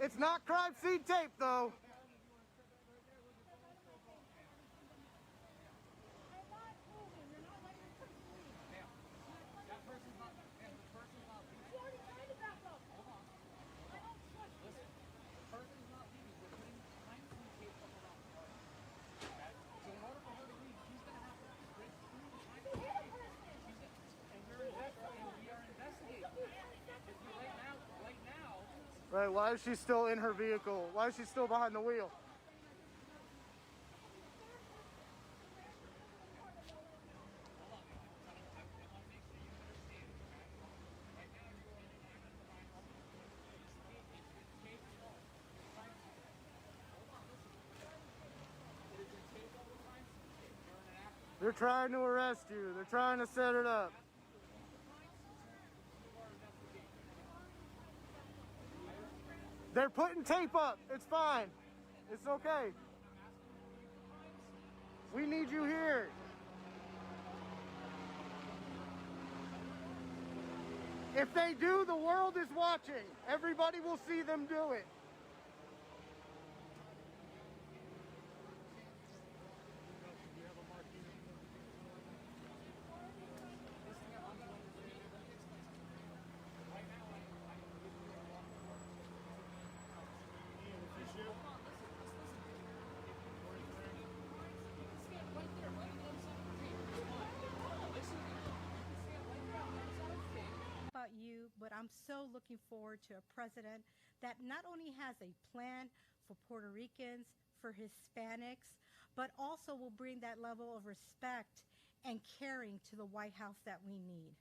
It's not crime scene tape, though. Right, why is she still in her vehicle? Why is she still behind the wheel? They're trying to arrest you. They're trying to set it up. They're putting tape up. It's fine. It's okay. We need you here. If they do, the world is watching. Everybody will see them do it. About you, but I'm so looking forward to a president that not only has a plan for Puerto Ricans, for Hispanics, but also will bring that level of respect and caring to the White House that we need.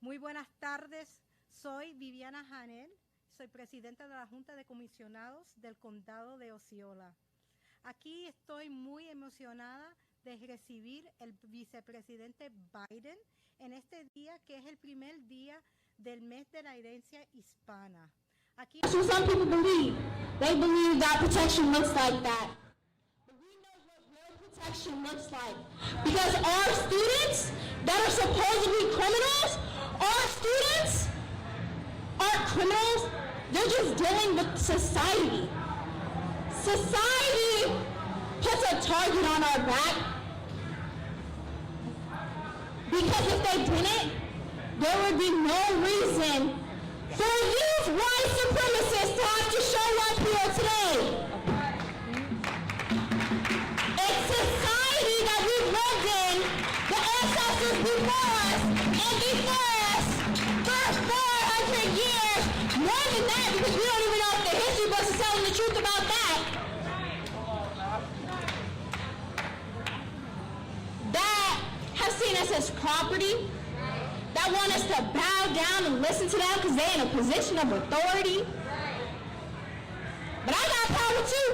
Muy buenas tardes, soy Viviana Janel, soy presidenta de la Junta de Comisionados del Condado de Osceola. Aquí estoy muy emocionada de recibir el vicepresidente Biden en este día que es el primer día del mes de la herencia hispana. Aquí That's what some people believe. They believe that protection looks like that. But we know what real protection looks like. Because our students that are supposed to be criminals, our students aren't criminals. They're just dealing with society. Society puts a target on our back. Because if they didn't, there would be no reason for these white supremacists to have to show up here today. It's society that we've lived in, the ancestors before us, and before us for 400 years. More than that, because we don't even know if the history books are telling the truth about that. That have seen us as property, that want us to bow down and listen to them because they're in a position of authority. But I got power too.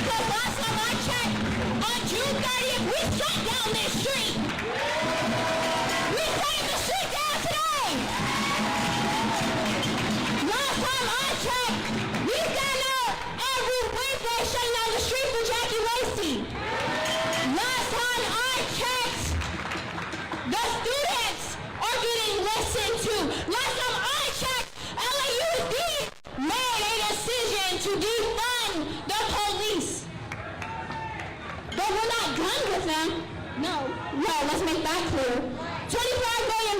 Because last time I checked, on June 30th, we shut down this street. We shut the street down today. Last time I checked, we stand out every Wednesday shutting down the street for Jackie Lacey. Last time I checked, the students are getting listened to. Last time I checked, LAUSD made a decision to defund the police. But we're not done with them. No, let's make that clear. $25 million,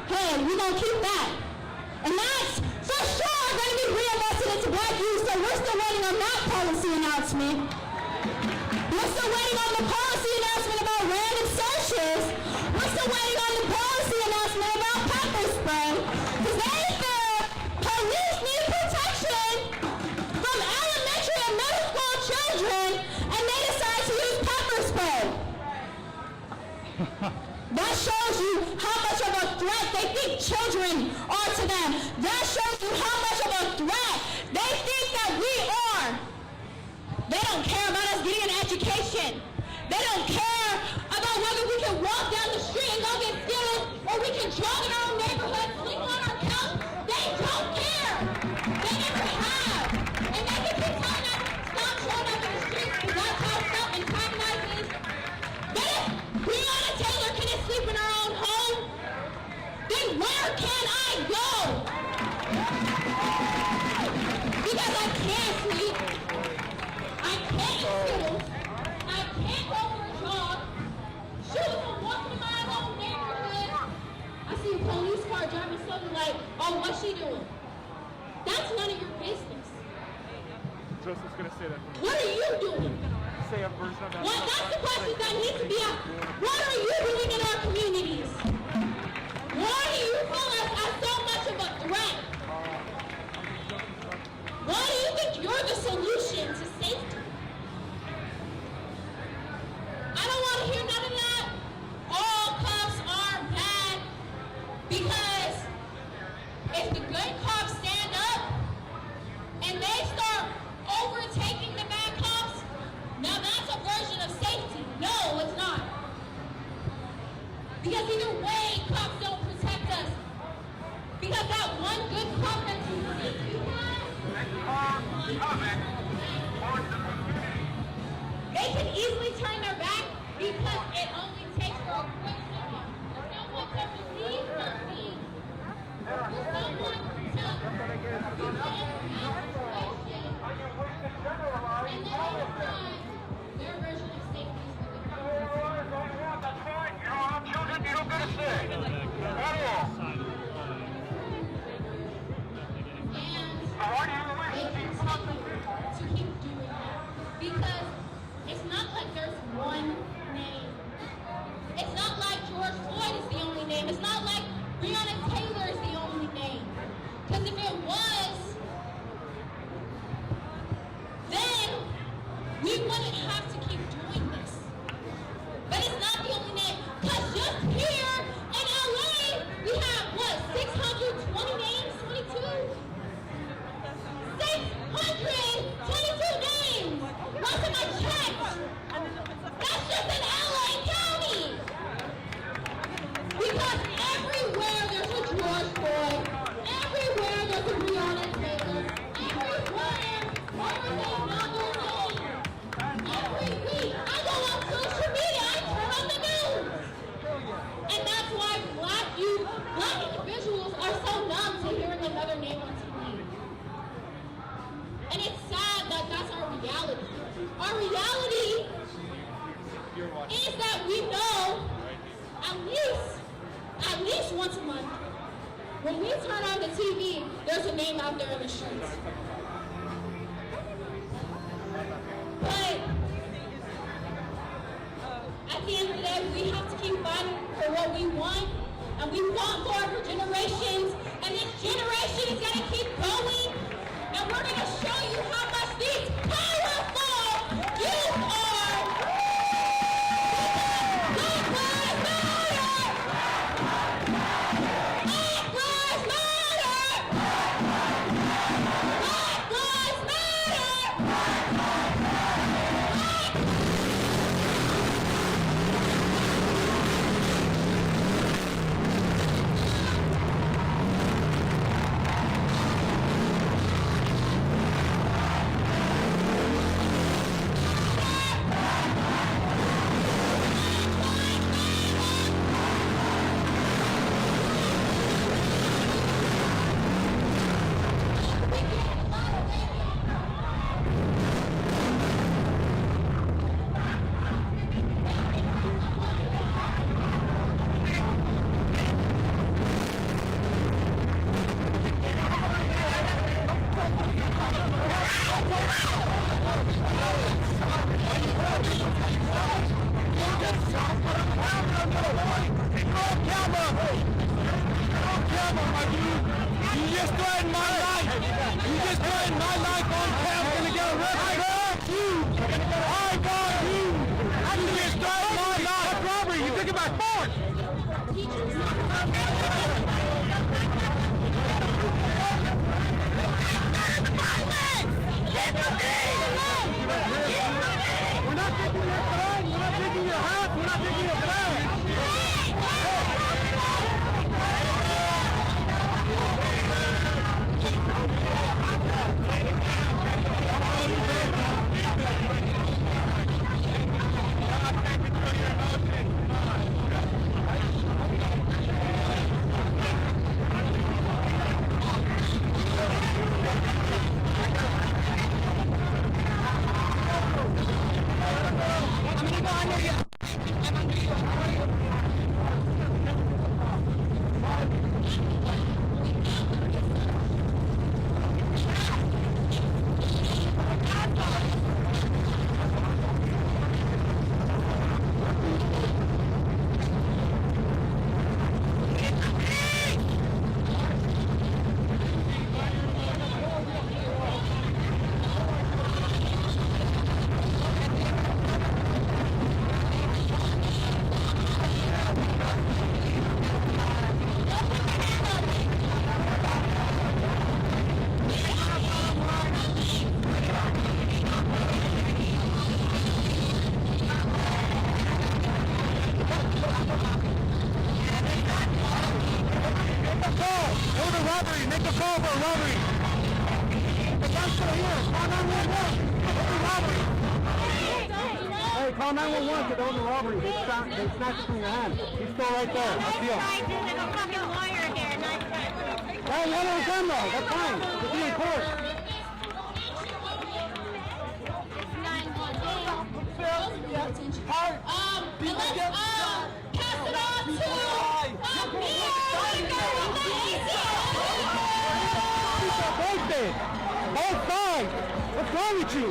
hey, we're going to keep that. And that's for sure going to be reinvested into black youth, so we're still waiting on that policy announcement. We're still waiting on the policy announcement about random searches. We're still waiting on the policy announcement about pepper spray. Because they feel police need protection from elementary and middle school children, and they decide to use pepper spray. That shows you how much of a threat they think children are to them. That shows you how much of a threat they think that we are. They don't care about us getting an education. They don't care about whether we can walk down the street and go get Skittles or we can jog in our own neighborhood, sleep on our couch. They don't care. They never have. And they can keep telling us stop showing up in the streets because that's how self antagonizing. But if Breonna Taylor couldn't sleep in her own home, then where can I go? Joseph's gonna say that. What are you doing? Say a version of that. Well, that's the question that needs to be asked. What are you doing in our communities? Why do you call us as so much of a threat? Why do you think you're the solution to safety? I don't want to hear none of that. All cops are bad because if the good cops stand up and they start overtaking the bad cops, now that's a version of safety. No, it's not. Because either way, cops don't protect us. Because that one good cop that you think you have, they can easily turn their back because it only takes for a quick second for someone to believe something. For someone to begin and then over time, their version of safety is for the That's fine. You don't have children, you don't get a say. At all. To keep doing that. Because it's not like there's one name. It's not like George Floyd is the only name. It's not like Breonna Taylor is the only name. Because if it was, then we wouldn't have to keep doing this. But it's not the only name. Because just here in LA, we have, what, 620 names? 22? 622 names! Last time I checked! That's just in LA County! Because everywhere there's a George Floyd, everywhere there's a Breonna Taylor, everywhere there's another name. Every week, I go on social media, I turn on the news. And that's why black individuals are so numb to hearing another name on TV. And it's sad that that's our reality. Our reality is that we know at least once a month, when we turn on the TV, there's a name out there in the streets. But at the end of the day, we have to keep fighting for what we want, and we want more for generations, and this generation is going to keep going, and we're going to show you how much these powerful youth are. Black lives matter! Black lives matter! Black lives matter! call 911 because there was a robbery. They snatched it from your hand. He's still right there. I see him. There's a fucking lawyer here. Hey, let him come though. That's fine. We'll be in court. Pass it on to Both sides. What's wrong with you?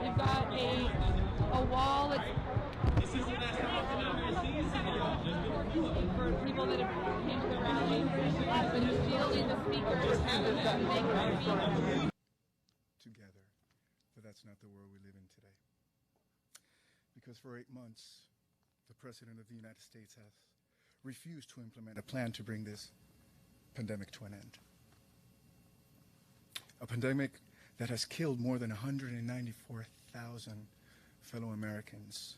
You've got a wall. For people that have came to the rally, but it's shielding the speakers and the together, but that's not the world we live in today. Because for 8 months, the President of the United States has refused to implement a plan to bring this pandemic to an end. A pandemic that has killed more than 194,000 fellow Americans,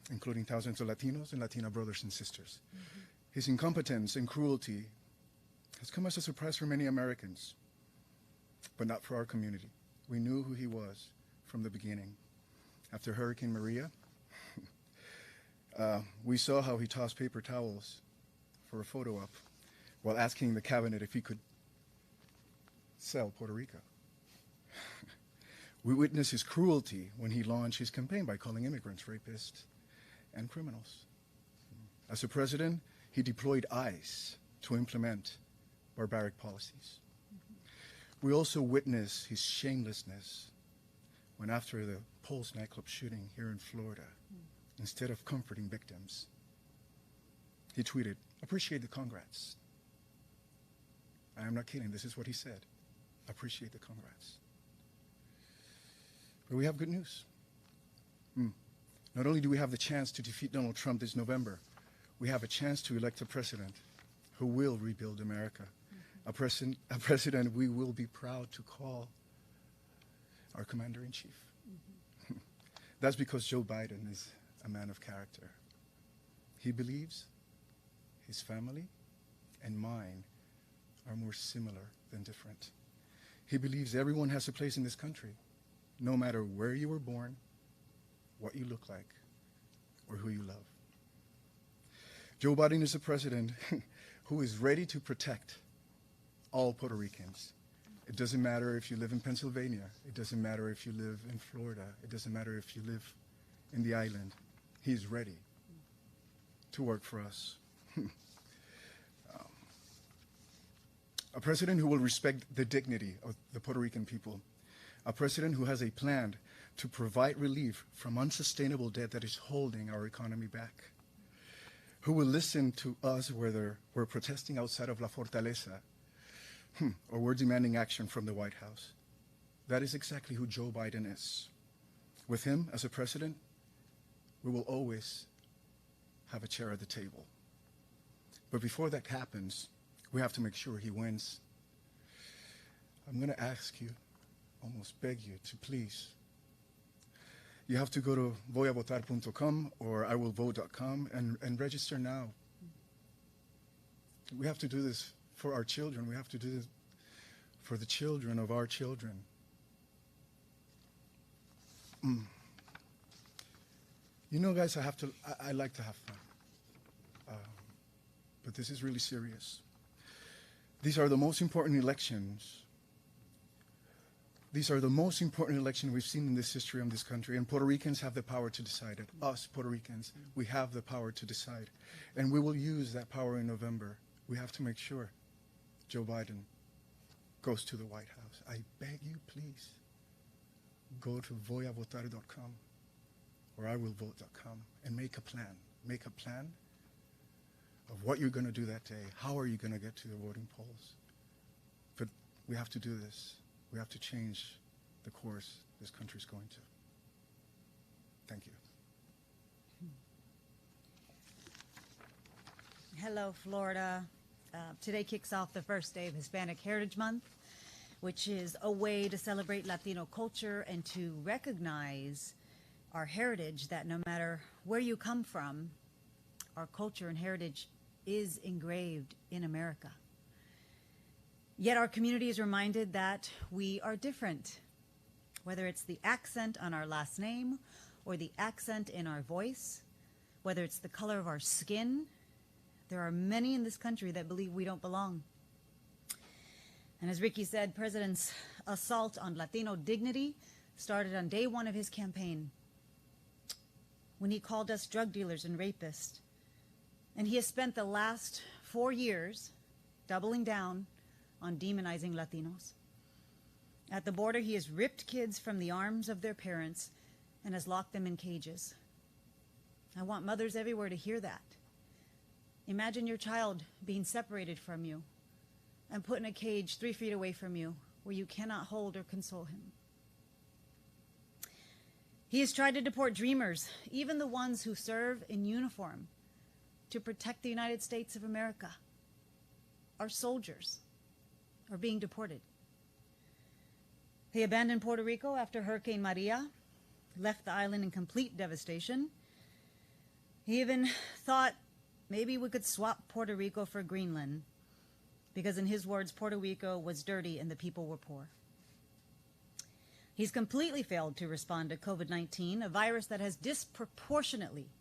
including thousands of Latinos and Latina brothers and sisters. His incompetence and cruelty has come as a surprise for many Americans, but not for our community. We knew who he was from the beginning. After Hurricane Maria, we saw how he tossed paper towels for a photo op while asking the cabinet if he could sell Puerto Rico. We witnessed his cruelty when he launched his campaign by calling immigrants rapists and criminals. As a president, he deployed ICE to implement barbaric policies. We also witnessed his shamelessness when, after the Pulse nightclub shooting here in Florida, instead of comforting victims, he tweeted, "Appreciate the congrats." I am not kidding, this is what he said. Appreciate the congrats. But we have good news. Not only do we have the chance to defeat Donald Trump this November, we have a chance to elect a president who will rebuild America. A president we will be proud to call our commander-in-chief. That's because Joe Biden is a man of character. He believes his family and mine are more similar than different. He believes everyone has a place in this country, no matter where you were born, what you look like, or who you love. Joe Biden is a president who is ready to protect all Puerto Ricans. It doesn't matter if you live in Pennsylvania. It doesn't matter if you live in Florida. It doesn't matter if you live in the island. He's ready to work for us. A president who will respect the dignity of the Puerto Rican people. A president who has a plan to provide relief from unsustainable debt that is holding our economy back. Who will listen to us whether we're protesting outside of La Fortaleza or we're demanding action from the White House. That is exactly who Joe Biden is. With him as a president, we will always have a chair at the table. But before that happens, we have to make sure he wins. I'm going to ask you, almost beg you, to please. You have to go to voyavotar.com or iwillvote.com and register now. We have to do this for our children. We have to do this for the children of our children. You know, guys, I like to have fun. But this is really serious. These are the most important elections. These are the most important elections we've seen in this history of this country, and Puerto Ricans have the power to decide it. Us, Puerto Ricans, we have the power to decide. And we will use that power in November. We have to make sure Joe Biden goes to the White House. I beg you, please, go to voyavotar.com or iwillvote.com and make a plan. Make a plan of what you're going to do that day. How are you going to get to the voting polls? But we have to do this. We have to change the course this country's going to. Thank you. Hello, Florida. Today kicks off the first day of Hispanic Heritage Month, which is a way to celebrate Latino culture and to recognize our heritage, that no matter where you come from, our culture and heritage is engraved in America. Yet our community is reminded that we are different, whether it's the accent on our last name or the accent in our voice, whether it's the color of our skin. There are many in this country that believe we don't belong. And as Ricky said, President's assault on Latino dignity started on day one of his campaign, when he called us drug dealers and rapists. And he has spent the last 4 years doubling down on demonizing Latinos. At the border, he has ripped kids from the arms of their parents and has locked them in cages. I want mothers everywhere to hear that. Imagine your child being separated from you and put in a cage 3 feet away from you where you cannot hold or console him. He has tried to deport dreamers, even the ones who serve in uniform to protect the United States of America. Our soldiers are being deported. He abandoned Puerto Rico after Hurricane Maria, left the island in complete devastation. He even thought maybe we could swap Puerto Rico for Greenland, because in his words, Puerto Rico was dirty and the people were poor. He's completely failed to respond to COVID-19, a virus that has disproportionately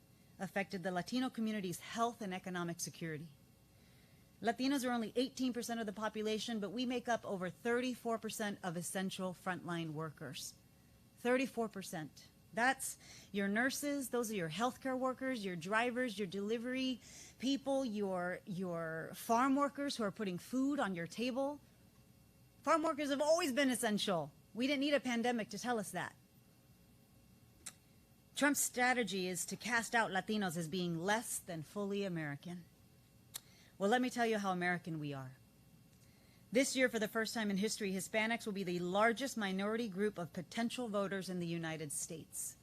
affected the Latino community's health and economic security. Latinos are only 18% of the population, but we make up over 34% of essential frontline workers. 34%. That's your nurses, those are your healthcare workers, your drivers, your delivery people, your farm workers who are putting food on your table. Farm workers have always been essential. We didn't need a pandemic to tell us that. Trump's strategy is to cast out Latinos as being less than fully American. Well, let me tell you how American we are. This year, for the first time in history, Hispanics will be the largest minority group of potential voters in the United States.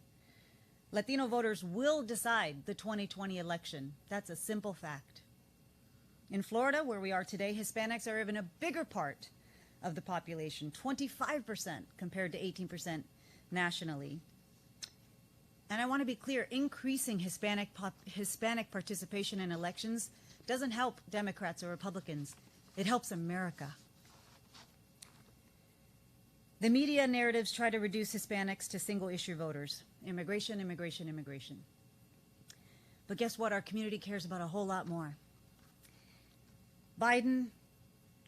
Latino voters will decide the 2020 election. That's a simple fact. In Florida, where we are today, Hispanics are even a bigger part of the population, 25% compared to 18% nationally. And I want to be clear, increasing Hispanic participation in elections doesn't help Democrats or Republicans. It helps America. The media narratives try to reduce Hispanics to single-issue voters. Immigration, immigration, immigration. But guess what? Our community cares about a whole lot more. Biden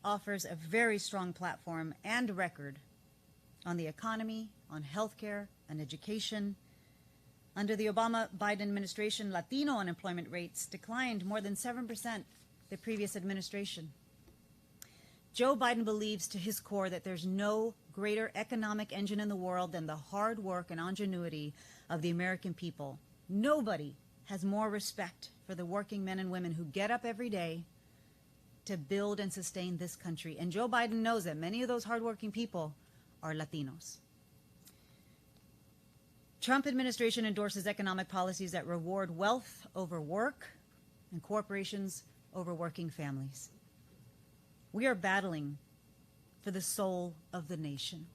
offers a very strong platform and record on the economy, on healthcare, and education. Under the Obama-Biden administration, Latino unemployment rates declined more than 7% the previous administration. Joe Biden believes to his core that there's no greater economic engine in the world than the hard work and ingenuity of the American people. Nobody has more respect for the working men and women who get up every day to build and sustain this country. And Joe Biden knows that many of those hardworking people are Latinos. Trump administration endorses economic policies that reward wealth over work and corporations over working families. We are battling for the soul of the nation.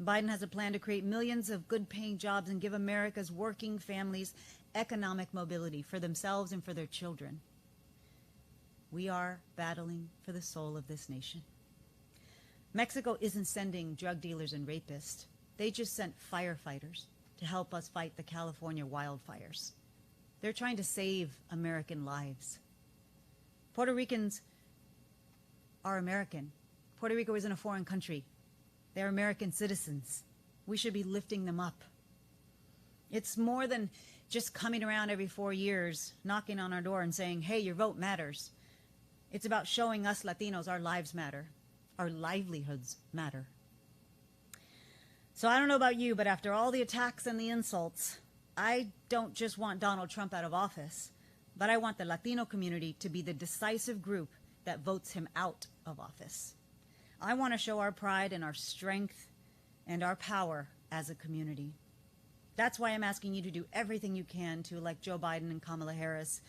Biden has a plan to create millions of good-paying jobs and give America's working families economic mobility for themselves and for their children. We are battling for the soul of this nation. Mexico isn't sending drug dealers and rapists. They just sent firefighters to help us fight the California wildfires. They're trying to save American lives. Puerto Ricans are American. Puerto Rico isn't a foreign country. They're American citizens. We should be lifting them up. It's more than just coming around every 4 years, knocking on our door and saying, hey, your vote matters. It's about showing us Latinos our lives matter. Our livelihoods matter. So I don't know about you, but after all the attacks and the insults, I don't just want Donald Trump out of office, but I want the Latino community to be the decisive group that votes him out of office. I want to show our pride and our strength and our power as a community. That's why I'm asking you to do everything you can to elect Joe Biden and Kamala Harris.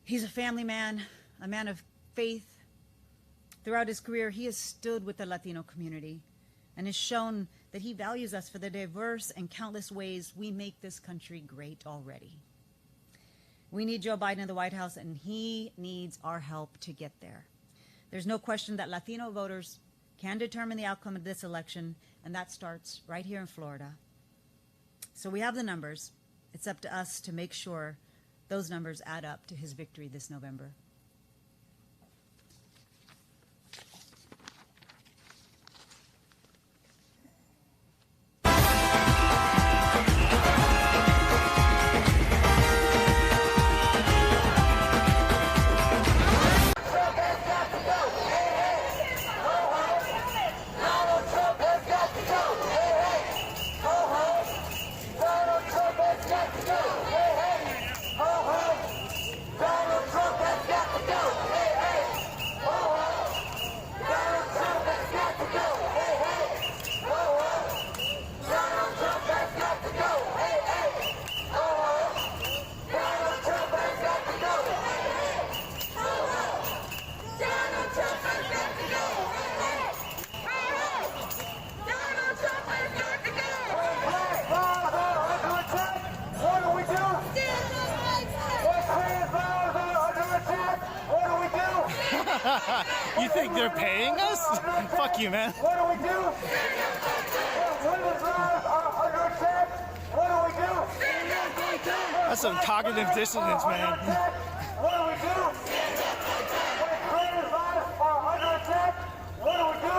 He's a family man, a man of faith. Throughout his career, he has stood with the Latino community and has shown that he values us for the diverse and countless ways we make this country great already. We need Joe Biden in the White House, and he needs our help to get there. There's no question that Latino voters can determine the outcome of this election, and that starts right here in Florida. So we have the numbers. It's up to us to make sure those numbers add up to his victory this November. You think they're paying us? Fuck you, man. What do we do? Women's lives are under attack. What do we do? That's some cognitive dissonance, man. What do we do? When trans lives are under attack, what do we do?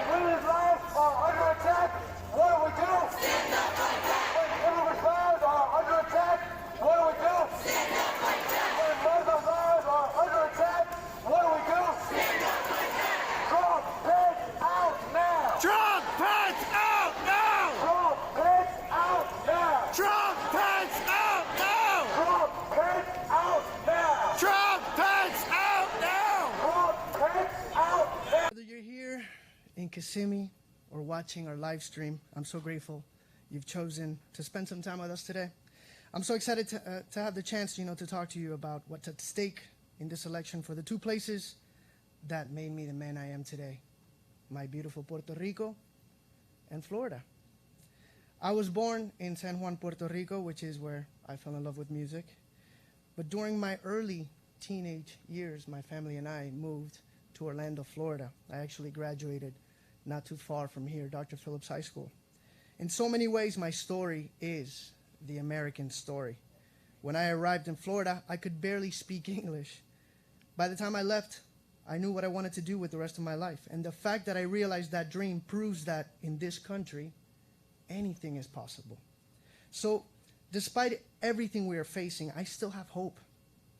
When women's lives are under attack, what do we do? When immigrants' lives are under attack, what do we do? When Muslim lives are under attack, what do we do? Trump, pants out now! Trump, pants out now! Trump, pants out now! Trump, pants out now! Trump, pants out now! Trump, pants out now! Trump, pants out now! Whether you're here in Kissimmee or watching our live stream, I'm so grateful you've chosen to spend some time with us today. I'm so excited to have the chance, to talk to you about what's at stake in this election for the two places that made me the man I am today, my beautiful Puerto Rico and Florida. I was born in San Juan, Puerto Rico, which is where I fell in love with music. But during my early teenage years, my family and I moved to Orlando, Florida. I actually graduated not too far from here, Dr. Phillips High School. In so many ways, my story is the American story. When I arrived in Florida, I could barely speak English. By the time I left, I knew what I wanted to do with the rest of my life. And the fact that I realized that dream proves that in this country, anything is possible. So, despite everything we are facing, I still have hope.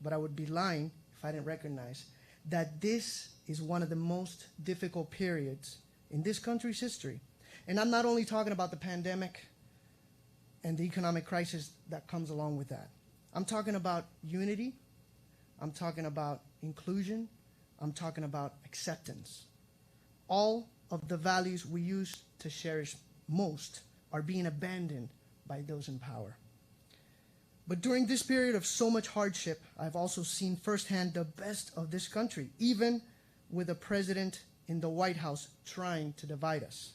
But I would be lying if I didn't recognize that this is one of the most difficult periods in this country's history. And I'm not only talking about the pandemic and the economic crisis that comes along with that. I'm talking about unity. I'm talking about inclusion. I'm talking about acceptance. All of the values we used to cherish most are being abandoned by those in power. But during this period of so much hardship, I've also seen firsthand the best of this country, even with a president in the White House trying to divide us.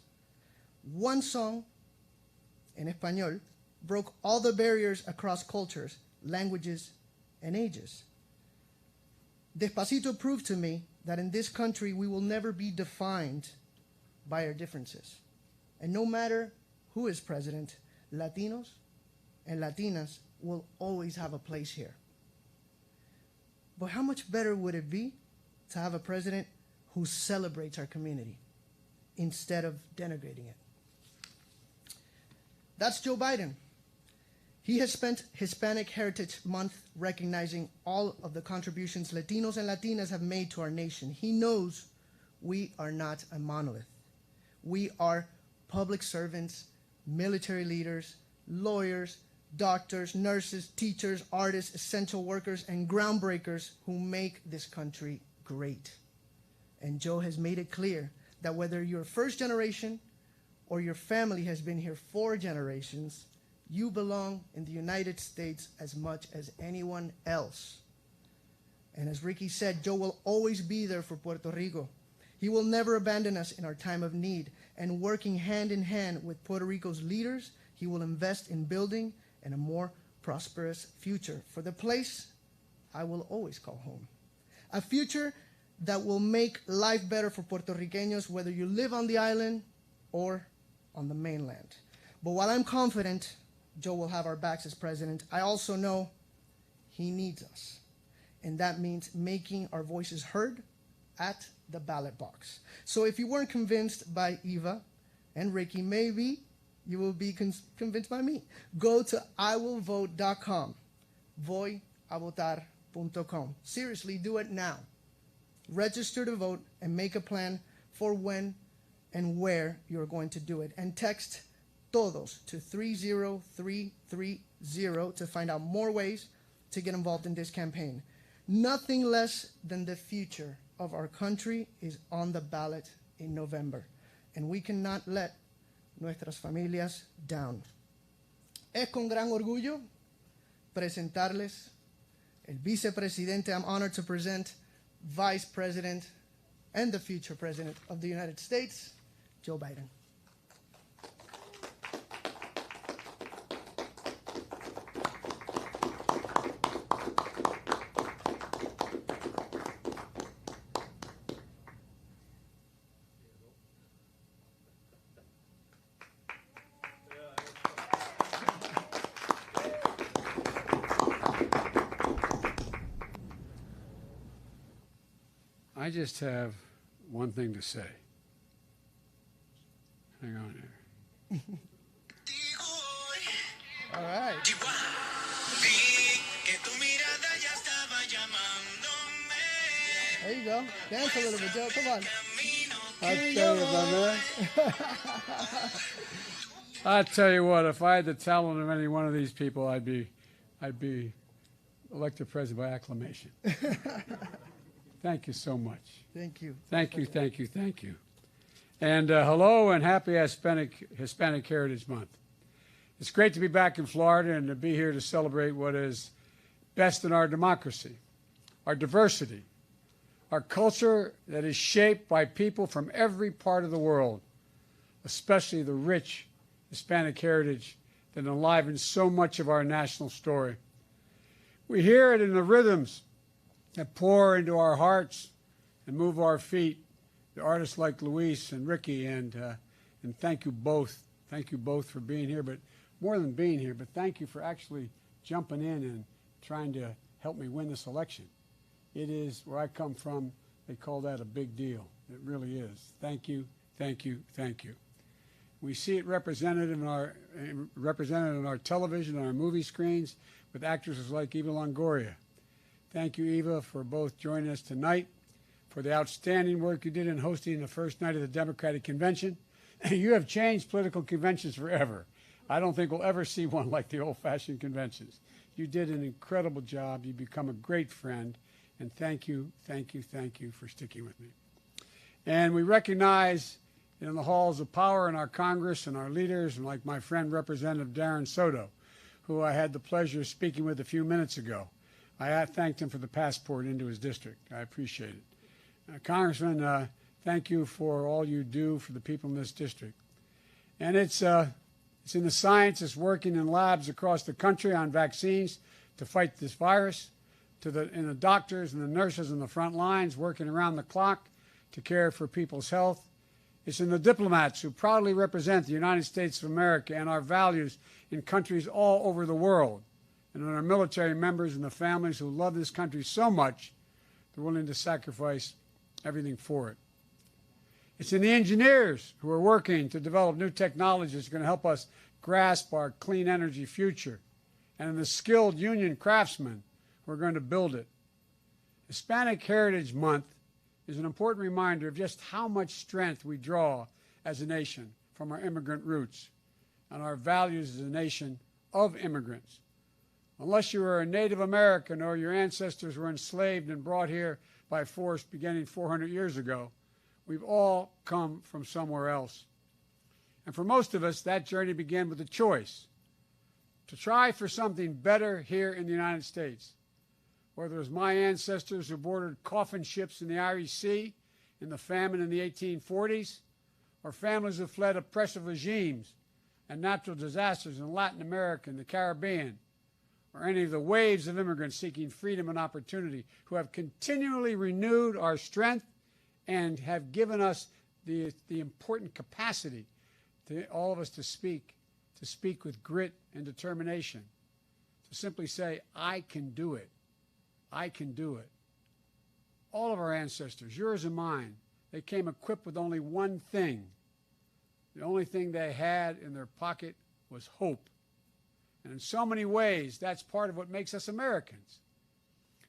One song, en español, broke all the barriers across cultures, languages, and ages. Despacito proved to me that in this country we will never be defined by our differences. And no matter who is president, Latinos and Latinas will always have a place here. But how much better would it be to have a president who celebrates our community instead of denigrating it? That's Joe Biden. He has spent Hispanic Heritage Month recognizing all of the contributions Latinos and Latinas have made to our nation. He knows we are not a monolith. We are public servants, military leaders, lawyers, doctors, nurses, teachers, artists, essential workers, and groundbreakers who make this country great. And Joe has made it clear that whether you're first generation or your family has been here 4 generations, you belong in the United States as much as anyone else. And as Ricky said, Joe will always be there for Puerto Rico. He He will never abandon us in our time of need. And working hand in hand with Puerto Rico's leaders, he will invest in building and a more prosperous future for the place I will always call home. A future that will make life better for Puerto Ricanos, whether you live on the island or on the mainland. But while I'm confident Joe will have our backs as president, I also know he needs us. And that means making our voices heard at the ballot box. So if you weren't convinced by Eva and Ricky, maybe you will be convinced by me. Go to iwillvote.com, voyavotar.com. Seriously, do it now. Register to vote and make a plan for when and where you're going to do it. And text TODOS to 30330 to find out more ways to get involved in this campaign. Nothing less than the future of our country is on the ballot in November, and we cannot let nuestras familias down. Es con gran orgullo presentarles el vicepresidente. I'm honored to present Vice President and the future President of the United States, Joe Biden. I just have one thing to say. Hang on here. All right. There you go. Dance a little bit, Joe. Come on. I tell you, my man. I tell you what, if I had the talent of any one of these people, I'd be elected president by acclamation. Thank you so much. Thank you. Thank you, thank you, thank you. And hello and happy Hispanic Heritage Month. It's great to be back in Florida and to be here to celebrate what is best in our democracy, our diversity, our culture that is shaped by people from every part of the world, especially the rich Hispanic heritage that enlivens so much of our national story. We hear it in the rhythms that pour into our hearts and move our feet. The artists like Luis and Ricky, and thank you both. Thank you both for being here, but more than being here, but thank you for actually jumping in and trying to help me win this election. It is, where I come from, they call that a big deal. It really is. Thank you, thank you, thank you. We see it represented in our television, on our movie screens, with actresses like Eva Longoria. Thank you, Eva, for both joining us tonight, for the outstanding work you did in hosting the first night of the Democratic Convention. You have changed political conventions forever. I don't think we'll ever see one like the old-fashioned conventions. You did an incredible job. You've become a great friend. And thank you, thank you, thank you for sticking with me. And we recognize in the halls of power in our Congress and our leaders, and like my friend Representative Darren Soto, who I had the pleasure of speaking with a few minutes ago. I thanked him for the passport into his district. I appreciate it. Congressman, thank you for all you do for the people in this district. And it's in the scientists working in labs across the country on vaccines to fight this virus, in the doctors and the nurses in the front lines working around the clock to care for people's health. It's in the diplomats who proudly represent the United States of America and our values in countries all over the world, and in our military members and the families who love this country so much, they're willing to sacrifice everything for it. It's in the engineers who are working to develop new technologies that are going to help us grasp our clean energy future, and in the skilled union craftsmen who are going to build it. Hispanic Heritage Month is an important reminder of just how much strength we draw as a nation from our immigrant roots and our values as a nation of immigrants. Unless you are a Native American or your ancestors were enslaved and brought here by force beginning 400 years ago, we've all come from somewhere else. And for most of us, that journey began with a choice to try for something better here in the United States. Whether it was my ancestors who boarded coffin ships in the Irish Sea in the famine in the 1840s, or families who fled oppressive regimes and natural disasters in Latin America and the Caribbean, or any of the waves of immigrants seeking freedom and opportunity who have continually renewed our strength and have given us the important capacity to all of us to speak with grit and determination, to simply say, I can do it. I can do it. All of our ancestors, yours and mine, they came equipped with only one thing. The only thing they had in their pocket was hope. And in so many ways, that's part of what makes us Americans.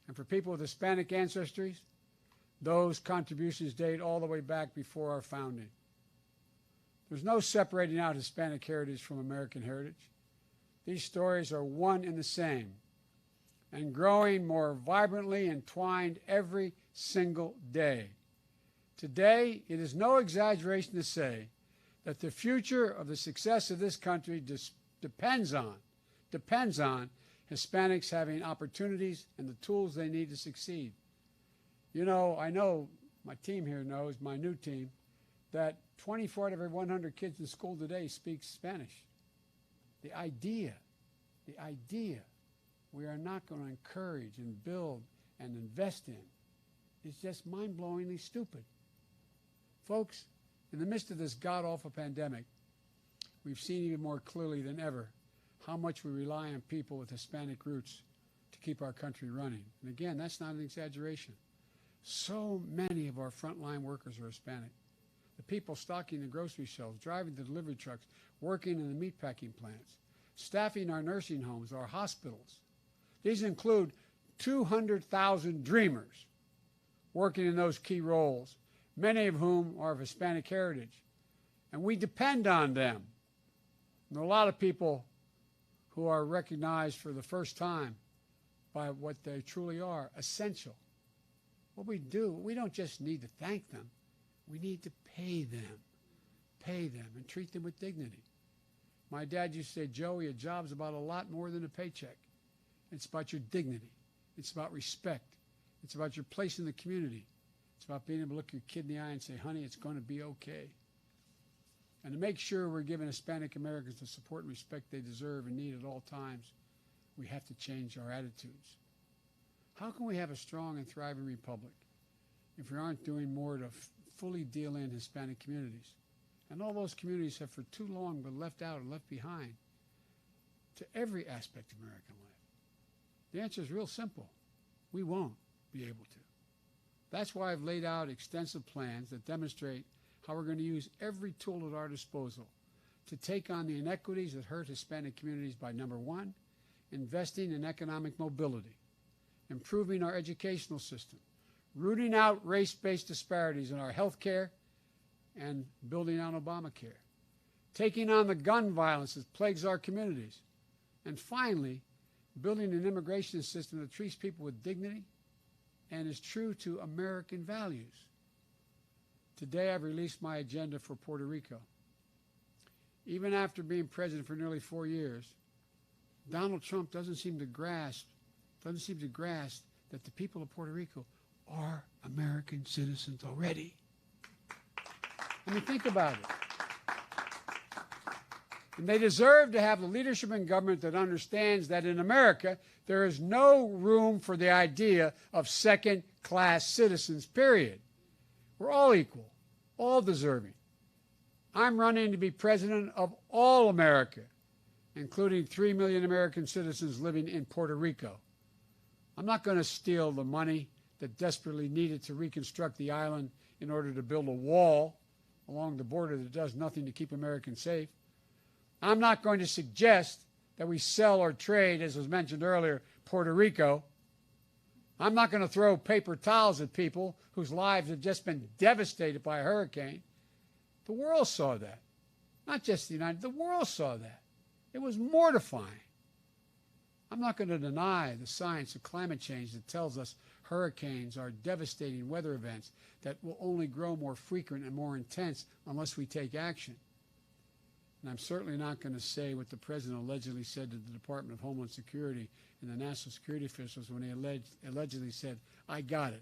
And for people with Hispanic ancestries, those contributions date all the way back before our founding. There's no separating out Hispanic heritage from American heritage. These stories are one and the same, and growing more vibrantly entwined every single day. Today, it is no exaggeration to say that the future of the success of this country depends on Hispanics having opportunities and the tools they need to succeed. You know, I know my team here knows, my new team, that 24 out of every 100 kids in school today speak Spanish. The idea we are not going to encourage and build and invest in is just mind-blowingly stupid. Folks, in the midst of this god-awful pandemic, we've seen even more clearly than ever how much we rely on people with Hispanic roots to keep our country running. And again, that's not an exaggeration. So many of our frontline workers are Hispanic. The people stocking the grocery shelves, driving the delivery trucks, working in the meatpacking plants, staffing our nursing homes, our hospitals. These include 200,000 dreamers working in those key roles, many of whom are of Hispanic heritage. And we depend on them. And there are a lot of people who are recognized for the first time by what they truly are, essential. What we do, we don't just need to thank them. We need to pay them, and treat them with dignity. My dad used to say, Joey, a job's about a lot more than a paycheck. It's about your dignity. It's about respect. It's about your place in the community. It's about being able to look your kid in the eye and say, honey, it's going to be okay. And to make sure we're giving Hispanic Americans the support and respect they deserve and need at all times, we have to change our attitudes. How can we have a strong and thriving republic if we aren't doing more to fully deal in Hispanic communities? And all those communities have for too long been left out and left behind to every aspect of American life. The answer is real simple. We won't be able to. That's why I've laid out extensive plans that demonstrate how we're going to use every tool at our disposal to take on the inequities that hurt Hispanic communities by, number one, investing in economic mobility, improving our educational system, rooting out race-based disparities in our health care, and building on Obamacare, taking on the gun violence that plagues our communities, and finally, building an immigration system that treats people with dignity and is true to American values. Today, I've released my agenda for Puerto Rico. Even after being president for nearly 4 years, Donald Trump doesn't seem to grasp that the people of Puerto Rico are American citizens already. I mean, think about it. And they deserve to have the leadership in government that understands that in America, there is no room for the idea of second-class citizens, period. We're all equal, all deserving. I'm running to be president of all America, including 3 million American citizens living in Puerto Rico. I'm not going to steal the money that desperately needed to reconstruct the island in order to build a wall along the border that does nothing to keep Americans safe. I'm not going to suggest that we sell or trade, as was mentioned earlier, Puerto Rico. I'm not going to throw paper towels at people whose lives have just been devastated by a hurricane. The world saw that. Not just the United States, the world saw that. It was mortifying. I'm not going to deny the science of climate change that tells us hurricanes are devastating weather events that will only grow more frequent and more intense unless we take action. And I'm certainly not going to say what the president allegedly said to the Department of Homeland Security and the national security officials when he allegedly said, I got it.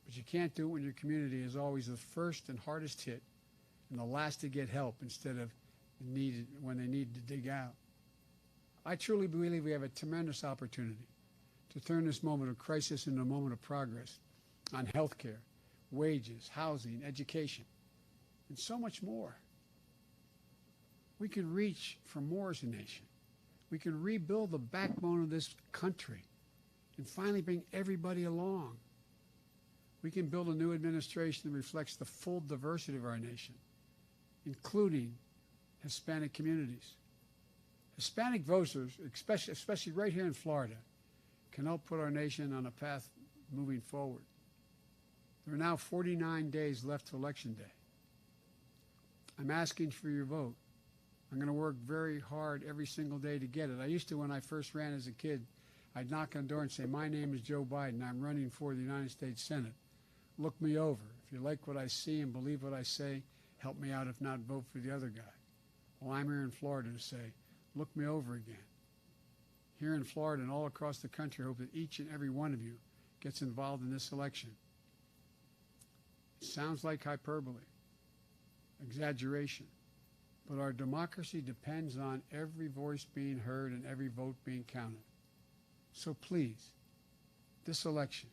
But you can't do it when your community is always the first and hardest hit and the last to get help instead of needed when they need to dig out. I truly believe we have a tremendous opportunity to turn this moment of crisis into a moment of progress on health care, wages, housing, education, and so much more. We can reach for more as a nation. We can rebuild the backbone of this country and finally bring everybody along. We can build a new administration that reflects the full diversity of our nation, including Hispanic communities. Hispanic voters, especially right here in Florida, can help put our nation on a path moving forward. There are now 49 days left to Election Day. I'm asking for your vote. I'm going to work very hard every single day to get it. I used to, when I first ran as a kid, I'd knock on the door and say, "My name is Joe Biden. I'm running for the United States Senate. Look me over. If you like what I see and believe what I say, help me out. If not, vote for the other guy." Well, I'm here in Florida to say, look me over again. Here in Florida and all across the country, I hope that each and every one of you gets involved in this election. It sounds like hyperbole, exaggeration, but our democracy depends on every voice being heard and every vote being counted. So please, this election,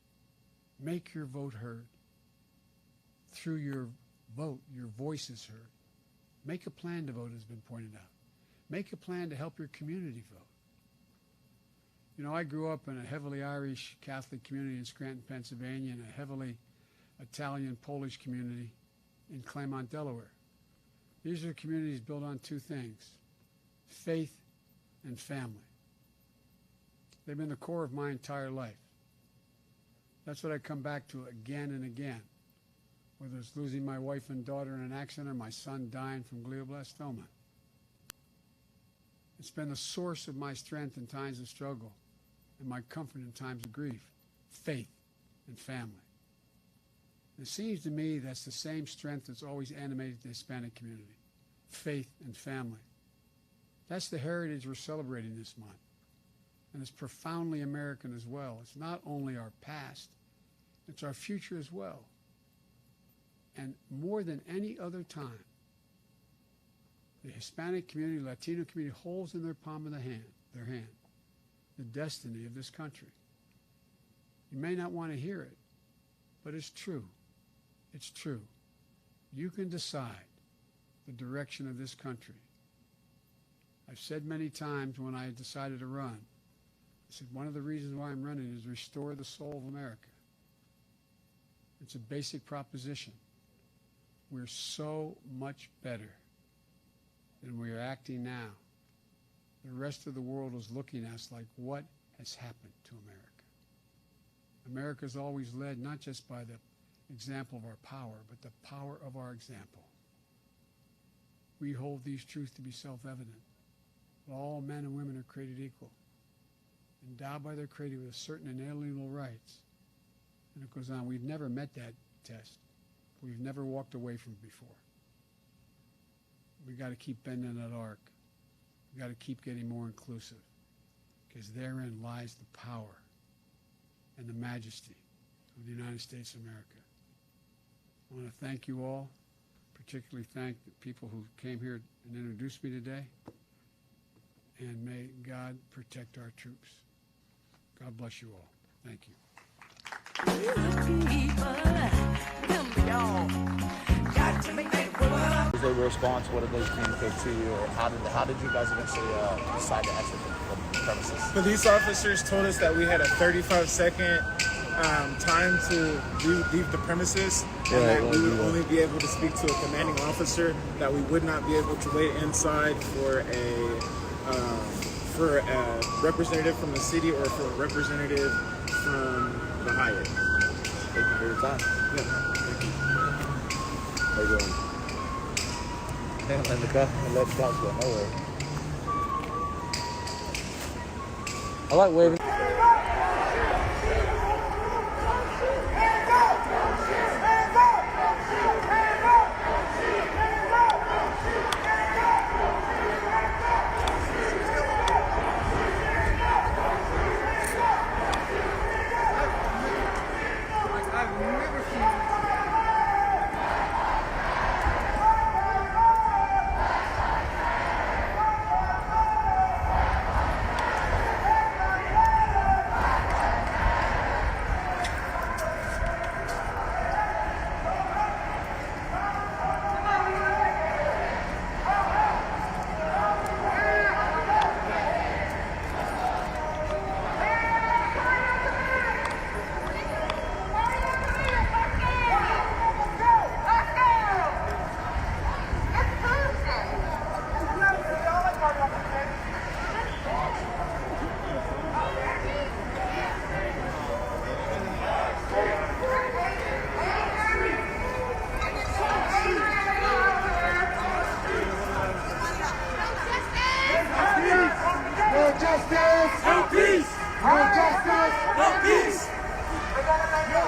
make your vote heard. Through your vote, your voice is heard. Make a plan to vote, has been pointed out. Make a plan to help your community vote. You know, I grew up in a heavily Irish Catholic community in Scranton, Pennsylvania, and a heavily Italian Polish community in Claremont, Delaware. These are communities built on two things: faith and family. They've been the core of my entire life. That's what I come back to again and again, whether it's losing my wife and daughter in an accident or my son dying from glioblastoma. It's been the source of my strength in times of struggle and my comfort in times of grief: faith and family. It seems to me that's the same strength that's always animated the Hispanic community: faith and family. That's the heritage we're celebrating this month. And it's profoundly American as well. It's not only our past, it's our future as well. And more than any other time, the Hispanic community, Latino community holds in their palm of their hand, the destiny of this country. You may not want to hear it, but it's true. It's true. You can decide the direction of this country. I've said many times when I decided to run, I said one of the reasons why I'm running is restore the soul of America. It's a basic proposition. We're so much better than we are acting now. The rest of the world is looking at us like, what has happened to America? America's always led not just by the example of our power, but the power of our example. We hold these truths to be self-evident. All men and women are created equal, endowed by their Creator with certain inalienable rights. And it goes on. We've never met that test. We've never walked away from it before. We've got to keep bending that arc. We've got to keep getting more inclusive, because therein lies the power and the majesty of the United States of America. I want to thank you all, particularly thank the people who came here and introduced me today, and may God protect our troops. God bless you all. Thank you. Was there a response? What did they communicate to you? Or how did you guys eventually decide to exit the premises? Police officers told us that we had a 35-second time to leave the premises, and that we would only be able to speak to a commanding officer, that we would not be able to wait inside for a representative from the city or for a representative from the Hyatt. Thank you for your time. Yeah, thank you. How you doing? And let the cops go. No way. I like waving. I've never No justice, no peace. We're going to make a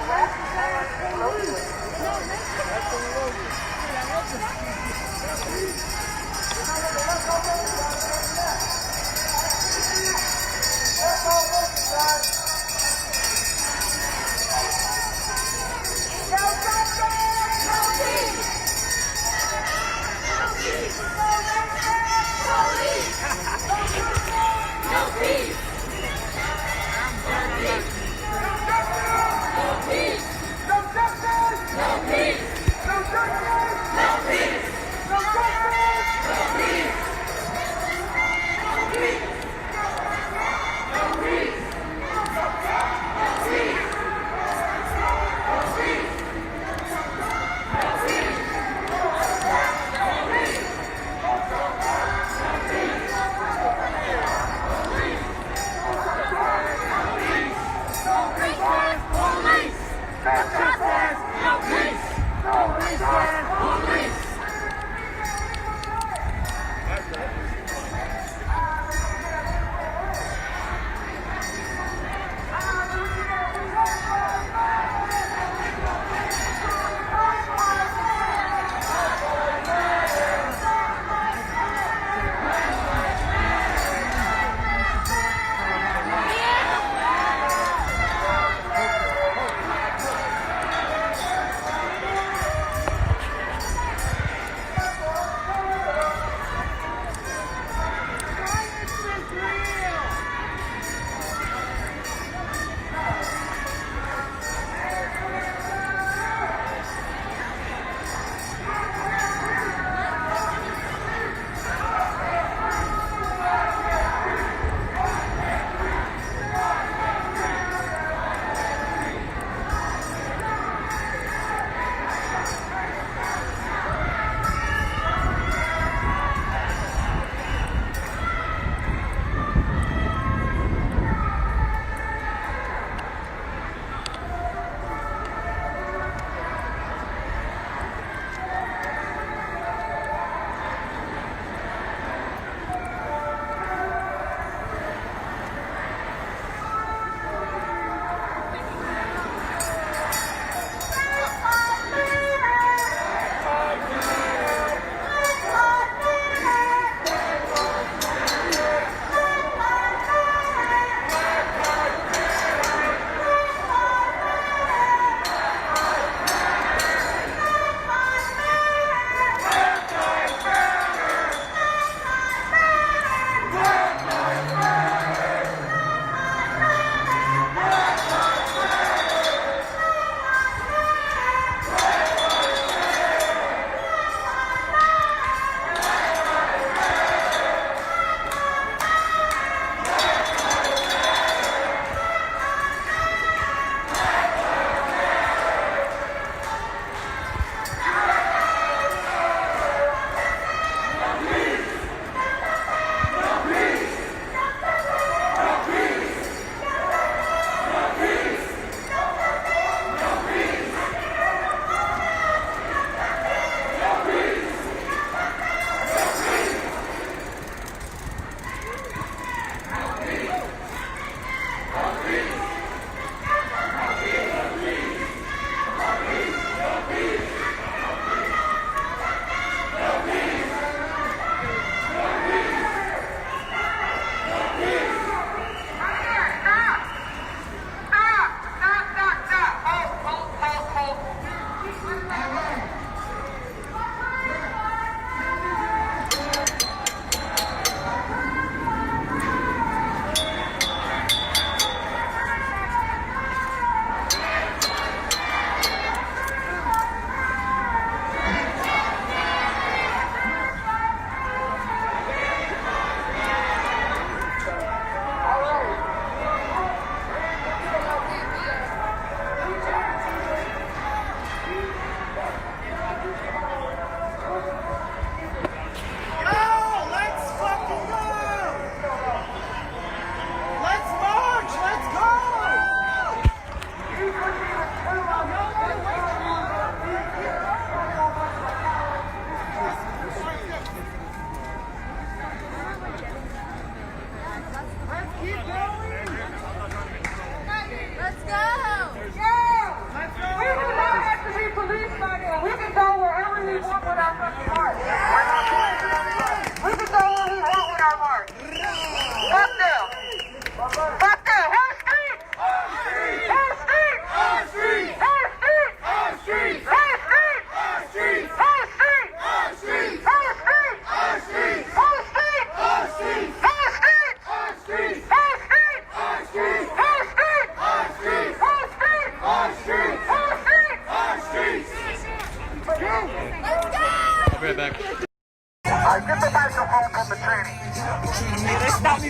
No peace.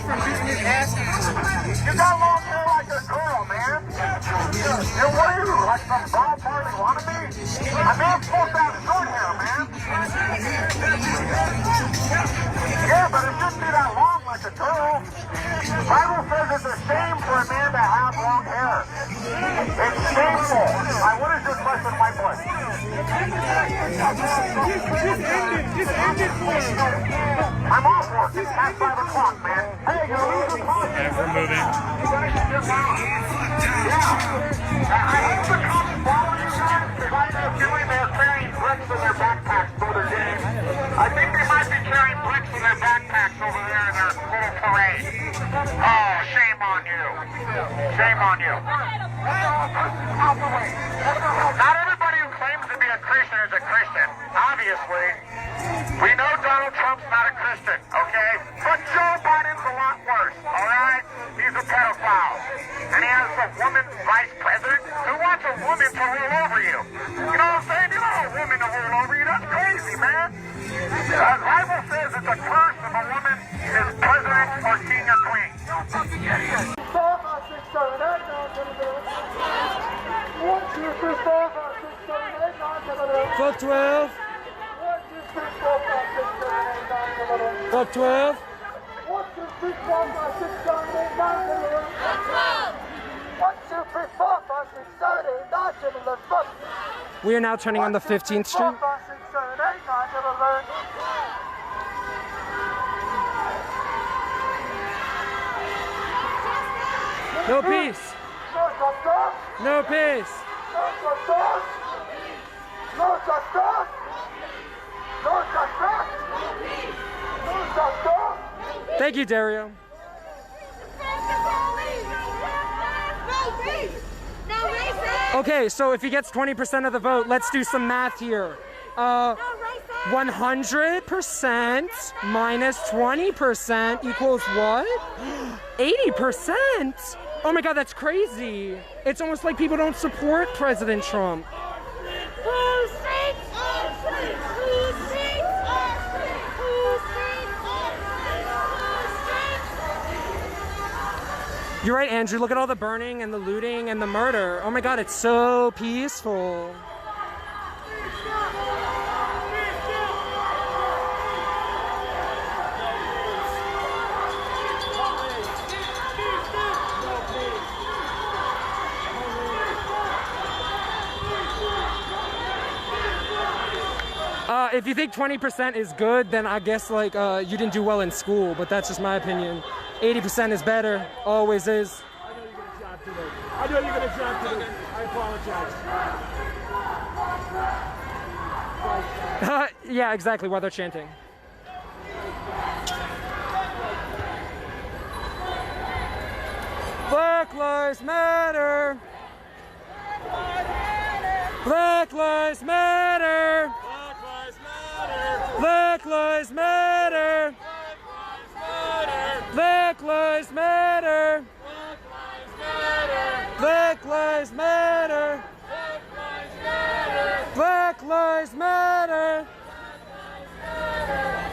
from getting his ass handed. You got long hair like a girl, man. You what are you, like some ball party wannabe? A man's supposed to have short hair, man. Yeah, but it shouldn't be that long like a girl. Bible says it's a shame for a man to have long hair. It's shameful. What is this question, my boy? Just end it for him. I'm off work. It's past 5 o'clock, man. Hey, you're losing politics. Okay, we're moving. Yeah. I hope the cops follow you guys, because I know doing they're carrying bricks in their backpacks for their game. I think they might be carrying bricks in their backpacks over there in their little parade. Oh, shame on you. Shame on you. Not everybody who claims to be a Christian is a Christian. Obviously, we know Donald Trump's not a Christian, okay? But Joe Biden's a lot worse, all right? He's a pedophile. And he has a woman vice president who wants a woman to rule over you. You know what I'm saying? You don't want a woman to rule over you. That's crazy, man. The Bible says it's a curse if a woman is president or king or queen. Fuck 12. Fuck 12. We are now turning on the 15th Street. No peace. No peace. Thank you, Dario. Okay, so if he gets 20% of the vote, let's do some math here. 100% minus 20% equals what? 80%? Oh my God, that's crazy. It's almost like people don't support President Trump. You're right, Andrew. Look at all the burning and the looting and the murder. Oh my God, it's so peaceful. If you think 20% is good, then I guess like you didn't do well in school, but that's just my opinion. 80% is better, always is. I know you're going to jump today. I apologize. Yeah, exactly, while they're chanting. Black Lives Matter! Black Lives Matter! Black Lives Matter! Black Lives Matter! Black Lives Matter! Black Lives Matter!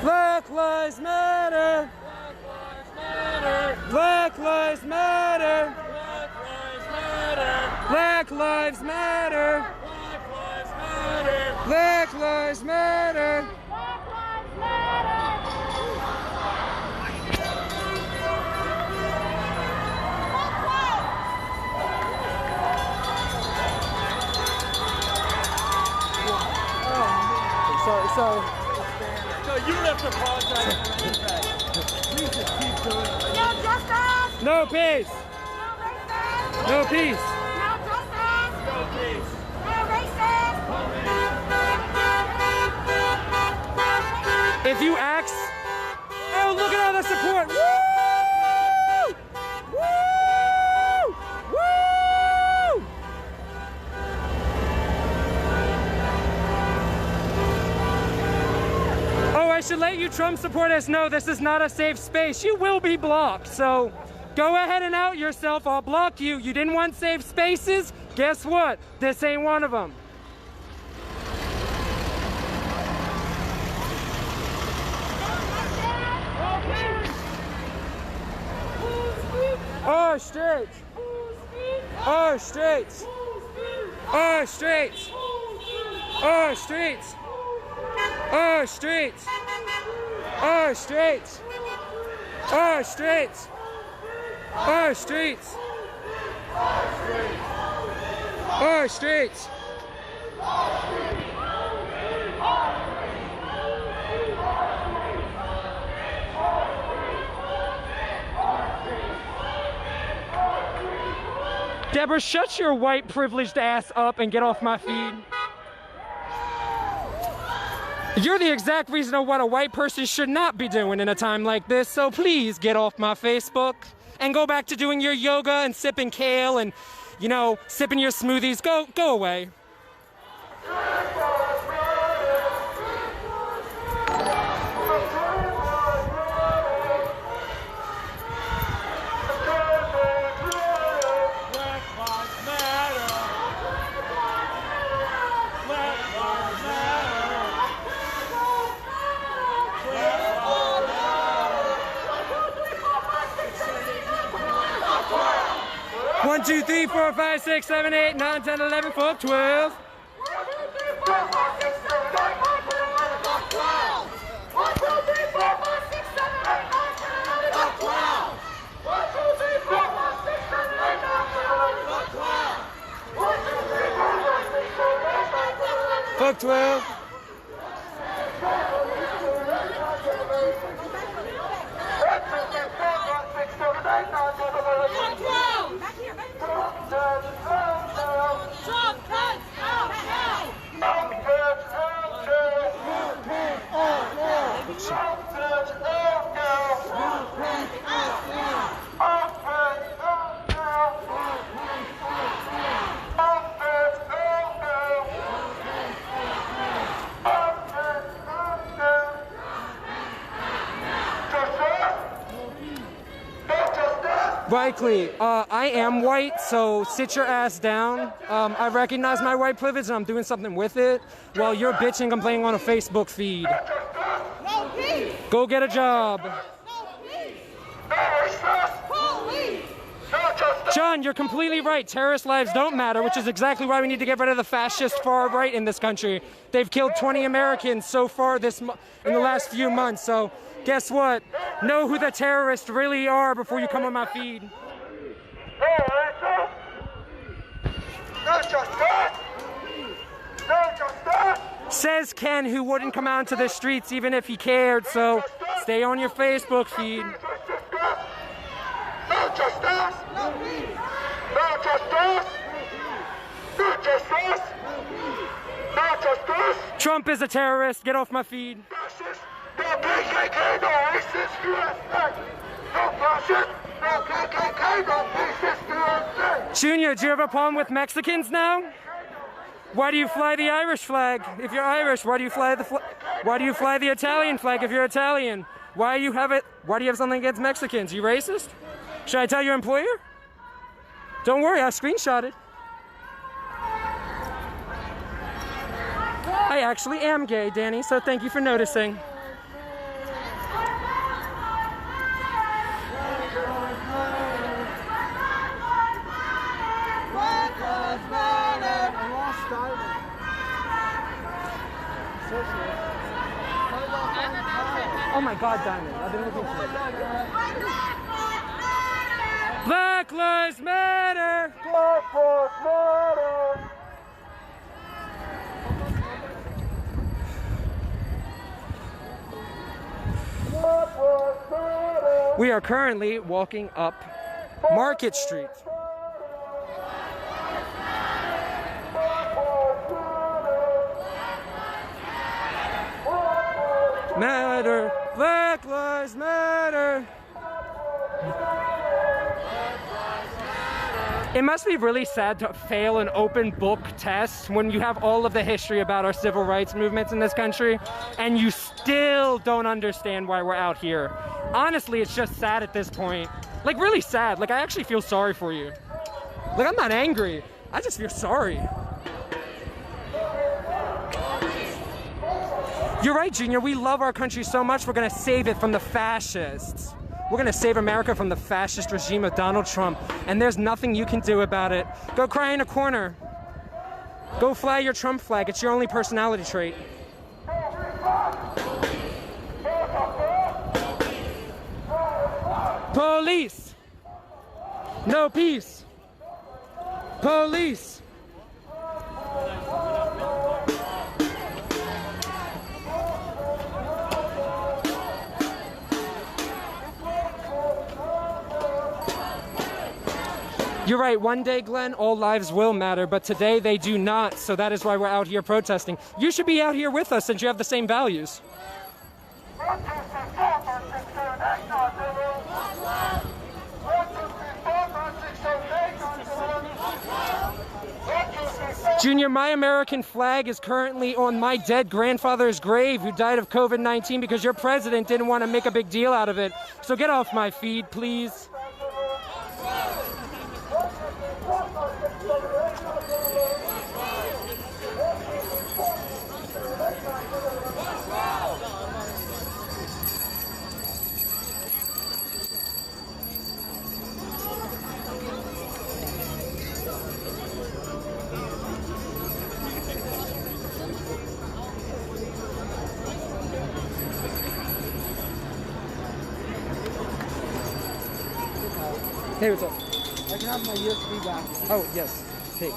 Black Lives Matter! Black Lives Matter! Black Lives Matter! Black Lives Matter! So you don't have to apologize. Please just keep doing it. No justice! No peace! No peace! No justice! No peace! No racist! If you ask, oh, look at all the support! Woo! Woo! Woo! Oh, I should let you Trump supporters know this is not a safe space. You will be blocked, so go ahead and out yourself. I'll block you. You didn't want safe spaces? Guess what? This ain't one of them. Our streets! Our streets! Our streets! Our streets! Our streets! Our streets! Our streets! Our streets! Our streets! Deborah, shut your white privileged ass up and get off my feed. You're the exact reason of what a white person should not be doing in a time like this, so please get off my Facebook and go back to doing your yoga and sipping kale and, you know, sipping your smoothies. Go away. One, 2, 3, 4, 5, 6, 7, 8, 9, 10, 11, 12, 12. Fuck 12. Likely, I am white, so sit your ass down. I recognize my white privilege and I'm doing something with it while you're bitching and complaining on a Facebook feed. Go get a job. John, you're completely right. Terrorist lives don't matter, which is exactly why we need to get rid of the fascist far right in this country. They've killed 20 Americans so far in the last few months, so guess what? Know who the terrorists really are before you come on my feed. Says Ken, who wouldn't come out into the streets even if he cared, so stay on your Facebook feed. No justice! No peace! No justice! No justice! No justice! Trump is a terrorist. Get off my feed. Fascist! No KKK! No racist USA! No fascist! No KKK! No racist USA! Junior, do you have a problem with Mexicans now? Why do you fly the Irish flag if you're Irish? Why do you fly the Italian flag if you're Italian? Why do you have something against Mexicans? You racist? Should I tell your employer? Don't worry, I screenshot it. I actually am gay, Danny, so thank you for noticing. Oh my God, Diamond, I've been looking for it. Black Lives Matter! Black Lives Matter! Black Lives Matter! We are currently walking up Market Street. Matter, Black Lives Matter. It must be really sad to fail an open book test when you have all of the history about our civil rights movements in this country and you still don't understand why we're out here. Honestly, it's just sad at this point. Like, really sad. Like, I actually feel sorry for you. Like, I'm not angry. I just feel sorry. You're right, Junior. We love our country so much, we're gonna save it from the fascists. We're going to save America from the fascist regime of Donald Trump, and there's nothing you can do about it. Go cry in a corner. Go fly your Trump flag. It's your only personality trait. Police! No peace! Police! You're right, one day, Glenn, all lives will matter, but today they do not, so that is why we're out here protesting. You should be out here with us since you have the same values. Junior, my American flag is currently on my dead grandfather's grave who died of COVID-19 because your president didn't want to make a big deal out of it. So get off my feed, please. Hey, what's up? I can have my USB back. Oh, yes. Hey.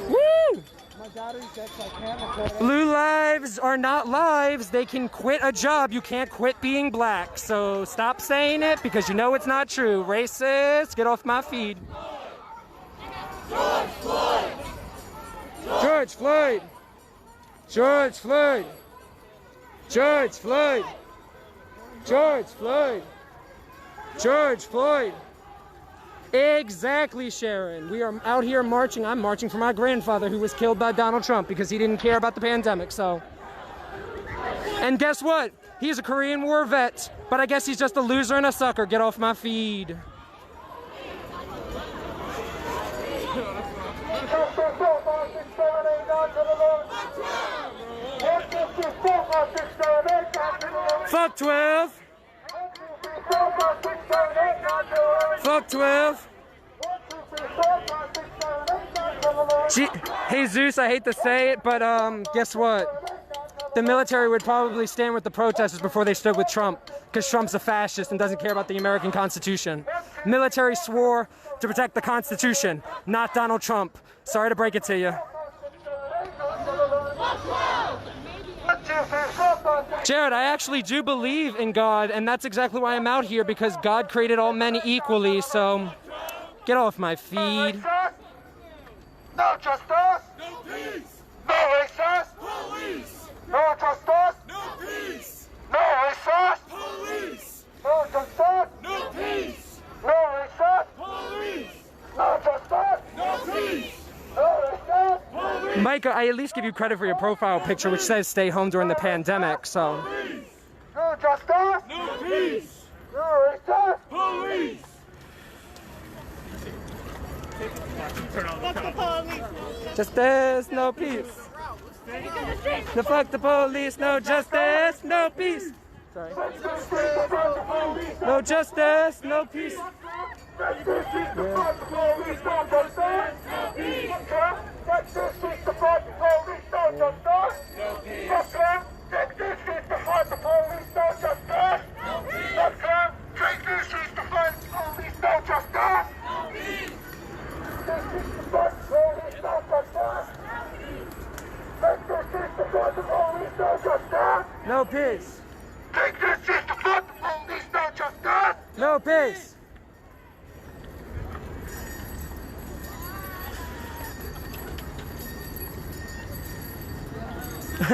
Woo! My battery says I can't record it. Blue lives are not lives. They can quit a job. You can't quit being black. So stop saying it because you know it's not true. Racist, get off my feed. George Floyd! George Floyd! George Floyd! George Floyd! George Floyd! George Floyd! Exactly, Sharon. We are out here marching. I'm marching for my grandfather who was killed by Donald Trump because he didn't care about the pandemic, so. And guess what? He's a Korean War vet, but I guess he's just a loser and a sucker. Get off my feed. Fuck 12. Fuck 12. Hey Zeus, I hate to say it, but guess what? The military would probably stand with the protesters before they stood with Trump, because Trump's a fascist and doesn't care about the American Constitution. Military swore to protect the Constitution, not Donald Trump. Sorry to break it to you. Jared, I actually do believe in God, and that's exactly why I'm out here, because God created all men equally, so get off my feed. No justice! No peace! No racist! Police! No justice! No peace! No racist! Police! No justice! No peace! No racist! Police! No justice! No peace! Micah, I at least give you credit for your profile picture, which says stay home during the pandemic, so. No justice! No peace! No racist! Police! Fuck the police! Justice, no peace. No fuck the police, no justice, no peace. Sorry. No justice, no peace. No peace. No peace.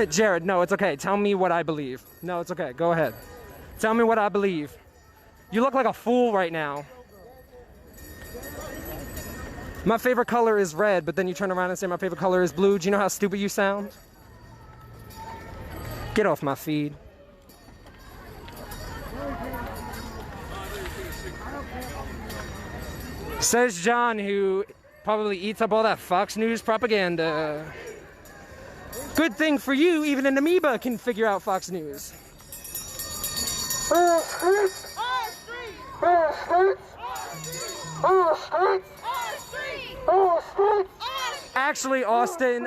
Jared, no, it's okay. Tell me what I believe. No, it's okay. Go ahead. Tell me what I believe. You look like a fool right now. My favorite color is red, but then you turn around and say my favorite color is blue. Do you know how stupid you sound? Get off my feed. Says John, who probably eats up all that Fox News propaganda. Good thing for you, even an amoeba can figure out Fox News. actually, Austin,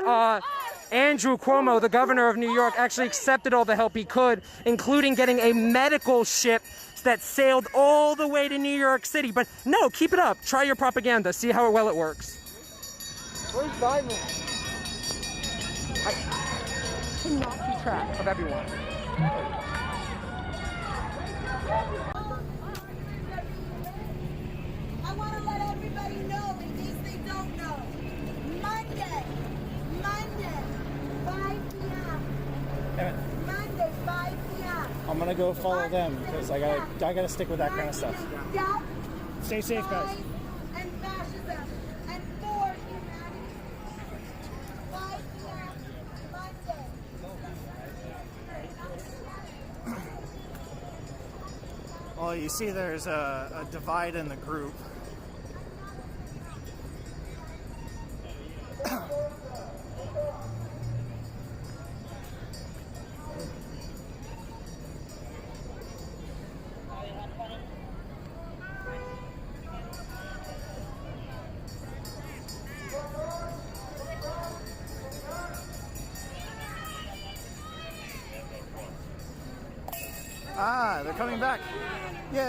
Andrew Cuomo, the governor of New York, actually accepted all the help he could, including getting a medical ship that sailed all the way to New York City. But no, keep it up. Try your propaganda. See how well it works. Where's Diamond? I cannot keep track of everyone. I want to let everybody know, in case they don't know, Monday, 5 p.m. Monday, 5 p.m. I'm gonna go follow them because I gotta stick with that kind of stuff. Stay safe, guys. And fascism and for humanity. 5 p.m. Monday. Well, you see there's a divide in the group. Ah, they're coming back. Yay,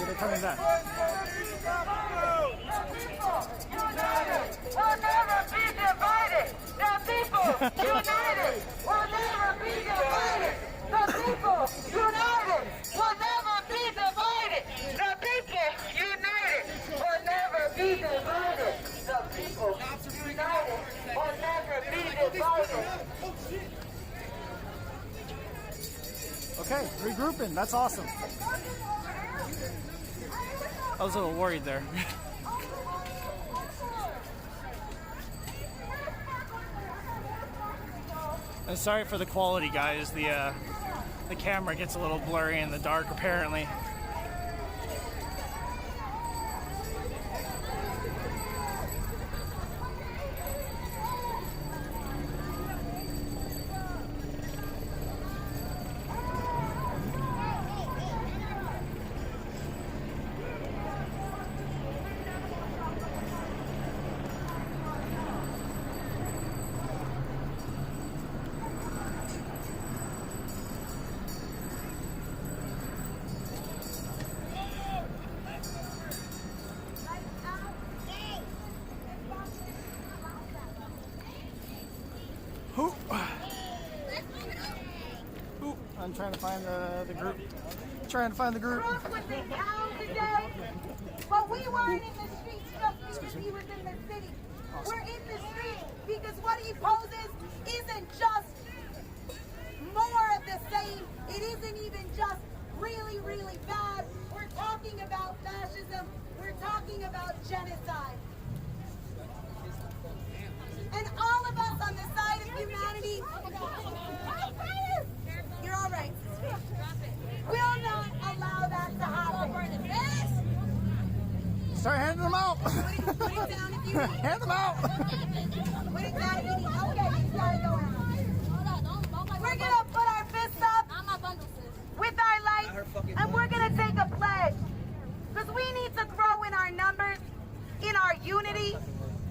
they're coming back. We'll never be divided. The people united will never be divided. The people united will never be divided. The people united will never be divided. The people united will never be divided. Okay, regrouping. That's awesome. I was a little worried there. And sorry for the quality, guys. The camera gets a little blurry in the dark, apparently. I'm trying to find the group. Trying to find the group. Trump was in town today, but we weren't in the streets just because he was in the city. We're in the streets because what he poses isn't just more of the same. It isn't even just really, really bad. We're talking about fascism. We're talking about genocide. And all of us on the side of humanity, you're all right. Will not allow that to happen. Start handing them out. Put it down if you need. Hand them out. Put it down if you need. Okay, you gotta go around. We're gonna put our fists up with our lights, and we're gonna take a pledge. Because we need to grow in our numbers, in our unity,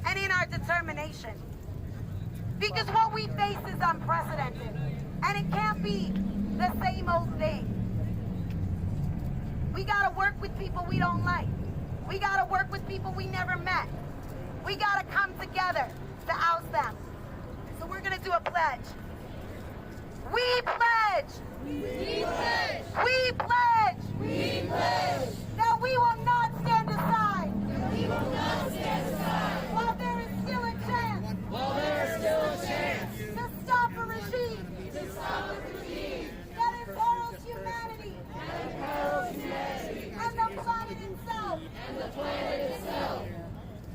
and in our determination. Because what we face is unprecedented, and it can't be the same old thing. We gotta work with people we don't like. We gotta work with people we never met. We gotta come together to oust them. So we're gonna do a pledge. We pledge. We pledge. We pledge. We pledge. That we will not stand aside. We will not stand aside. While there is still a chance. While there is still a chance. To stop a regime. To stop a regime. That imperils humanity. That imperils humanity. And the planet itself. And the planet itself.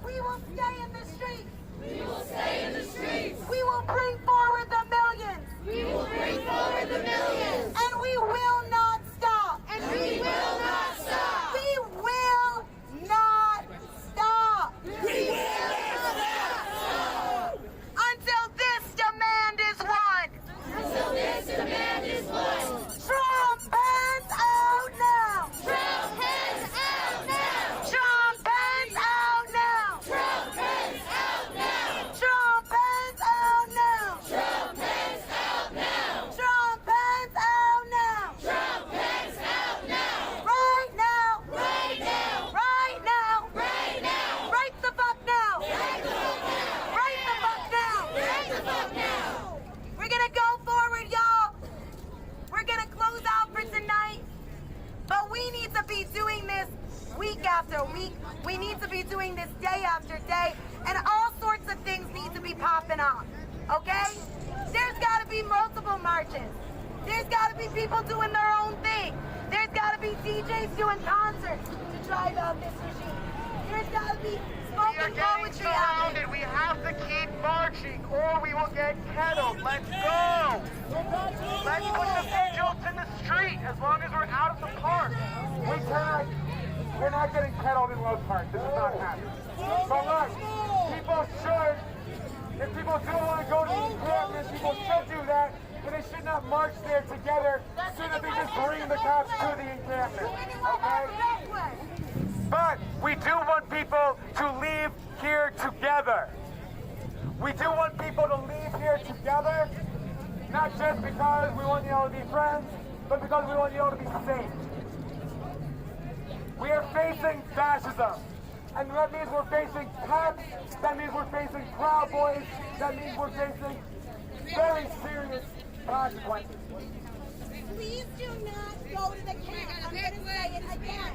We will stay in the streets. We will stay in the streets. We will bring forward the millions. We will bring forward the millions. And we will not stop. And we will not stop. We will not stop. We will not stop. Until this demand is won. Until this demand is won. Trump hands out now. Trump hands out now. Trump hands out now. Trump hands after week. We need to be doing this day after day, and all sorts of things need to be popping off, okay? There's got to be multiple marches. There's got to be people doing their own thing. There's got to be DJs doing concerts to drive out this regime. There's got to be spoken poetry out there. We have to keep marching or we will get kettled. Let's go. Let's put the vigils in the street as long as we're out of the park. We're not getting kettled in Rose Park. This is not happening. So look, people should, if people do want to go to the encampment, people should do that, but they should not march there together so that they just bring the cops to the encampment. Okay? But we do want people to leave here together. We do want people to leave here together, not just because we want you all to be friends, but because we want you all to be safe. We are facing fascism, and that means we're facing cops, that means we're facing Proud Boys, that means we're facing very serious consequences. Please do not go to the camp. I'm going to say it again.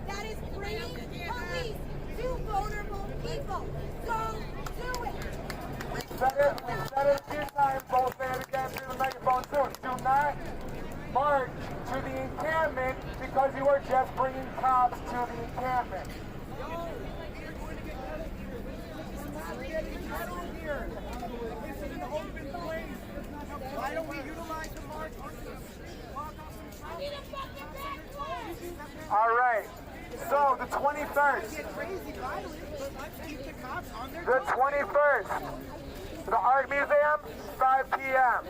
That is bringing police to vulnerable people. Don't do it. We said it a few times, but we'll say it again through the megaphone soon. Do not march to the encampment because you are just bringing cops to the encampment. Why don't we utilize the march? All right. So the 21st. The 21st. The Art Museum, 5 p.m.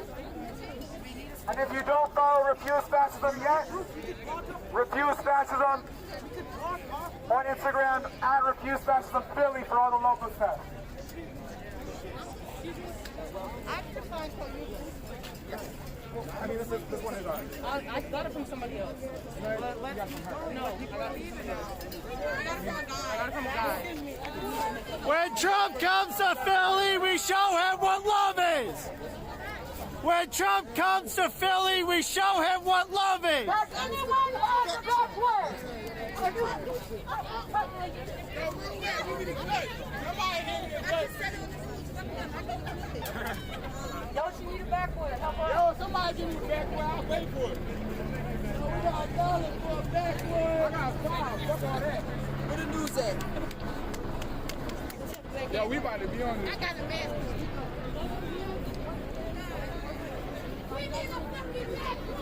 And if you don't follow Refuse Fascism yet, Refuse Fascism on Instagram at Refuse Fascism Philly for all the local stuff. I mean, this one is ours. I got it from somebody else. No, I got it from a guy. When Trump comes to Philly, we show him what love is. When Trump comes to Philly, we show him what love is. Does anyone have the backward? Yo, she need a backward. Yo, somebody give me a backward. I'll pay for it. We got $1 for a backward. I got $5. Fuck all that. Where the news at? Yo, we about to be on this. I got a mask. We need a fucking backward.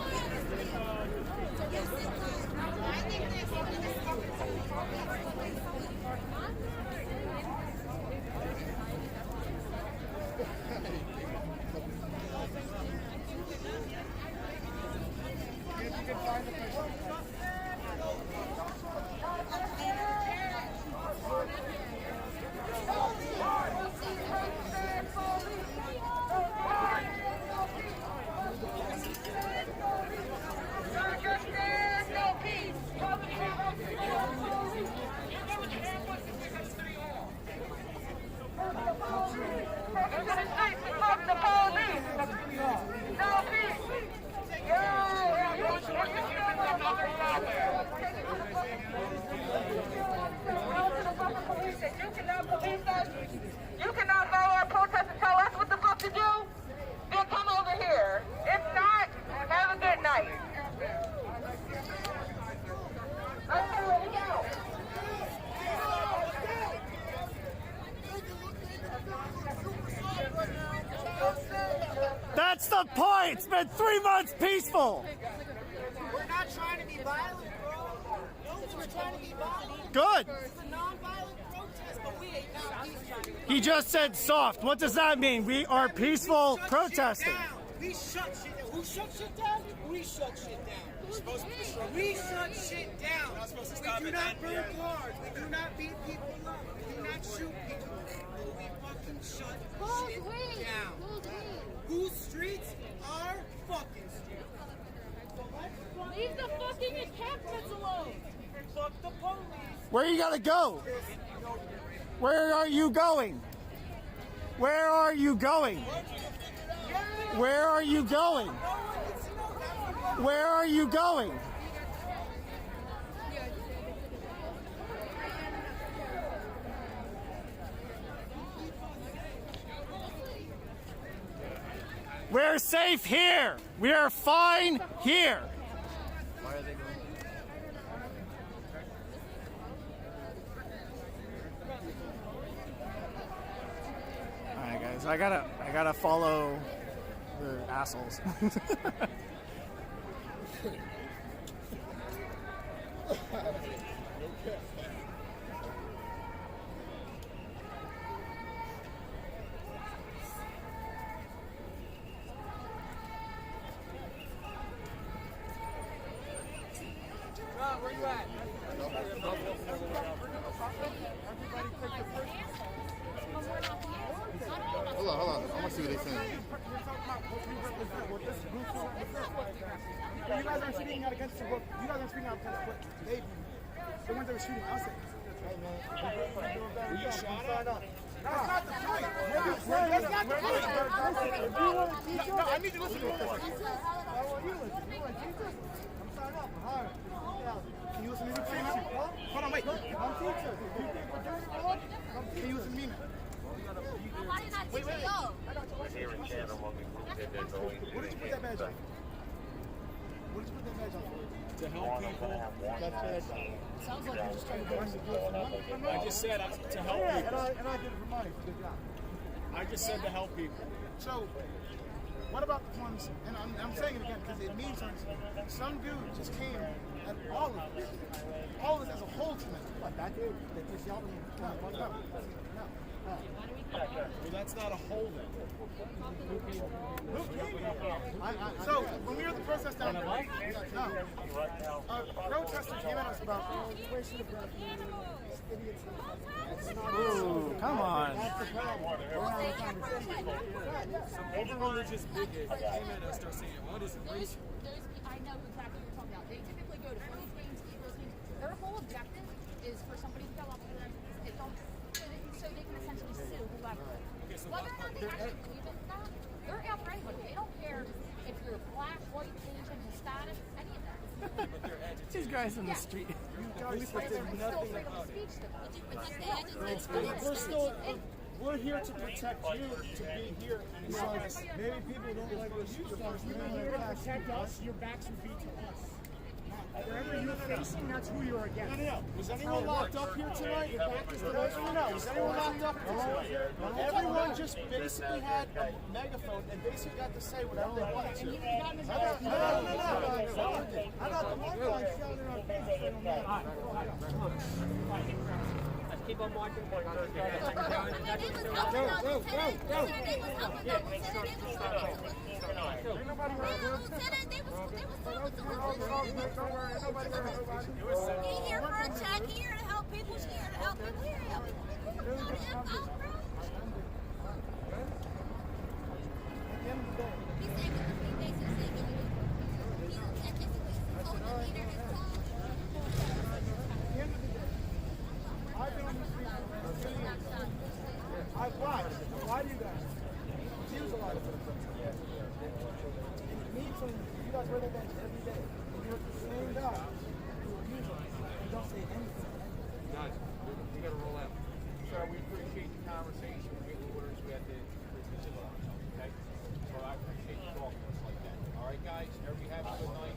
I think You cannot follow our protest and tell us what the fuck to do? Then come over here. If not, have a good night. Okay, let me go. That's the point. It's been 3 months peaceful. We're not trying to be violent, bro. No one's trying to be violent. Good. It's a non-violent protest, but we ain't not peaceful. He just said soft. What does that mean? We are peaceful protesting. We shut shit down. Who shut shit down? We shut shit down. We shut shit down. We do not burn cars. We do not beat people up. We do not shoot people. We fucking shut shit down. Whose streets are fucking streets? leave the fucking encampments alone. Fuck the police. Where you gotta go? Where are you going? Where are you going? Where are you going? Where are you going? We're safe here. We are fine here. Why are they going? All right, guys. I gotta follow the assholes. Where you at? Hold on. I want to see what they're saying. You guys aren't speaking out against the book. You guys aren't speaking out against what they do. The ones that were shooting us. Were you shot at? That's not the point. That's not the point. If you want to teach us, no, I need to listen to this. I want you to listen. You want to teach us? I'm signing up. All right. Can you listen to me? Hold on, wait. I'm teacher. If you think we're doing it wrong, can you listen to me now? Wait. What did you put that badge on? What did you put that badge on for? To help people. Sounds like you're just trying to do it for money. I just said to help Yeah, people. and I did it for money. Good job. I just said to help people. So, what about the ones, and I'm saying it again because it means something. Some dude just came at all of us as a whole tonight. What, that dude that just yelled at me? No. Well, that's not a whole then. So, when we were at the protest down there, protesters came at us about, where should have been idiots. Ooh, come on. That's the problem. Some over-religious bigot came at us, started saying, what is it, race? I know exactly what you're talking about. They typically go to Phillies games, Eagles games. Their whole objective is for somebody to go up to them, so they can essentially sue whoever. Whether or not they actually believe in that, they're out for anybody. They don't care if you're black, white, Asian, Hispanic, any of that. These guys in the street. We're here to protect you, to be here. Maybe people don't like what you do. You're here to protect us, your backs would be to us. Wherever you're facing, that's who you're against. No. Was anyone locked up here tonight? Your back is to us. No. Was anyone locked up here tonight? Everyone just basically had a megaphone and basically got to say whatever they wanted to. No. I got the one guy shouting in our faces. They don't matter. Keep on walking. Go. Here for a check, here to help people, here to help people, here to help people. Why do you guys? Use a lot of it. It means something. You guys wear that badge every day. You're the same guy. You don't say anything. Guys, we got to roll out. Sir, we appreciate the conversation. We get the orders. We have to revisit it. Okay? So I appreciate you talking to us like that. All right, guys? Everybody have a good night.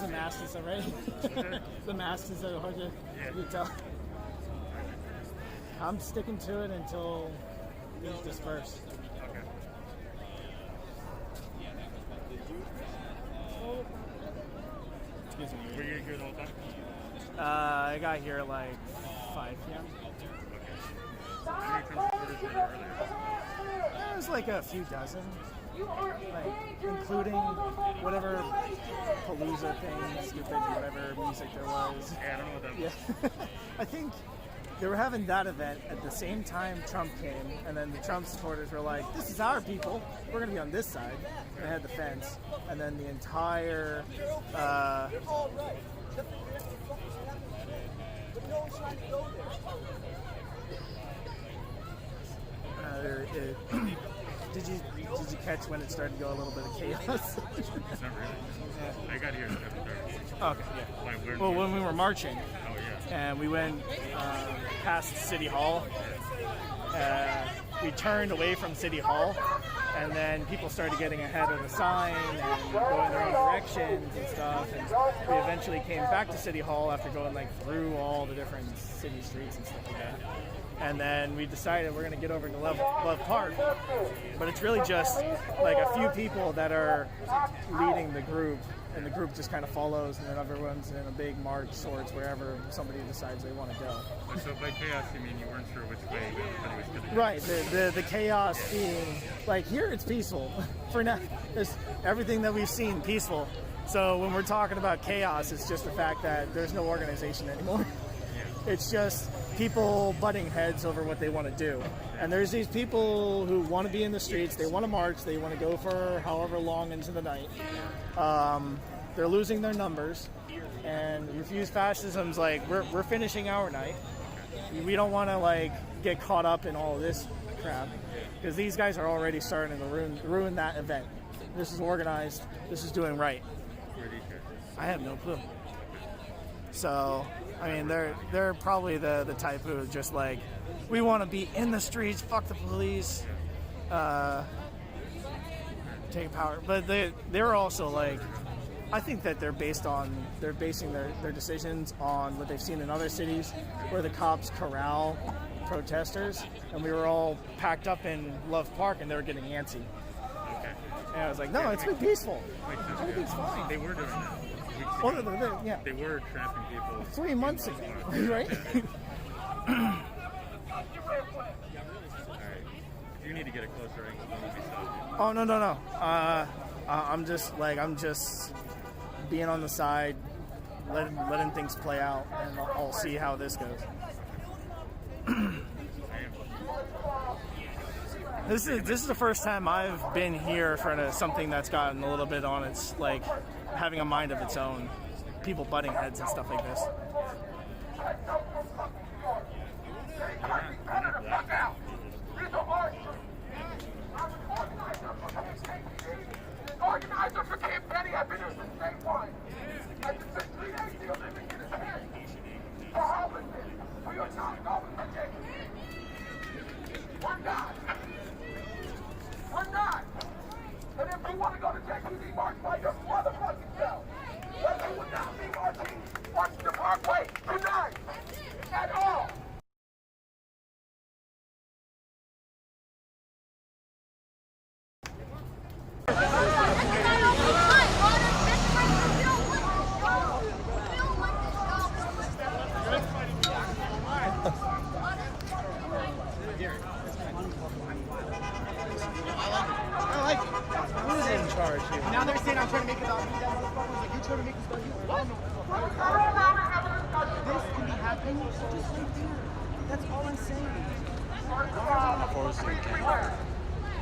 The mask is already. The mask is so hard to tell. I'm sticking to it until these disperse. Excuse me. Were you here the whole time? I got here like 5 p.m. How many Trump supporters were there earlier? There was like a few dozen, like including whatever Palooza thing, stupid, whatever music there was. Yeah, I don't know what that was. Yeah. I think they were having that event at the same time Trump came, and then the Trump supporters were like, this is our people, we're going to be on this side. They had the fence, and then the entire did you catch when it started to go a little bit of chaos? Not really. I got here at 7:30. Okay, yeah. Well, when we were marching, and we went past City Hall, we turned away from City Hall, and then people started getting ahead of the sign and going their own directions and stuff, and we eventually came back to City Hall after going like through all the different city streets and stuff like that. And then we decided we're going to get over to Love Park, but it's really just like a few people that are leading the group, and the group just kind of follows, and then everyone's in a big march towards wherever somebody decides they want to go. So by chaos, you mean you weren't sure which way everybody was going to go? Right, the chaos being, like here it's peaceful. For now, it's everything that we've seen peaceful. So when we're talking about chaos, it's just the fact that there's no organization anymore. It's just people butting heads over what they want to do. And there's these people who want to be in the streets, they want to march, they want to go for however long into the night. They're losing their numbers, and Refuse Fascism's like, we're finishing our night. We don't want to like get caught up in all this crap, because these guys are already starting to ruin that event. This is organized, this is doing right. I have no clue. So, I mean, they're probably the type who are just like, we want to be in the streets, fuck the police, take power. But they're also like, I think that they're basing their decisions on what they've seen in other cities where the cops corral protesters, and we were all packed up in Love Park and they were getting antsy. Okay. And I was like, no, it's been peaceful. Everything's fine. They were doing that. Yeah. They were trapping people. 3 months ago, right? Alright. If you need to get a closer angle, don't let me stop you. Oh, no. I'm just being on the side, letting things play out, and I'll see how this goes. This is the first time I've been here for something that's gotten a little bit on its, like, having a mind of its own. People butting heads and stuff like this. Organizer for Camp Petty, I've been here since day one. I've been 3 days here living in his head. For homelessness, we are not going to take it. We're not. We're not. And if you want to go to JPD, march by your motherfucking self. But you will not be marching on the Parkway tonight. At all. Now they're saying I'm trying to make it about me. That motherfucker's like, you're trying to make this about you. What? This can be happening just right there. That's all I'm saying. Of course you can.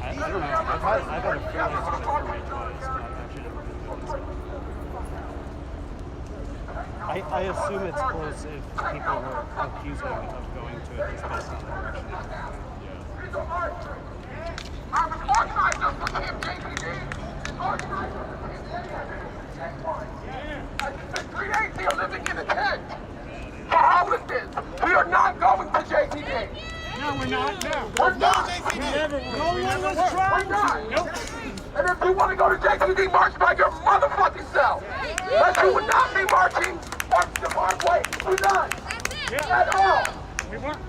I don't know. I've had a feeling it's going to hurt me twice. I've actually never been to this. I assume it's close if people were accusing of going to it just based on the direction. I was organized for Camp JPD. I spent 3 days here living in a tent. For homelessness, we are not going to JPD. No, we're not. No. We're not. No one was trying to. Nope. And if you want to go to JPD, march by your motherfucking self. But you would not be marching on the Parkway tonight. At all. We weren't.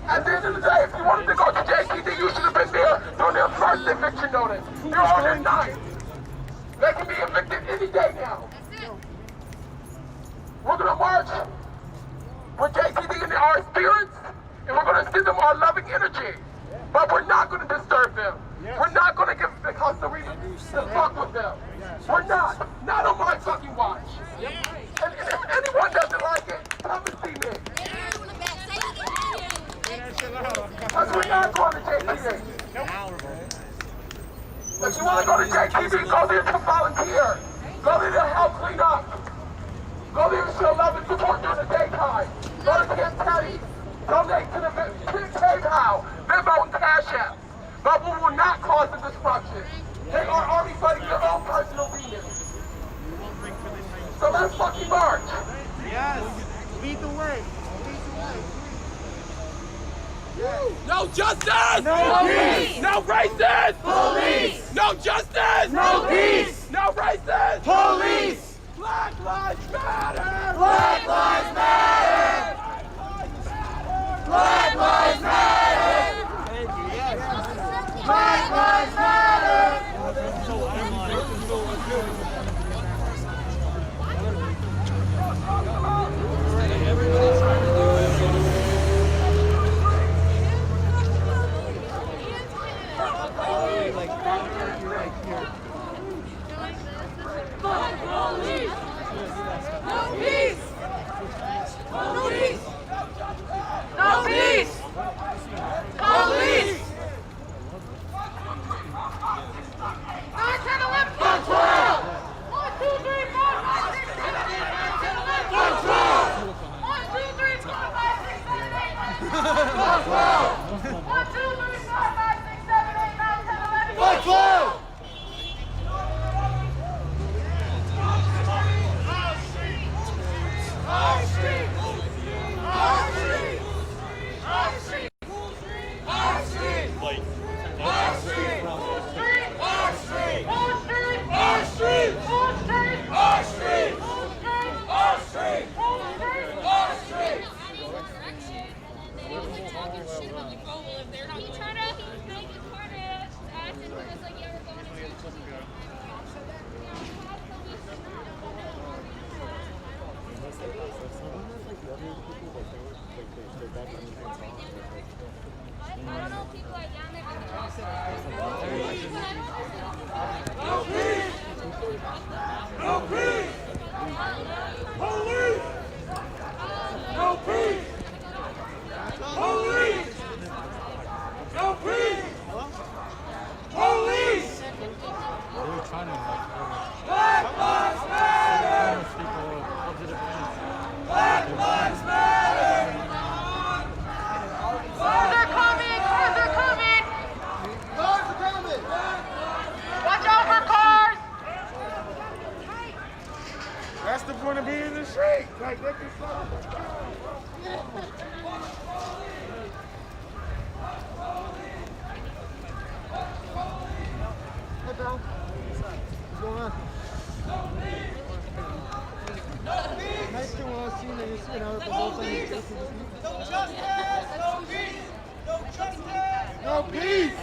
At the end of the day, if you wanted to go to JPD, you should have been there during their first eviction notice. You're on their 9th. They can be evicted any day now. them our loving energy. But we're not going to disturb them. We're not going to give us the reason to fuck with them. We're not. Not on my fucking watch. And if anyone doesn't like it, come and see me. Because we're not going to JTV. If you want to go to JTV, go there to volunteer. Go there to help clean up. Go there to show love and support during the daytime. Go to Camp Teddy. Donate to the PayPal, Venmo, and Cash App. But we will not cause the destruction. They are already fighting their own personal demons. So let's fucking march. Yes. Lead the way. No justice! No peace! No racist! Police! No justice! No peace! No racist! Police! Black Lives Matter! Black Lives Matter! Black Lives Matter! Black Lives Matter! No peace! No peace! No peace! Police! 9, 10, 11, 12! 1, 2, 3, 4, 5, 6, 7, 8, 9, 10, 11, 12! 1, 2, 3, 4, 5, 6, 7, 8, 9, 10, 11, 12! 1, 2, 3, 4, 5, 6, 7, 8, 9, 10, 11, 12! Our street! Our street! Our street! Our street! Our street! Our street! Our street! Our street! Our street! Our street! They were like talking shit about the global if they're not. He tried to make it part of us, and he was like, "Yeah, we're going to." I don't know if people are down there with the No peace! No peace! Police! No peace! Police! No peace! Police! Black Lives Matter! Black Lives Matter! Cars are coming! Cars are coming! Cars are coming! Watch out for cars! That's the point of being in the street. Like, they can stop. Hey, pal. What's going on? Nice to see that you know, the whole thing is just... No justice! No peace! No justice! No peace!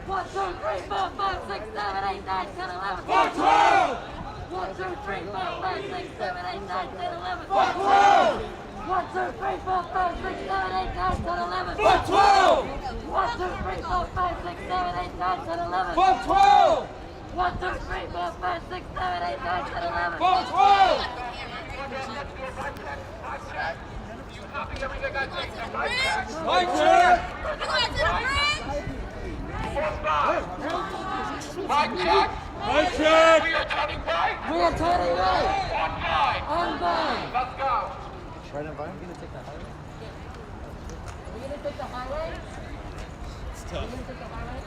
One, two, three, four, five, six, seven, eight, nine, 10, 11. 112! 1, 2, 3, 4, 5, 6, 7, 8, 9, 10, 11. 112! 1, 2, 3, 4, 5, 6, 7, 8, 9, 10, 11. 112! 1, 2, 3, 4, 5, 6, 7, 8, 9, 10, 11. 112! 1, 2, 3, 4, 5, 6, 7, 8, 9, 10, 11. 112! Mic check! Mic check! Mic check! We are turning right! We are turning right! On by! On by! Let's go! Right on by? I'm gonna take that highway. Are we gonna take the highway? It's tough. Are we gonna take the highway?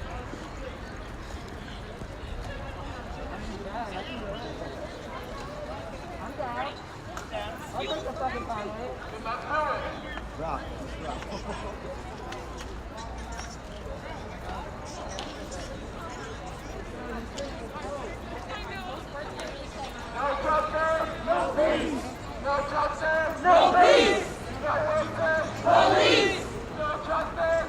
I'm down. I'll take the fucking highway. Let's do it! Rock. No justice! No peace! No justice! No peace! No justice! Police! No justice!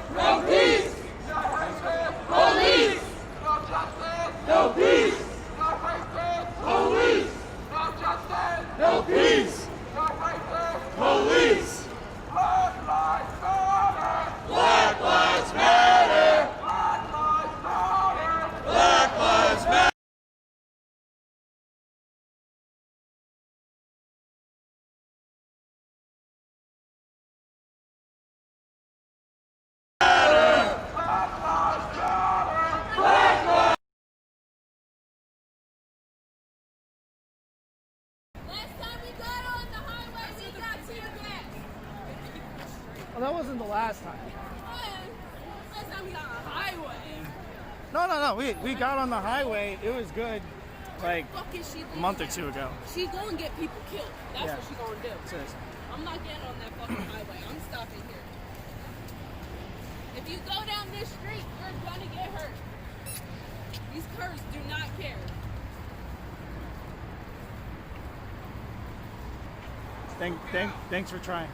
highway. No. We got on the highway. It was good. Like Fuck is she a month or two ago. She gonna get people killed. That's Yeah. what she gonna do. Seriously. I'm not getting on that fucking highway. I'm stopping here. If you go down this street, you're gonna get hurt. These curs do not care. Thanks for trying.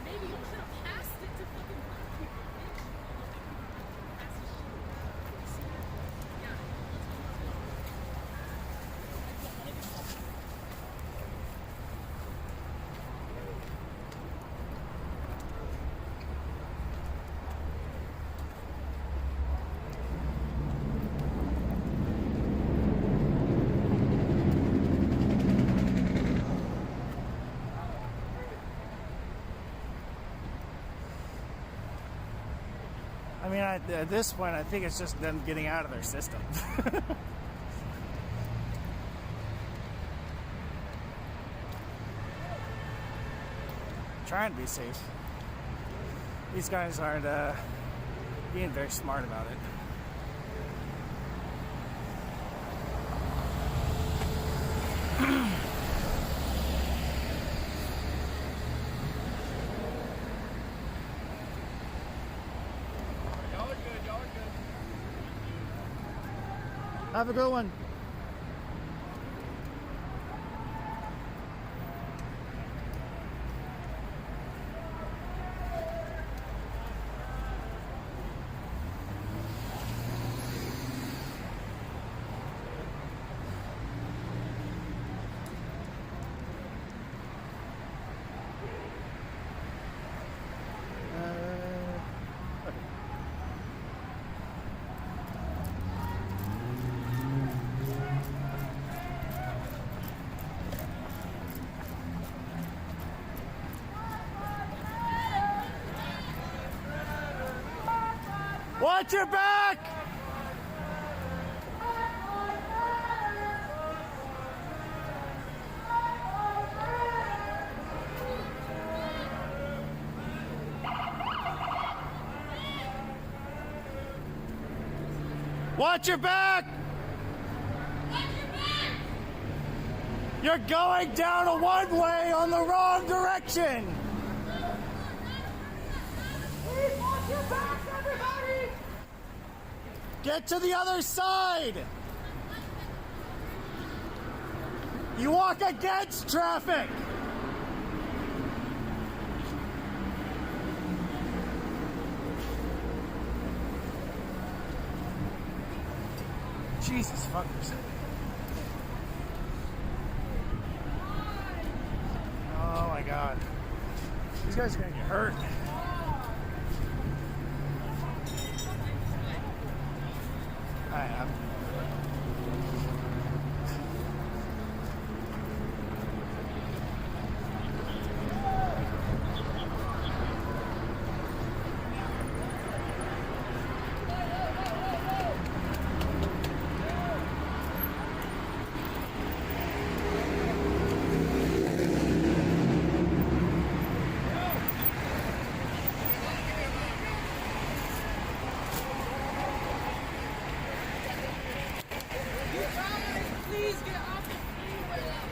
Maybe you should have passed it to fucking black people, bitch. I mean, at this point, I think it's just them getting out of their system. Trying to be safe. These guys aren't being very smart about it. Have a good one. Watch your back! Watch your back! You're going down a one-way on the wrong direction! Please watch your back, everybody! Get to the other side! You walk against traffic! Jesus fuckers. Oh my god. These guys are gonna get hurt. I am.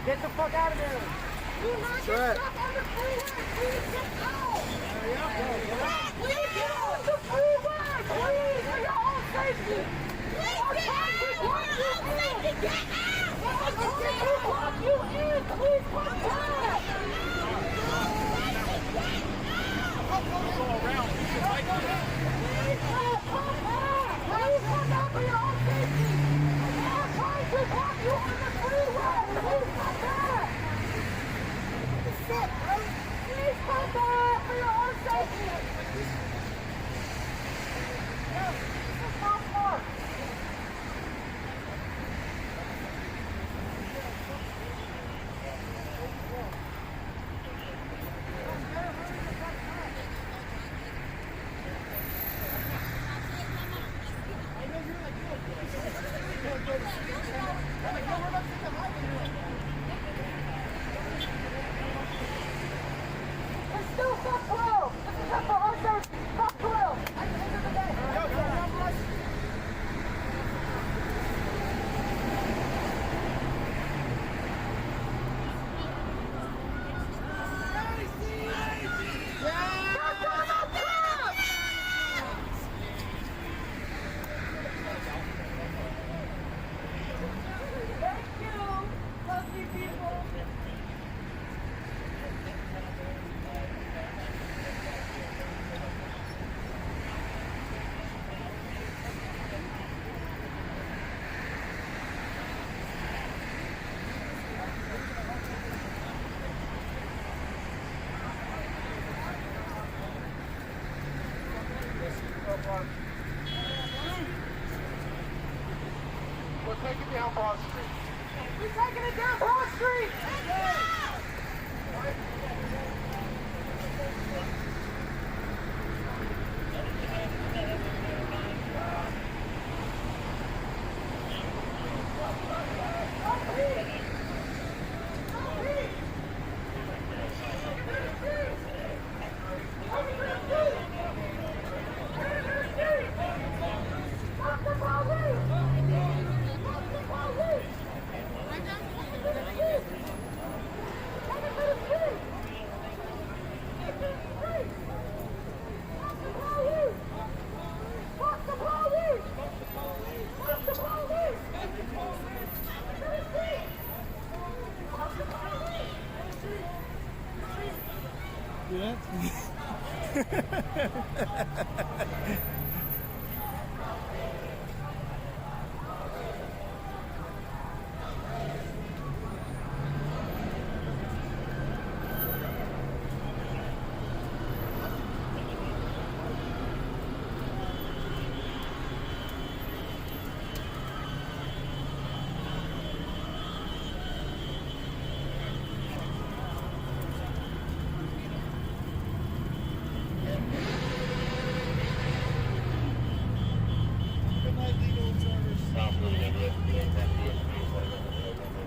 Get the fuck out of there! Do not get stuck on the freeway! Please get out! Please get off the freeway! Please, for your own safety! Please get out! For your own safety, get out! We'll block you in! Please come back! Go around. Please come back! Please come back for your own safety! I'm trying to block you on the freeway! Please come back! Please come back for your own safety! This is not smart! We're taking down Broad Street. We're taking it down Broad Street!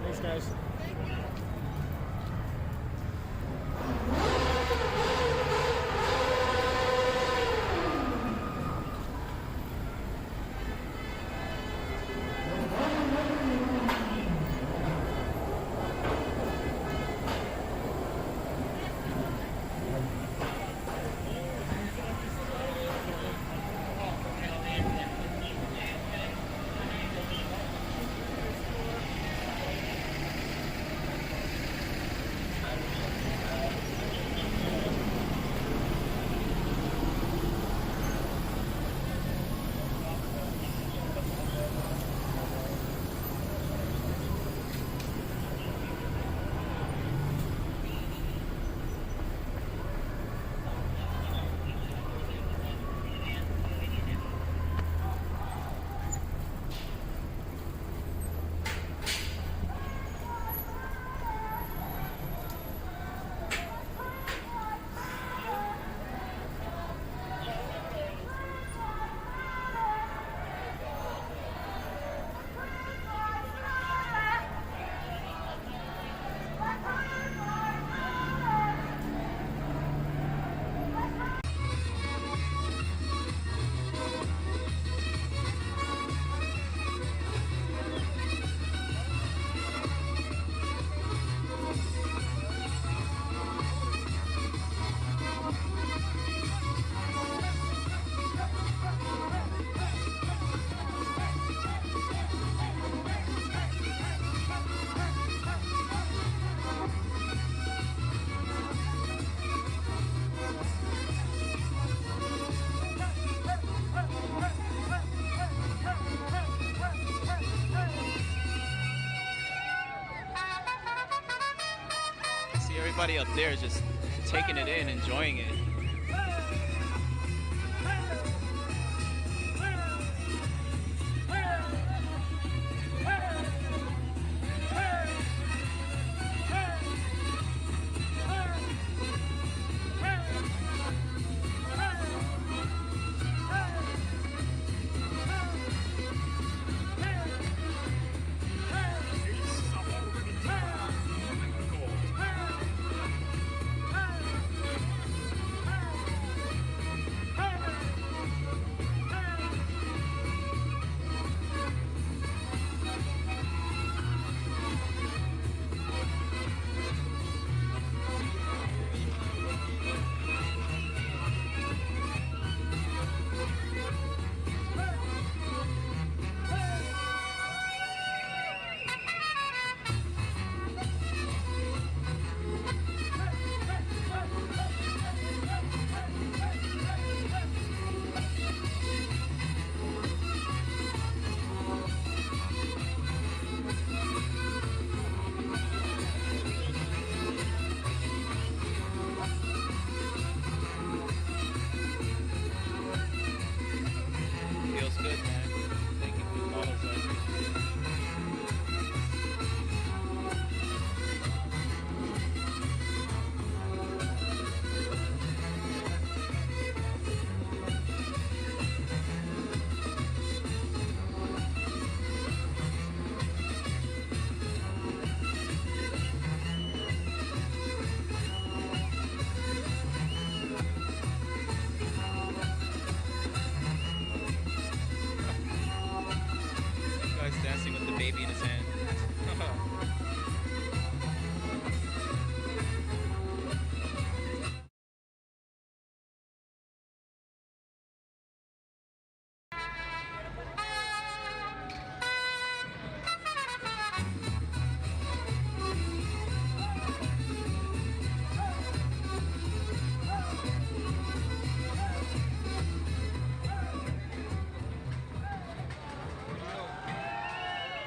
Thanks, guys. Everybody up there is just taking it in, enjoying it. baby in his hand.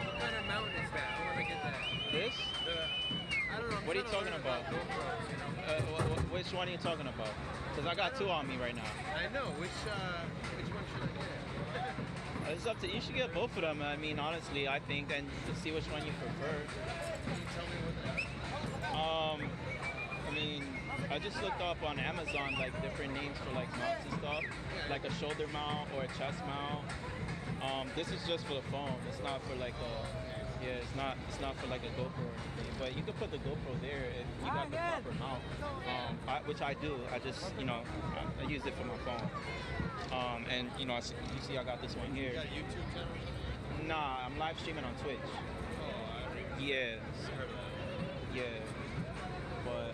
What kind of mountain is that? I want to get that. This? I don't know. I'm What are you trying to talking learn about? GoPros, you know? Which one are you talking about? Because I got two on me right now. I know. Which one should I get? It's up to you. Should get both of them. I mean, honestly, I think, and to see which one you prefer. Can you tell me what they I mean, I just looked up on Amazon like different names for like mounts and stuff, like a shoulder mount or a chest mount. This is just for the phone. It's not for like a, it's not for like a GoPro or anything. But you could put the GoPro there if you got the proper mount, which I do. I just, I use it for my phone. And you see, I got this one here. You got a YouTube channel? Nah, I'm live streaming on Twitch. Yeah. Yeah. But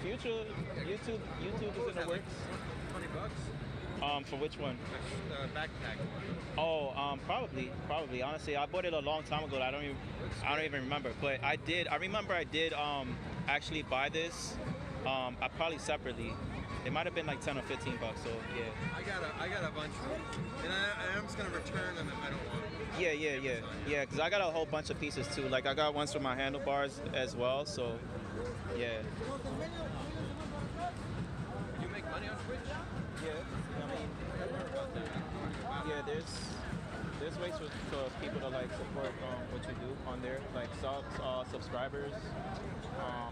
future YouTube is in the works. $20? For which one? Backpack. Oh, probably. Honestly, I bought it a long time ago. I don't even remember. But I remember I did actually buy this. I probably separately. It might have been like $10 or $15. So yeah. I got a bunch of them, and I'm just gonna return them if I don't want them. Yeah. Because I got a whole bunch of pieces too. Like I got ones for my handlebars as well. So yeah. You make money on Twitch? Yeah. I mean, yeah. There's ways for people to like support what you do on there, like subscribers.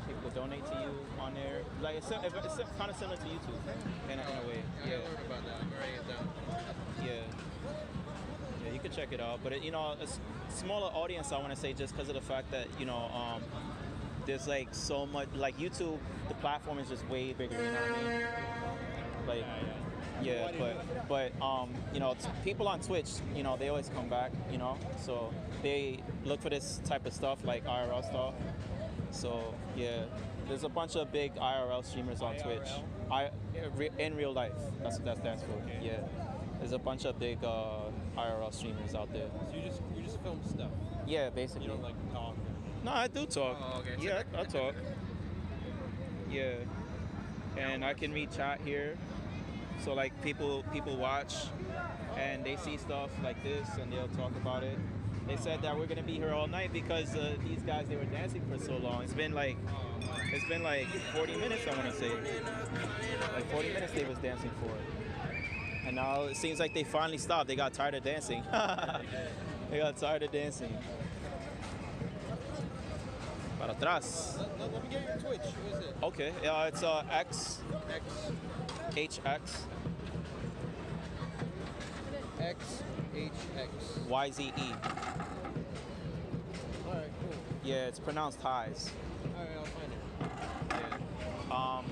People donate to you on there. Like it's kind of similar to YouTube in a way. Yeah. I learned about that. I'm writing it down. Yeah, you can check it out. But a smaller audience, I want to say, just because of the fact that there's like so much. Like YouTube, the platform is just way bigger. You know what I mean? Like. Yeah, but people on Twitch, they always come back, so they look for this type of stuff, like IRL stuff. So yeah, there's a bunch of big IRL streamers on Twitch. In real life, that's what that stands for. Okay. Yeah, there's a bunch of big IRL streamers out there. So you just film stuff? Yeah, basically. You don't like talk? No, I do talk. Oh, okay. Yeah, I talk. Yeah, and I can read chat here. So like people watch and they see stuff like this and they'll talk about it. They said that we're gonna be here all night because these guys, they were dancing for so long. It's been like 40 minutes, I want to say. Like 40 minutes they was dancing for. And now it seems like they finally stopped. They got tired of dancing. They got tired of dancing. Para atrás. Let me get your Twitch. What is it? Okay, it's HX. XHX. YZE. Alright, cool. Yeah, it's pronounced highs. Alright, I'll find it.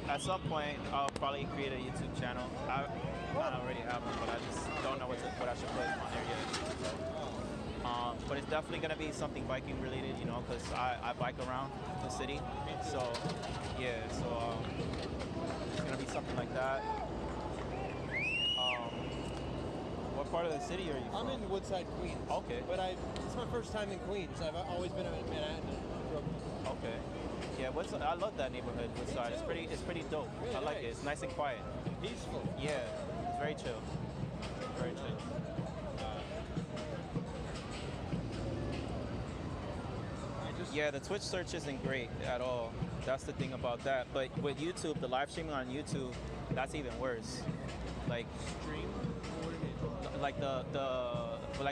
Yeah. At some point, I'll probably create a YouTube channel. I already have one, but I just don't know what I should put on there yet. But it's definitely going to be something biking related, because I bike around the city. So, yeah, it's going to be something like that. What part of the city are you from? I'm in Woodside, Queens. Okay. But it's my first time in Queens. I've always been in Manhattan. Okay. Yeah, I love that neighborhood, Woodside. It's pretty dope. Really I like nice. it. It's nice and quiet. Peaceful. Yeah, it's very chill. Very chill. Yeah, the Twitch search isn't great at all. That's the thing about that. But with YouTube, the live streaming on YouTube, that's even worse. Like Stream? like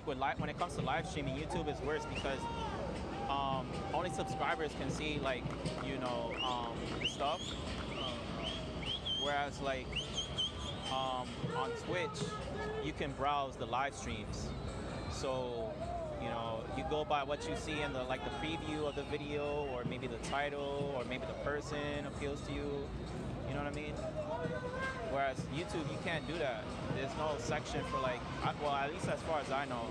when it comes to live streaming, YouTube is worse because only subscribers can see the stuff. Whereas like on Twitch, you can browse the live streams. So you go by what you see in the preview of the video, or maybe the title, or maybe the person appeals to you. You know what I mean? Whereas YouTube, you can't do that. There's no section for like, well, at least as far as I know,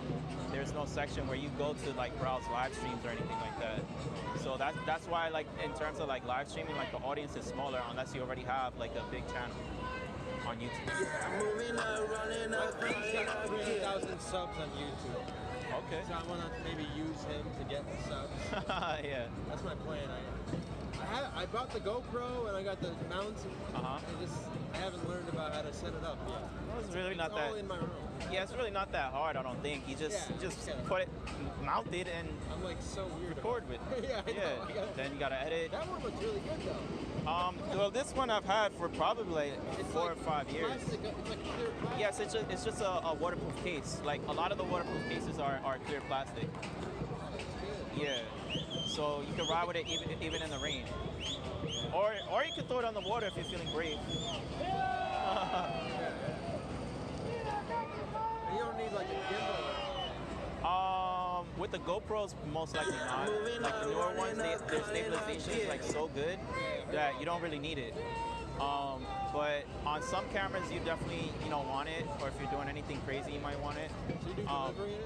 there's no section where you go to like browse live streams or anything like that. So that's why, like, in terms of like live streaming, like the audience is smaller unless you already have like a big channel on YouTube. He's got 3,000 subs on YouTube. Okay. So I want to maybe use him to get the subs. Yeah. That's my plan. I bought the GoPro and I got the mount. I haven't learned about how to set it up yet. Well, it's really not that. All in my room. Yeah, it's really not that hard. I don't think. You just put it, mount it, and I'm like so weird. Record with. Yeah, I know. Then you gotta edit. That one looks really good though. Well, this one I've had for probably like 4 or 5 years. Plastic, it's like clear plastic. Yes, it's just a waterproof case. Like a lot of the waterproof cases are clear plastic. Yeah. So you can ride with it even in the rain. Or you can throw it on the water if you're feeling brave. You don't need like a gimbal. With the GoPros, most likely not. Like the newer ones, their stabilization is like so good that you don't really need it. But on some cameras, you definitely want it, or if you're doing anything crazy, you might want it. So you do delivery and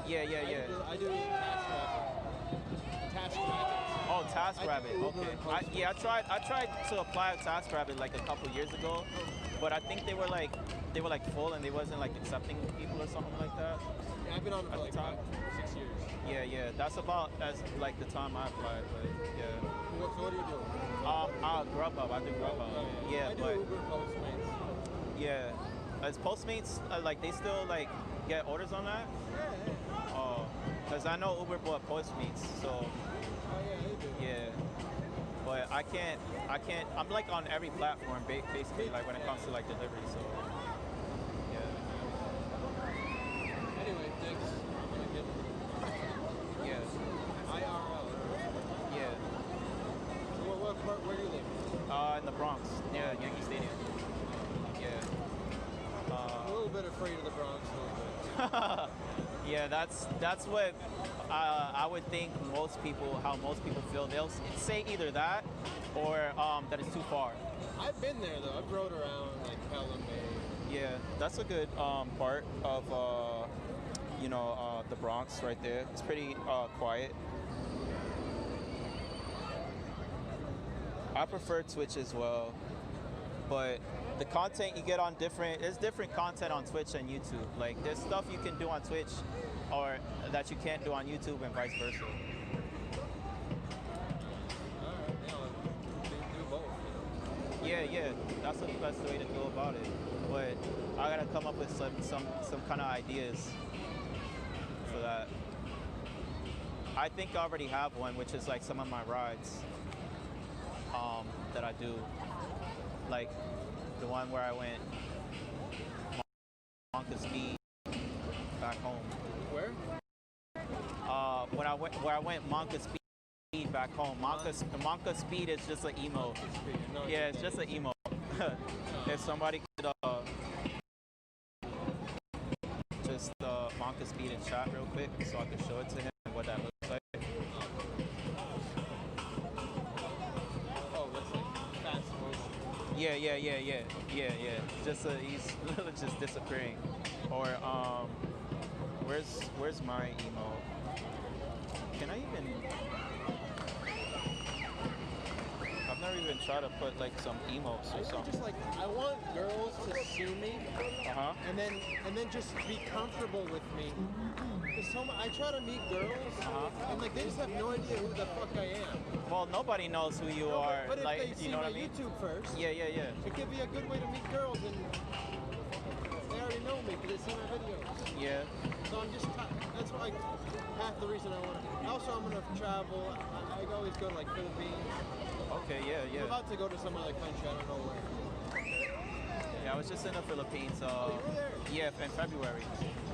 Yeah. I do TaskRabbit. Oh, TaskRabbit. Okay. I tried to apply TaskRabbit like a couple years ago, but I think they were like full and they wasn't like accepting people or something like that. Yeah, I've been on it for like 5, 6 years. Yeah. That's about as like the time I applied, but yeah. So what do you do? Grubhub. I do Grubhub. Yeah, I do but Uber, Postmates. yeah, as Postmates, like they still like get orders on that. Yeah. Oh, because I know Uber bought Postmates, so. Oh yeah, they do. Yeah. But I can't, I'm like on every platform basically, like when it comes to like delivery, so. Anyway, thanks. I'm gonna get IRL. Yeah. So what part? Where do you live? In the Bronx, near Yankee Stadium. Yeah. I'm a little bit afraid of the Bronx, a little bit. Yeah, that's what I would think how most people feel. They'll say either that or that it's too far. I've been there though. I've rode around like Pelham Bay. Yeah, that's a good part of the Bronx right there. It's pretty quiet. I prefer Twitch as well, but the content you get on there's different content on Twitch and YouTube. Like there's stuff you can do on Twitch or that you can't do on YouTube and vice versa. Alright, do both. Yeah, that's the best way to go about it. But I gotta come up with some kind of ideas for that. I think I already have one, which is like some of my rides that I do. Like the one where I went Monka Speed back home. Where? Where I went Monka Speed back home. Monka Speed is just an emo. Yeah, it's just an emo. If somebody could just Monka Speed in chat real quick so I can show it to him and what that looks like. Oh, that's like fast motion. Yeah. Just he's just disappearing. Or where's my emo? Can I even? I've never even tried to put like some emotes or something. Just like I want girls to see me, and then just be comfortable with me. I try to meet girls, and like they just have no idea who the fuck I am. Well, nobody knows who you are. But if like, they see you know my what I mean? YouTube first, Yeah. it could be a good way to meet girls, and they already know me because they see my videos. Yeah. So I'm just that's like half the reason I want to. Also, I'm gonna travel. I always go to like Philippines. Okay, yeah. I'm about to go to some other country. I don't know where. Yeah, I was just in the Philippines. You were there? Yeah, in February.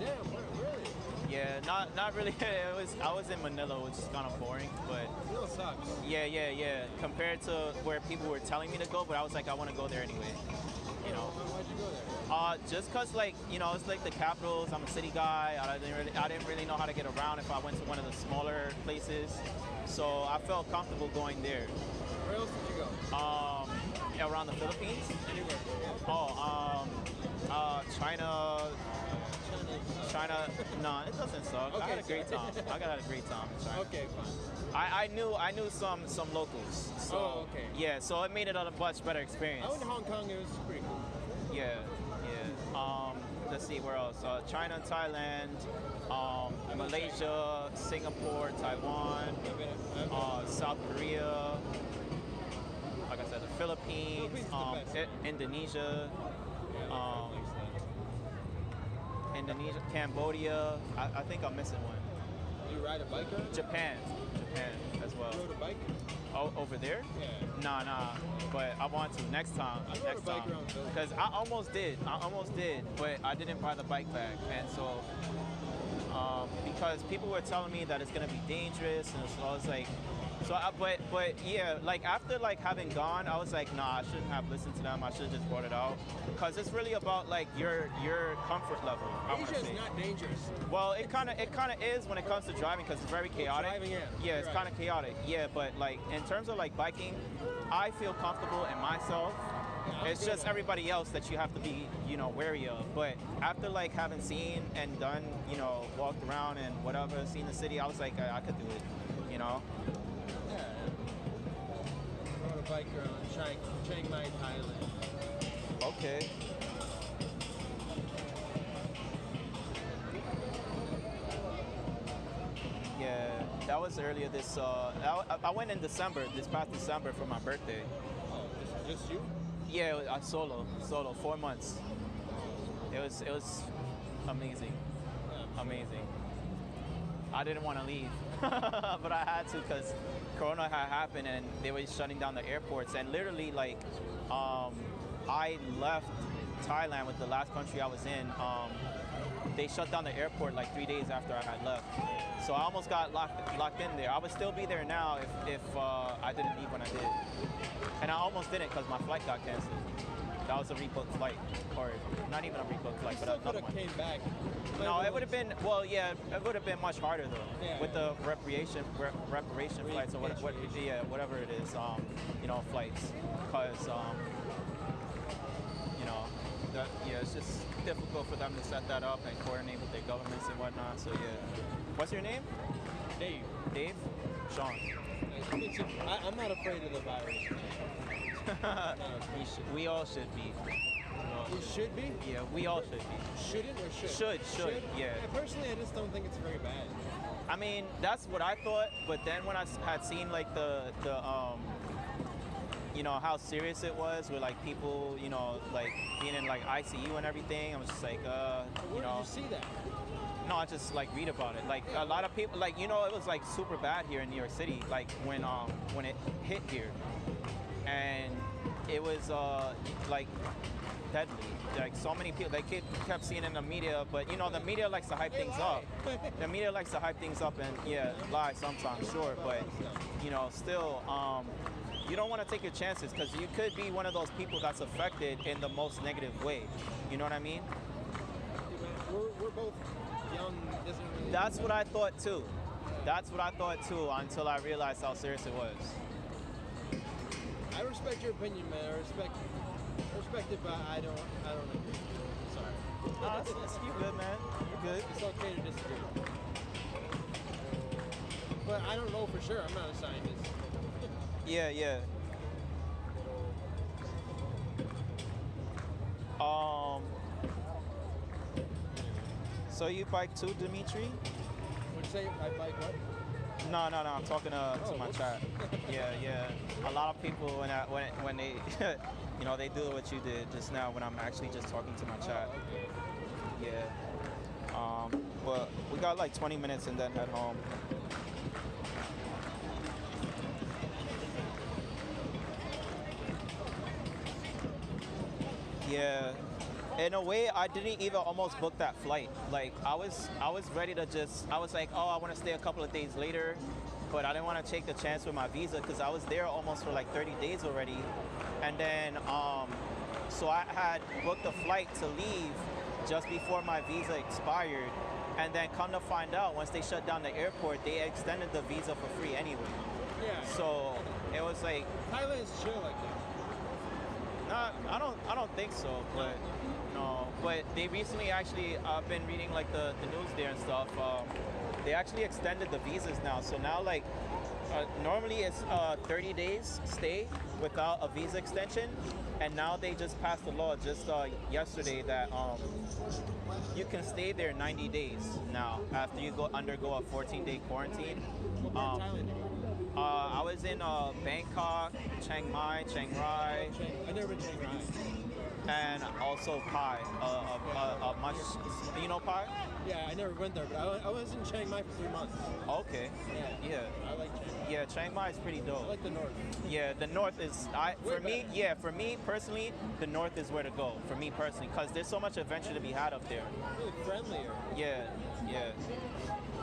Yeah, really? Yeah, not really. I was in Manila, which is kind of boring, but Manila sucks. Yeah. Compared to where people were telling me to go, but I was like, I want to go there anyway. You know. Why'd you go there? Just cause like it's like the capitals. I'm a city guy. I didn't really know how to get around if I went to one of the smaller places, so I felt comfortable going there. Where else did you go? Around the Philippines? Anywhere. China. No, it doesn't suck. I had a great time. I had a great time in China. Okay, fine. I knew some locals. So, Oh, okay. Yeah, so it made it a much better experience. I went to Hong Kong. It was pretty cool. Yeah. Let's see where else. China, Thailand, Malaysia, Singapore, Taiwan, South Korea. Like I said, the Philippines, Indonesia, Cambodia. I think I'm missing one. You ride a bike around? Japan as well. You rode a bike? Oh, over there? Yeah. Nah. But I want to next time. I rode a bike around Philly. Because I almost did, but I didn't buy the bike back, and so because people were telling me that it's gonna be dangerous, and so I was like. But yeah, like after like having gone, I was like, nah, I shouldn't have listened to them. I should have just brought it out, because it's really about like your comfort level. Asia is not dangerous. Well, it kind of is when it comes to driving, because it's very chaotic. Driving, yeah. Yeah, it's Right. kind of chaotic. Yeah, but like in terms of like biking, I feel comfortable in myself. It's just everybody else that you have to be, wary of. But after like having seen and done, walked around and whatever, seen the city, I was like, I could do it. I rode a bike around Chiang Mai, Thailand. Okay. Yeah, that was earlier this. I went in December, this past December for my birthday. Oh, just you? Yeah, I solo, 4 months. It was amazing, amazing. I didn't want to leave, but I had to because Corona had happened and they were shutting down the airports. And literally, like, I left Thailand with the last country I was in. They shut down the airport like 3 days after I had left. So I almost got locked in there. I would still be there now if I didn't leave when I did. And I almost didn't because my flight got canceled. That was a rebooked flight, or not even a rebooked flight, but another one. Came back. No, it would have been, well, yeah, it would have been much harder though, with the reparation flights or whatever it is, flights, because it's just difficult for them to set that up and coordinate with their governments and whatnot. So yeah, what's your name? Dave. Dave? Sean. I'm not afraid of the virus. We all should be. You should be? Yeah, we all should be. Shouldn't or should? Should, yeah. Personally, I just don't think it's very bad. I mean, that's what I thought, but then when I had seen like the how serious it was with like people, like being in like ICU and everything, I was just like, Where did you see that? No, I just like read about it. Like a lot of people, like it was like super bad here in New York City, like when it hit here, and it was like deadly. Like so many people, they kept seeing in the media, but the media likes to hype things up. The media likes to hype things up and lie sometimes, sure, but still, you don't want to take your chances because you could be one of those people that's affected in the most negative way. You know what I mean? We're both young. That's what I thought too. Until I realized how serious it was. I respect your opinion, man. I respect it, but I don't agree. Sorry. No, you're good, man. You're good. It's okay to disagree. But I don't know for sure. I'm not a scientist. Yeah. So you bike too, Dimitri? Would you say I bike what? No. I'm talking to my chat. Yeah. A lot of people when they, they do what you did just now when I'm actually just talking to my chat. Okay. Yeah. But we got like 20 minutes and then head home. Yeah. In a way, I didn't even almost book that flight. Like I was ready to I was like, oh, I want to stay a couple of days later, but I didn't want to take the chance with my visa because I was there almost for like 30 days already. And then, so I had booked a flight to leave just before my visa expired. And then come to find out, once they shut down the airport, they extended the visa for free anyway. Yeah. So it was like... Thailand's chill like that. Not, I don't think so, but no. But they recently actually, I've been reading like the news there and stuff. They actually extended the visas now. So now like, normally it's 30 days stay without a visa extension, and now they just passed a law just yesterday that you can stay there 90 days now after you undergo a 14-day quarantine. I was in Bangkok, Chiang Mai, Chiang Rai. I've never been to Chiang Rai. And also Pai, much, you know Pai? Yeah, I never went there, but I was in Chiang Mai for 3 months. Okay. Yeah. I like Chiang Mai. Yeah, Chiang Mai is pretty dope. I like the north. Yeah, the north is, for me personally, the north is where to go, for me personally, because there's so much adventure to be had up there. Really friendlier. Yeah.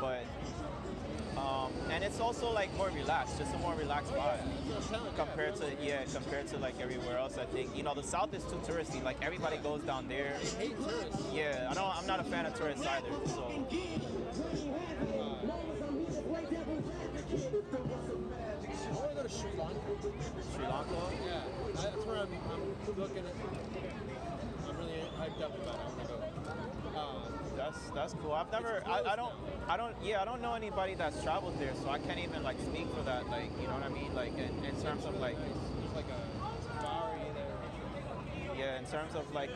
But, and it's also like more relaxed, just a more relaxed vibe compared to like everywhere else. I think, you know, the south is too touristy. Like everybody goes down there. I hate tourists. Yeah, I'm not a fan of tourists either. So. I want to go to Sri Lanka. Sri Lanka? Yeah, that's where I'm looking at. I'm really hyped up about it. I want to go. That's cool. I've never, I don't know anybody that's traveled there, so I can't even like speak for that. Like, you know what I mean? Like in terms of like, there's like a safari there. Yeah, in terms of like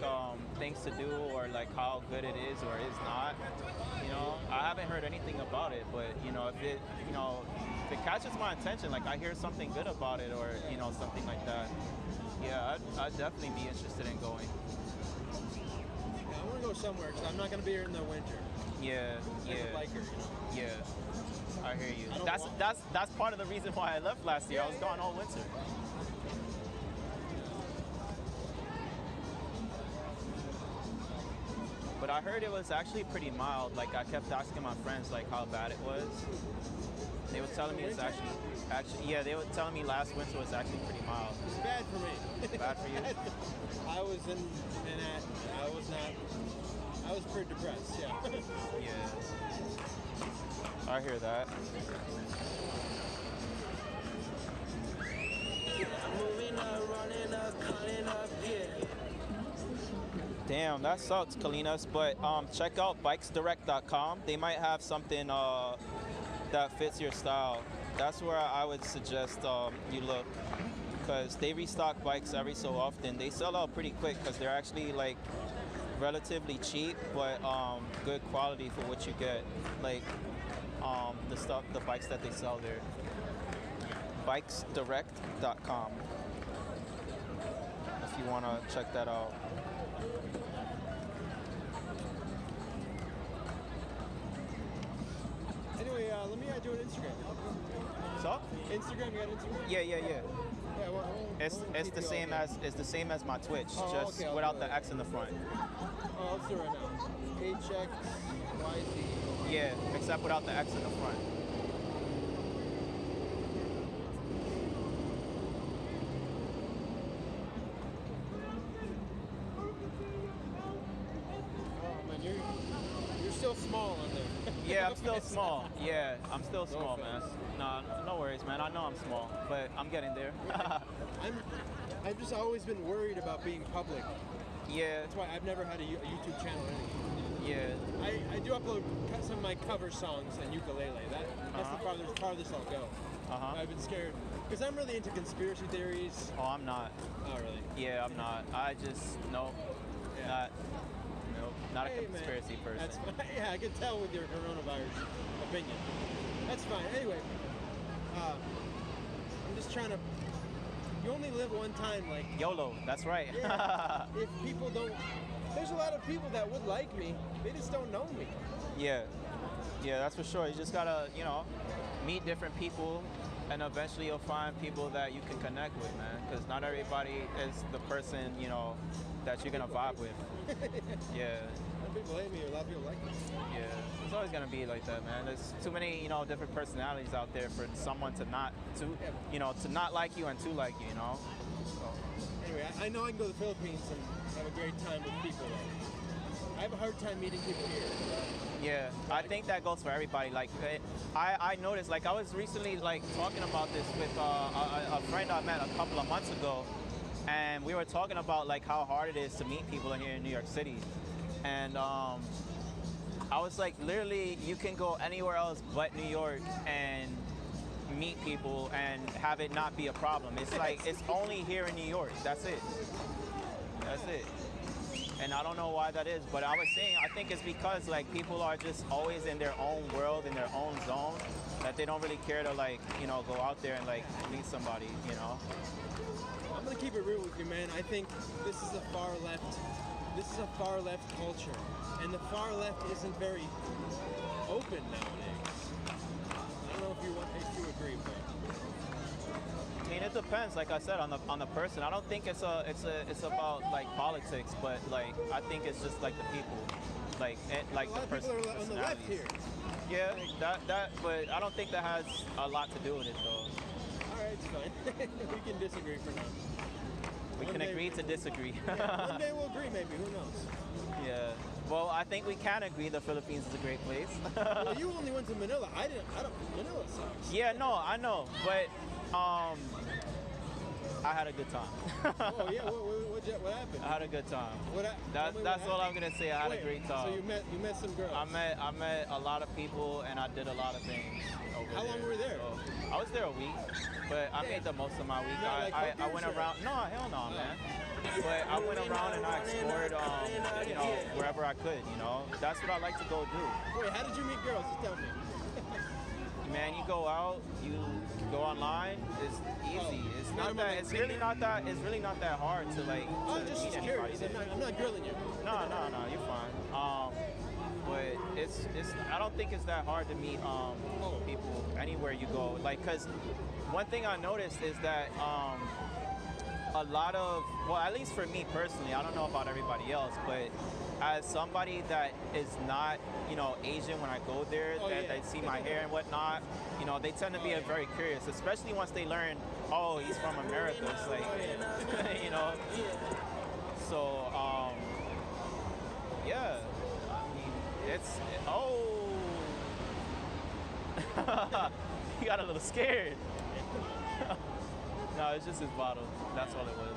things to do or like how good it is or is not. You know, I haven't heard anything about it, but you know, if it catches my attention, like I hear something good about it or you know something like that. Yeah, I'd definitely be interested in going. I want to go somewhere because I'm not going to be here in the winter. Yeah. As a biker, you know? Yeah, I hear you. That's part of the reason why I left last year. I was gone all winter. But I heard it was actually pretty mild. Like I kept asking my friends like how bad it was. They were telling me it's actually yeah, they were telling me last winter was actually pretty mild. It's bad for me. Bad for you? I was I was pretty depressed, yeah. Yeah. I hear that. Damn, that sucks, Kalinas. But check out bikesdirect.com. They might have something that fits your style. That's where I would suggest you look, because they restock bikes every so often. They sell out pretty quick because they're actually like relatively cheap, but good quality for what you get. Like the bikes that they sell there. Bikesdirect.com. If you want to check that out. Anyway, let me add you on Instagram. So? Instagram, you got Instagram? Yeah. Yeah, well, It's the same as my Twitch, just okay, without the X in the front. Oh, let's do it right now. HXYZ. Yeah, except without the X in the front. Oh man, you're still small on there. Yeah, I'm still small. Yeah, I'm still small, man. No worries, man. I know I'm small, but I'm getting there. I've just always been worried about being public. Yeah. That's why I've never had a YouTube channel or anything. Yeah. I do upload some of my cover songs and ukulele. That's the farthest I'll go. I've been scared because I'm really into conspiracy theories. Oh, I'm not. Oh, really? Yeah, I'm not. I just Not a conspiracy person. That's fine. Yeah, I can tell with your coronavirus opinion. That's fine. Anyway, I'm just trying to. You only live one time, like YOLO. That's right. Yeah, if people don't, there's a lot of people that would like me. They just don't know me. Yeah, that's for sure. You just gotta, meet different people, and eventually you'll find people that you can connect with, man. Because not everybody is the person, that you're gonna vibe with. Yeah. Some people hate me, a lot of people like me. Yeah, it's always gonna be like that, man. There's too many, different personalities out there for someone to not like you and to like you, So. Anyway, I know I can go to the Philippines and have a great time with people. I have a hard time meeting people here. Yeah, I think that goes for everybody. Like, I noticed, like, I was recently like talking about this with a friend I met a couple of months ago, and we were talking about like how hard it is to meet people here in New York City, and I was like, literally, you can go anywhere else but New York and meet people and have it not be a problem. It's like it's only here in New York. That's it. That's it. And I don't know why that is, but I was saying I think it's because like people are just always in their own world, in their own zone, that they don't really care to like, you know, go out there and like meet somebody, you know. I'm gonna keep it real with you, man. I think this is a far left. This is a far left culture, and the far left isn't very open nowadays. I don't know if you agree, but I mean, it depends. Like I said, on the person. I don't think it's about like politics, but like I think it's just like the people, like the person. People are on the left here. Yeah, that. But I don't think that has a lot to do with it, though. All right, it's fine. We can disagree for now. We can agree to disagree. Yeah, one day we'll agree, maybe. Who knows? Yeah. Well, I think we can agree the Philippines is a great place. Well, you only went to Manila. I don't. Manila sucks. Yeah, no, I know, but I had a good time. Oh yeah, what happened? I had a good time. That's all I'm gonna say. I had a great time. So you met some girls. I met a lot of people and I did a lot of things. How long were you there? So, I was there a week, but I made the most of my week. I went around. No, hell no, man. But I went around and I explored, you know, wherever I could. You know, that's what I like to go do. Wait, how did you meet girls? Just tell me. Man, you go out, you go online. It's easy. It's not that. It's really not that. It's really not that hard to like. I'm just curious. I'm not grilling you. No, you're fine. But it's. I don't think it's that hard to meet people anywhere you go. Like, cause one thing I noticed is that a lot of, well, at least for me personally, I don't know about everybody else, but as somebody that is not, you know, Asian, when I go there, they see my hair and whatnot, you know, they tend to be very curious, especially once they learn, oh, he's from America. It's like, you know. So, yeah, I mean, he got a little scared. No, it's just his bottle. That's all it was.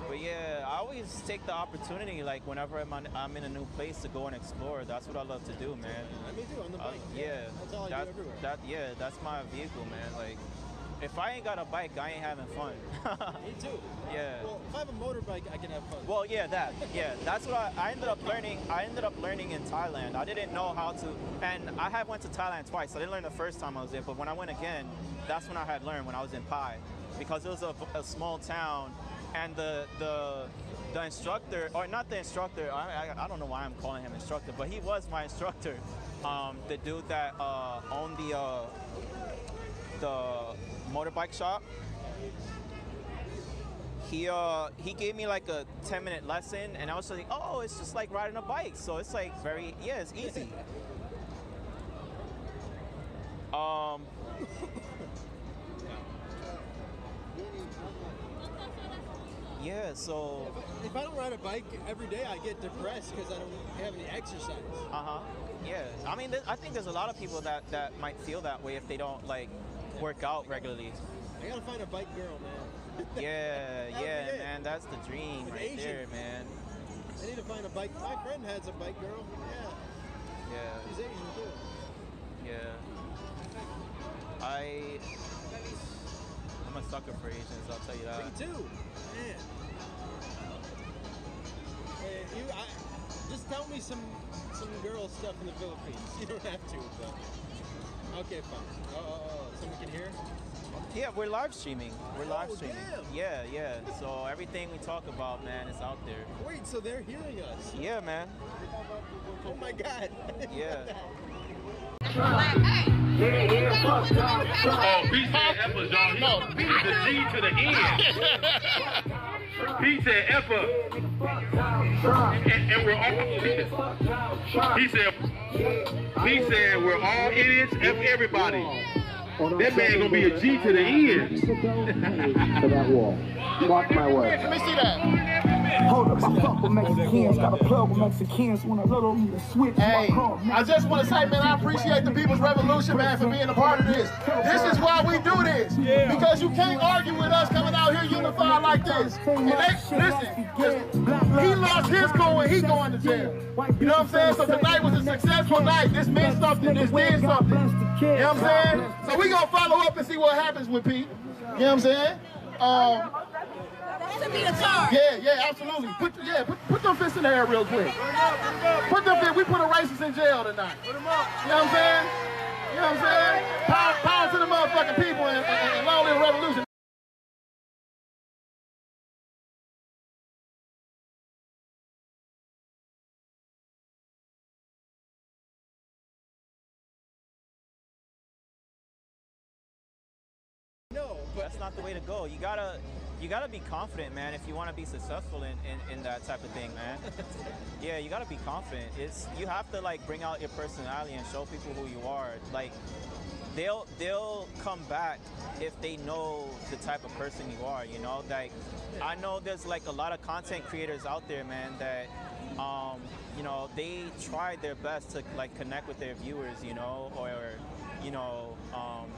But yeah, I always take the opportunity, like whenever I'm in a new place, to go and explore. That's what I love to do, man. Me too, on the bike. Yeah, that's all I do everywhere. That's my vehicle, man. Like, if I ain't got a bike, I ain't having fun. Me too. Yeah. Well, if I have a motorbike, I can have fun. Well, yeah, that's what I ended up learning. I ended up learning in Thailand. I didn't know how to, and I had went to Thailand twice. I didn't learn the first time I was there, but when I went again, that's when I had learned, when I was in Pai, because it was a small town, and the instructor, or not the instructor, I don't know why I'm calling him instructor, but he was my instructor. The dude that owned the motorbike shop. He gave me like a 10-minute lesson, and I was like, oh, it's just like riding a bike. So it's like it's easy. Yeah, so if I don't ride a bike every day, I get depressed because I don't have any exercise. Yeah, I mean, I think there's a lot of people that might feel that way if they don't like work out regularly. I gotta find a bike girl, man. Yeah, man, that's the dream right there, man. I need to find a bike. My friend has a bike girl. Yeah. She's Asian too. Yeah. I'm a sucker for Asians, I'll tell you that. Me too, man. Just tell me some girl stuff in the Philippines. You don't have to, but okay, fine. Someone can hear? Yeah, we're live streaming. Damn. Yeah. So everything we talk about, man, is out there. Wait, so they're hearing us? Yeah, man. Oh my God. Yeah. He said Effa, y'all. He's the G to the end. He said Effa. And we're all He said we're all idiots. F everybody. That man gonna be a G to the end. To that wall. Mark my words. Let me see that. Hold up, I fuck with Mexicans, got a plug with Mexicans when I little me to switch. Hey, I just want to say, man, I appreciate the People's Revolution, man, for being a part of this. This is why we do this. Because you can't argue with us coming out here unified like this. And listen, he lost his cool and he going to jail. You know what I'm saying? So tonight was a successful night. This meant something. This did something. You know what I'm saying? So we gonna follow up and see what happens with Pete. You know what I'm saying? Yeah, absolutely. Put them fists in the air real quick. Put them fists. We put a racist in jail tonight. You know what I'm saying? You know what I'm saying? Power to the motherfucking people and long live revolution. No, but that's not the way to go. You gotta be confident, man, if you want to be successful in that type of thing, man. Yeah, you gotta be confident. You have to like bring out your personality and show people who you are. Like they'll come back if they know the type of person you are, you know? Like I know there's like a lot of content creators out there, man, that you know, they try their best to like connect with their viewers, you know, or you know,